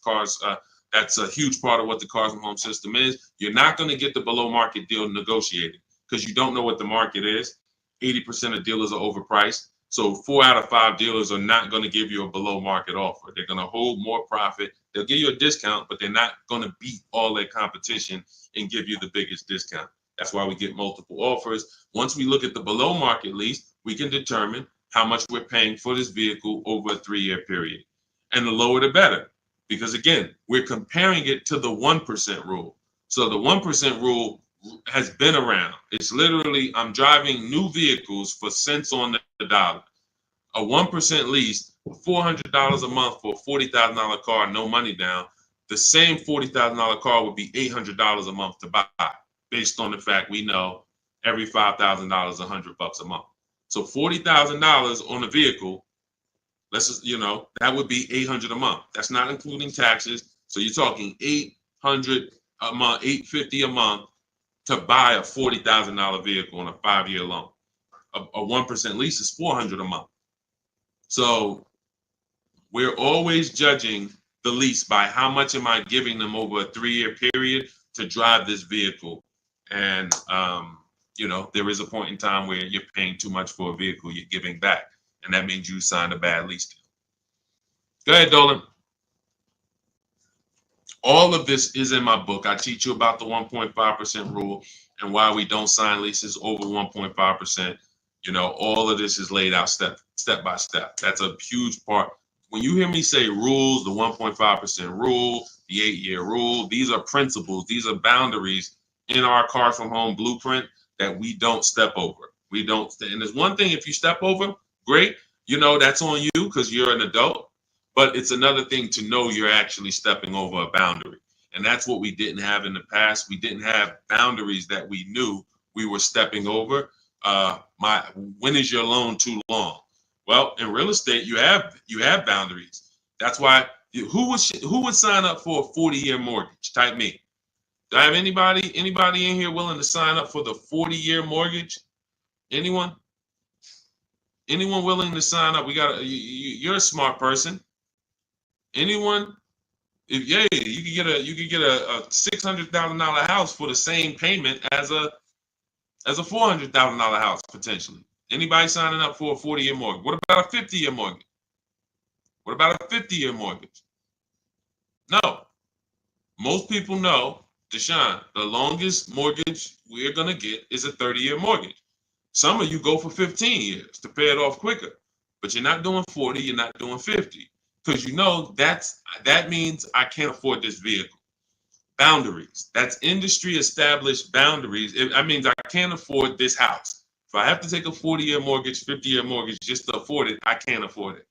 That's a huge part of what the cars from home system is. You're not going to get the below market deal negotiated because you don't know what the market is. 80% of dealers are overpriced. So 4 out of 5 dealers are not going to give you a below market offer. They're going to hold more profit. They'll give you a discount, but they're not going to beat all their competition and give you the biggest discount. That's why we get multiple offers. Once we look at the below market lease, we can determine how much we're paying for this vehicle over a 3-year period. And the lower the better. Because again, we're comparing it to the 1% rule. So the 1% rule has been around. It's literally, I'm driving new vehicles for cents on the dollar. A 1% lease, $400 a month for a $40,000 car, no money down. The same $40,000 car would be $800 a month to buy, based on the fact we know every $5,000 is $100 a month. So $40,000 on a vehicle, that would be $800 a month. That's not including taxes. So you're talking $800 a month, $850 a month to buy a $40,000 vehicle on a 5-year loan. A 1% lease is $400 a month. So we're always judging the lease by how much am I giving them over a 3-year period to drive this vehicle. And, there is a point in time where you're paying too much for a vehicle you're giving back. And that means you signed a bad lease deal. Go ahead, Dolan. All of this is in my book. I teach you about the 1.5% rule and why we don't sign leases over 1.5%. All of this is laid out step by step. That's a huge part. When you hear me say rules, the 1.5% rule, the 8-year rule, these are principles. These are boundaries in our Cars from Home blueprint that we don't step over. We don't. And there's one thing, if you step over, great. That's on you because you're an adult. But it's another thing to know you're actually stepping over a boundary. And that's what we didn't have in the past. We didn't have boundaries that we knew we were stepping over. When is your loan too long? Well, in real estate, you have boundaries. That's why who would sign up for a 40-year mortgage? Type me. Do I have anybody in here willing to sign up for the 40-year mortgage? Anyone? Anyone willing to sign up? You're a smart person. Anyone? You could get a $600,000 house for the same payment as a $400,000 house potentially. Anybody signing up for a 40-year mortgage? What about a 50-year mortgage? What about a 50-year mortgage? No. Most people know, Deshone, the longest mortgage we're gonna get is a 30-year mortgage. Some of you go for 15 years to pay it off quicker, but you're not doing 40, you're not doing 50. Because that means I can't afford this vehicle. Boundaries. That's industry established boundaries. That means I can't afford this house. If I have to take a 40-year mortgage, 50-year mortgage just to afford it, I can't afford it.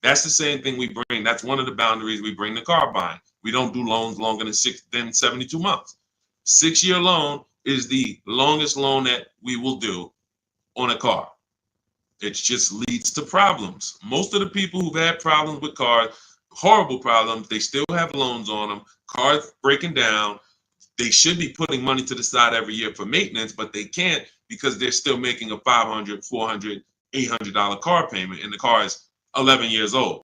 That's the same thing we bring. That's one of the boundaries we bring to car buying. We don't do loans longer than 72 months. 6-year loan is the longest loan that we will do on a car. It just leads to problems. Most of the people who've had problems with cars, horrible problems. They still have loans on them, cars breaking down. They should be putting money to the side every year for maintenance, but they can't because they're still making a $500, $400, $800 car payment, and the car is 11 years old.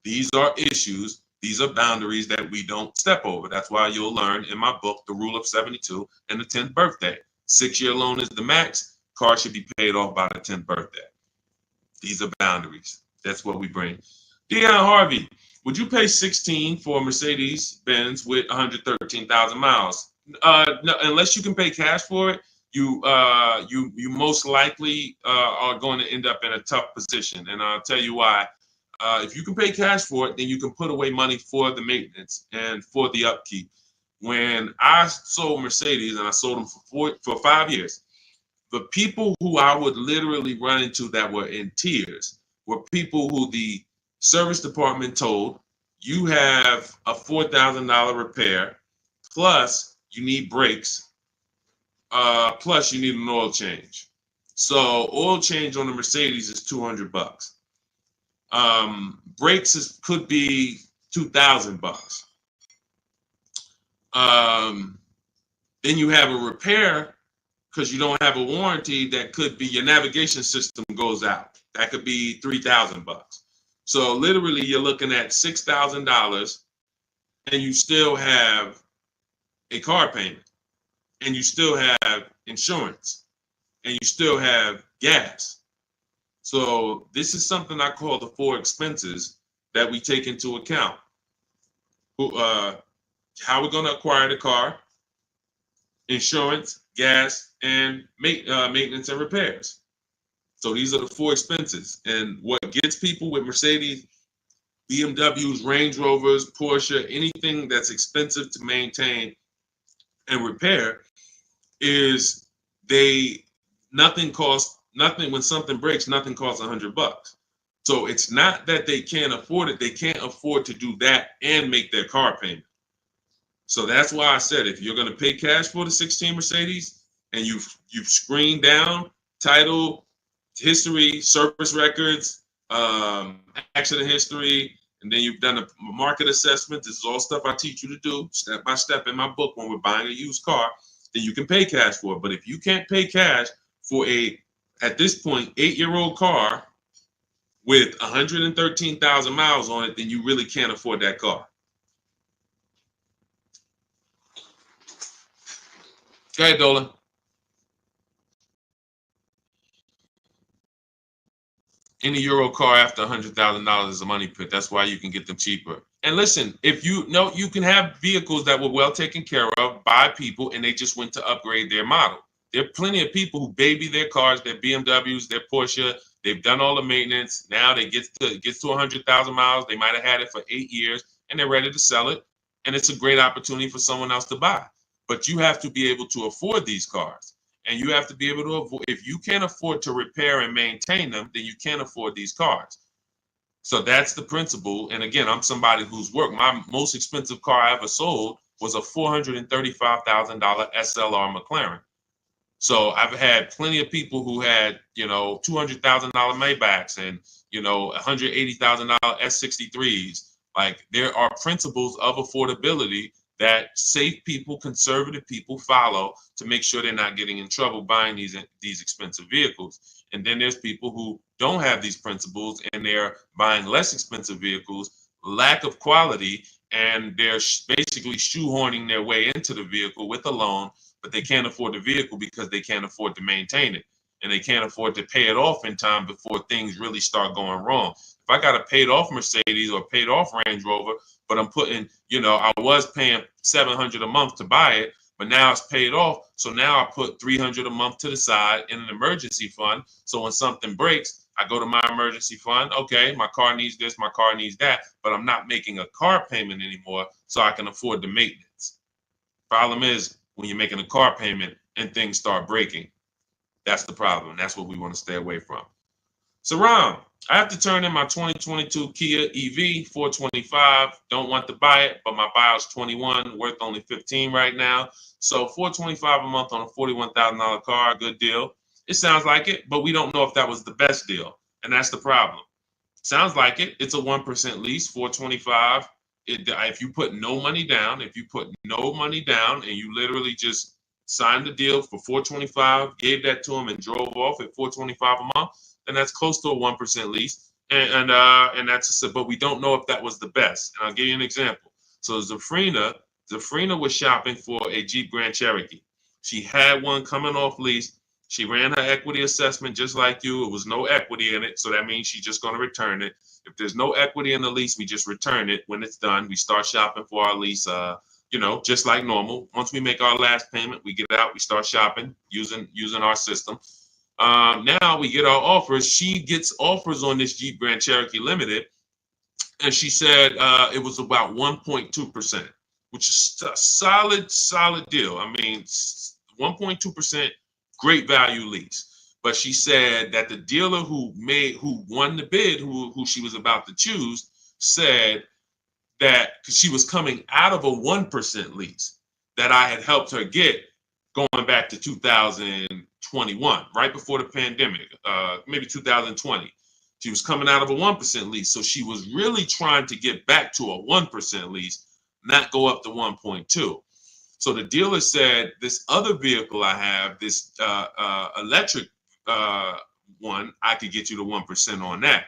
These are issues. These are boundaries that we don't step over. That's why you'll learn in my book, The Rule of 72 and the 10th birthday. 6-year loan is the max. Car should be paid off by the 10th birthday. These are boundaries. That's what we bring. Deion Harvey, would you pay 16 for a Mercedes Benz with 113,000 miles? No, unless you can pay cash for it, you most likely are going to end up in a tough position, and I'll tell you why. If you can pay cash for it, then you can put away money for the maintenance and for the upkeep. When I sold Mercedes, and I sold them for 5 years, the people who I would literally run into that were in tears were people who the service department told, you have a $4,000 repair, plus you need brakes, plus you need an oil change. So oil change on the Mercedes is $200. Brakes could be $2,000. Then you have a repair because you don't have a warranty that could be your navigation system goes out. That could be $3,000. So literally you're looking at $6,000 and you still have a car payment and you still have insurance and you still have gas. So this is something I call the 4 expenses that we take into account. How we're going to acquire the car, insurance, gas, and maintenance and repairs. So these are the 4 expenses. And what gets people with Mercedes, BMWs, Range Rovers, Porsche, anything that's expensive to maintain and repair is nothing when something breaks, nothing costs $100. So it's not that they can't afford it. They can't afford to do that and make their car payment. So that's why I said, if you're going to pay cash for the 16 Mercedes and you've screened down title, history, service records, accident history, and then you've done a market assessment, this is all stuff I teach you to do step by step in my book when we're buying a used car, then you can pay cash for it. But if you can't pay cash for at this point, 8-year-old car with 113,000 miles on it, then you really can't afford that car. Go ahead, Dolan. Any Euro car after $100,000 is a money pit. That's why you can get them cheaper. And listen, if you know, you can have vehicles that were well taken care of by people and they just went to upgrade their model. There are plenty of people who baby their cars, their BMWs, their Porsche. They've done all the maintenance. Now they get to 100,000 miles. They might have had it for 8 years and they're ready to sell it. And it's a great opportunity for someone else to buy. But you have to be able to afford these cars. And you have to be able to avoid, if you can't afford to repair and maintain them, then you can't afford these cars. So that's the principle. And again, I'm somebody who's worked. My most expensive car I ever sold was a $435,000 SLR McLaren. So I've had plenty of people who had, $200,000 Maybachs and, $180,000 S63s. Like, there are principles of affordability that safe people, conservative people follow to make sure they're not getting in trouble buying these expensive vehicles. And then there's people who don't have these principles and they're buying less expensive vehicles, lack of quality, and they're basically shoehorning their way into the vehicle with a loan, but they can't afford the vehicle because they can't afford to maintain it. And they can't afford to pay it off in time before things really start going wrong. If I got a paid off Mercedes or paid off Range Rover, but I'm putting, I was paying $700 a month to buy it, but now it's paid off. So now I put $300 a month to the side in an emergency fund. So when something breaks, I go to my emergency fund. Okay, my car needs this, my car needs that, but I'm not making a car payment anymore, so I can afford the maintenance. Problem is, when you're making a car payment and things start breaking, that's the problem. That's what we want to stay away from. So Ron, I have to turn in my 2022 Kia EV 425. Don't want to buy it, but my buyer's 21, worth only 15 right now. So 425 a month on a $41,000 car, good deal. It sounds like it, but we don't know if that was the best deal, and that's the problem. Sounds like it. It's a 1% lease, 425. If you put no money down, and you literally just signed the deal for 425, gave that to them and drove off at 425 a month, then that's close to a 1% lease. And that's but we don't know if that was the best. And I'll give you an example. So Zafrina was shopping for a Jeep Grand Cherokee. She had one coming off lease. She ran her equity assessment just like you. It was no equity in it, so that means she's just going to return it. If there's no equity in the lease, we just return it. When it's done, we start shopping for our lease, just like normal. Once we make our last payment, we get out, we start shopping using our system. Now we get our offers. She gets offers on this Jeep Grand Cherokee Limited, and she said it was about 1.2%, which is a solid deal. I mean, 1.2%. Great value lease. But she said that the dealer who won the bid, who she was about to choose, said that she was coming out of a 1% lease that I had helped her get going back to 2021, right before the pandemic, maybe 2020. She was coming out of a 1% lease. So she was really trying to get back to a 1% lease, not go up to 1.2. So the dealer said, this other vehicle I have, this electric one, I could get you to 1% on that.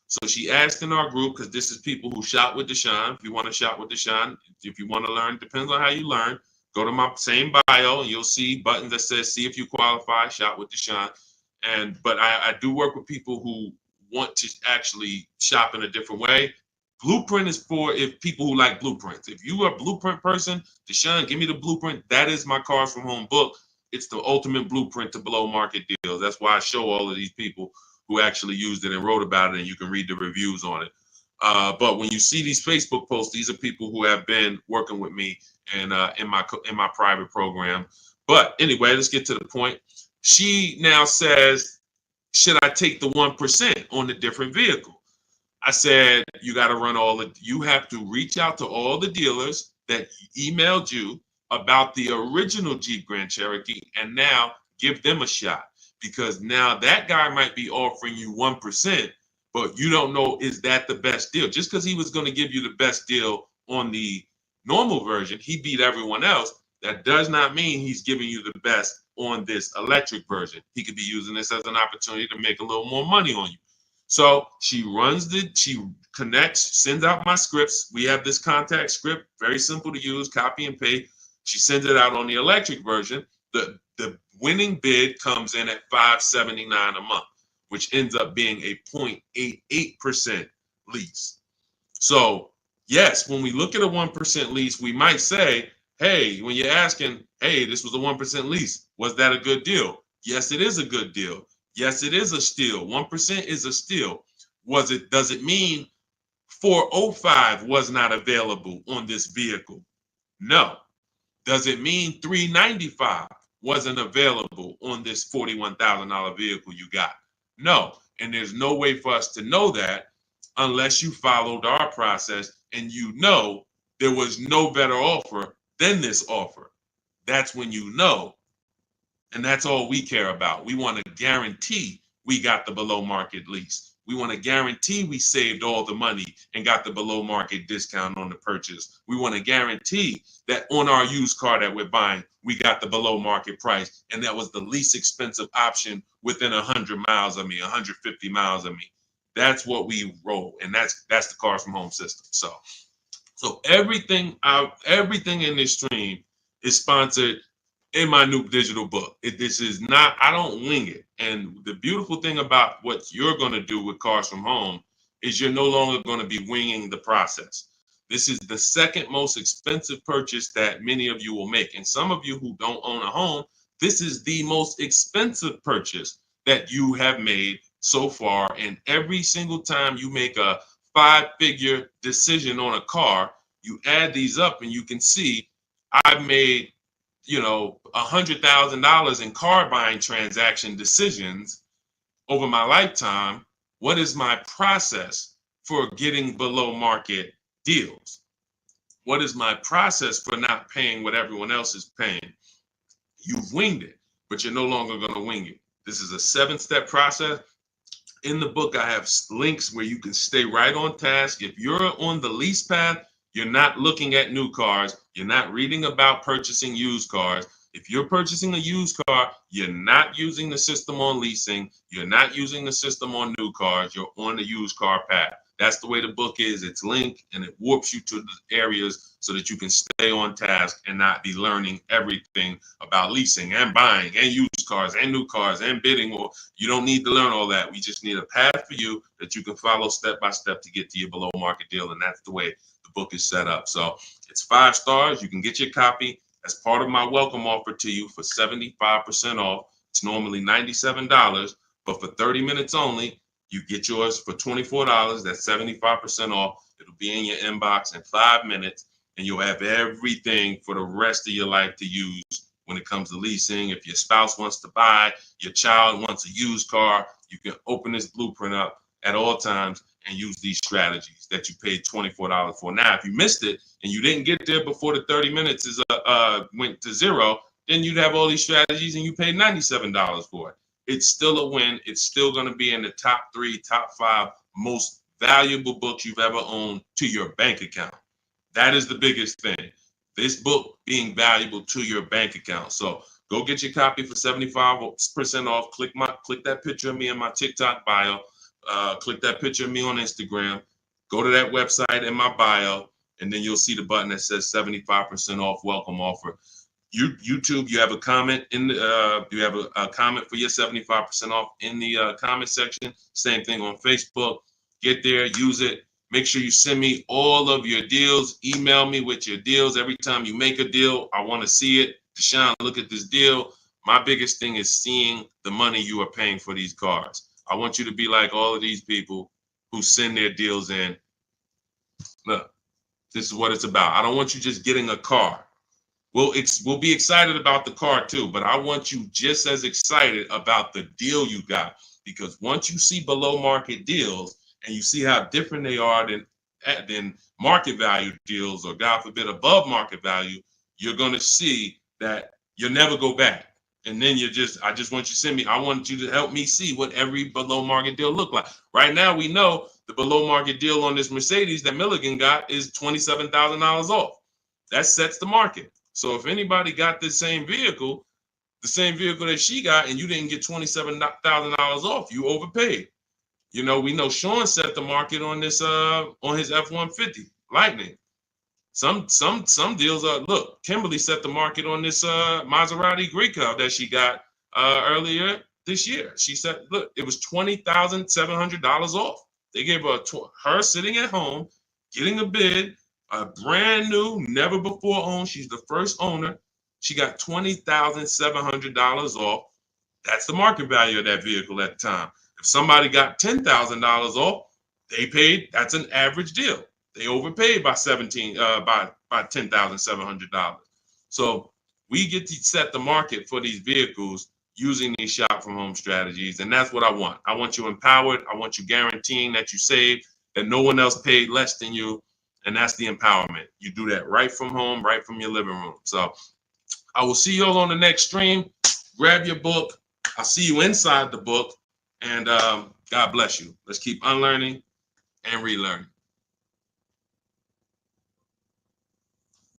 So she asked in our group, because this is people who shop with Deshone. If you want to shop with Deshone, if you want to learn, depends on how you learn. Go to my same bio and you'll see buttons that says, see if you qualify, shop with Deshone. But I do work with people who want to actually shop in a different way. Blueprint is for people who like blueprints. If you are a blueprint person, Deshone, give me the blueprint. That is my Cars from Home book. It's the ultimate blueprint to below market deals. That's why I show all of these people who actually used it and wrote about it, and you can read the reviews on it. But when you see these Facebook posts, these are people who have been working with me and in my private program. But anyway, let's get to the point. She now says, should I take the 1% on the different vehicle? I said, you got to you have to reach out to all the dealers that emailed you about the original Jeep Grand Cherokee and now give them a shot, because now that guy might be offering you 1%, but you don't know, is that the best deal? Just because he was going to give you the best deal on the normal version, he beat everyone else. That does not mean he's giving you the best on this electric version. He could be using this as an opportunity to make a little more money on you. So she connects, sends out my scripts. We have this contact script, very simple to use, copy and paste. She sends it out on the electric version. The winning bid comes in at $579 a month, which ends up being a 0.88% lease. So yes, when we look at a 1% lease, we might say, hey, when you're asking, hey, this was a 1% lease, was that a good deal? Yes, it is a good deal. Yes, it is a steal. 1% is a steal. Does it mean 405 was not available on this vehicle? No. Does it mean 395 wasn't available on this $41,000 vehicle you got? No. And there's no way for us to know that unless you followed our process and you know there was no better offer than this offer. That's when you know. And that's all we care about. We want to guarantee we got the below market lease. We want to guarantee we saved all the money and got the below market discount on the purchase. We want to guarantee that on our used car that we're buying, we got the below market price. And that was the least expensive option within 100 miles of me, 150 miles of me. That's what we roll. And that's the Cars from Home system. So everything in this stream is sponsored in my new digital book. This is not, I don't wing it. And the beautiful thing about what you're going to do with Cars from Home is you're no longer going to be winging the process. This is the second most expensive purchase that many of you will make. And some of you who don't own a home, this is the most expensive purchase that you have made so far. And every single time you make a 5-figure decision on a car, you add these up and you can see I've made $100,000 in car buying transaction decisions over my lifetime. What is my process for getting below market deals? What is my process for not paying what everyone else is paying? You've winged it, but you're no longer going to wing it. This is a 7-step process. In the book, I have links where you can stay right on task. If you're on the lease path, you're not looking at new cars. You're not reading about purchasing used cars. If you're purchasing a used car, you're not using the system on leasing. You're not using the system on new cars. You're on the used car path. That's the way the book is. It's linked and it warps you to the areas so that you can stay on task and not be learning everything about leasing and buying and used cars and new cars and bidding. Or you don't need to learn all that. We just need a path for you that you can follow step by step to get to your below market deal. And that's the way the book is set up. So it's 5 stars. You can get your copy as part of my welcome offer to you for 75% off. It's normally $97, but for 30 minutes only, you get yours for $24. That's 75% off. It'll be in your inbox in 5 minutes, and you'll have everything for the rest of your life to use when it comes to leasing. If your spouse wants to buy, your child wants a used car, you can open this blueprint up at all times and use these strategies that you paid $24 for. Now, if you missed it and you didn't get there before the 30 minutes went to zero, then you'd have all these strategies and you paid $97 for it. It's still a win. It's still going to be in the top 3, top 5 most valuable books you've ever owned to your bank account. That is the biggest thing. This book being valuable to your bank account. So go get your copy for 75% off. Click that picture of me in my TikTok bio. Click that picture of me on Instagram. Go to that website in my bio, and then you'll see the button that says 75% off welcome offer. YouTube, you have a comment in the, you have a comment for your 75% off in the comment section. Same thing on Facebook. Get there, use it. Make sure you send me all of your deals. Email me with your deals. Every time you make a deal, I want to see it. Deshone, look at this deal. My biggest thing is seeing the money you are paying for these cars. I want you to be like all of these people who send their deals in. Look, this is what it's about. I don't want you just getting a car. We'll be excited about the car too, but I want you just as excited about the deal you got, because once you see below market deals and you see how different they are than market value deals, or God forbid above market value, you're going to see that you'll never go back. And then I just want you to send me, I want you to help me see what every below market deal look like. Right now, we know the below market deal on this Mercedes that Milligan got is $27,000 off. That sets the market. So if anybody got this same vehicle, the same vehicle that she got, and you didn't get $27,000 off, you overpaid. You know, we know Sean set the market on this on his F-150 Lightning. Some deals are, look, Kimberly set the market on this Maserati Greco that she got earlier this year. She said, look, it was $20,700 off. They gave her sitting at home, getting a bid, a brand new, never before owned. She's the first owner. She got $20,700 off. That's the market value of that vehicle at the time. If somebody got $10,000 off, they paid. That's an average deal. They overpaid by $10,700. So we get to set the market for these vehicles using these shop from home strategies, and that's what I want. I want you empowered. I want you guaranteeing that you save, that no one else paid less than you. And that's the empowerment. You do that right from home, right from your living room. So I will see you all on the next stream. Grab your book. I'll see you inside the book. And God bless you. Let's keep unlearning and relearning.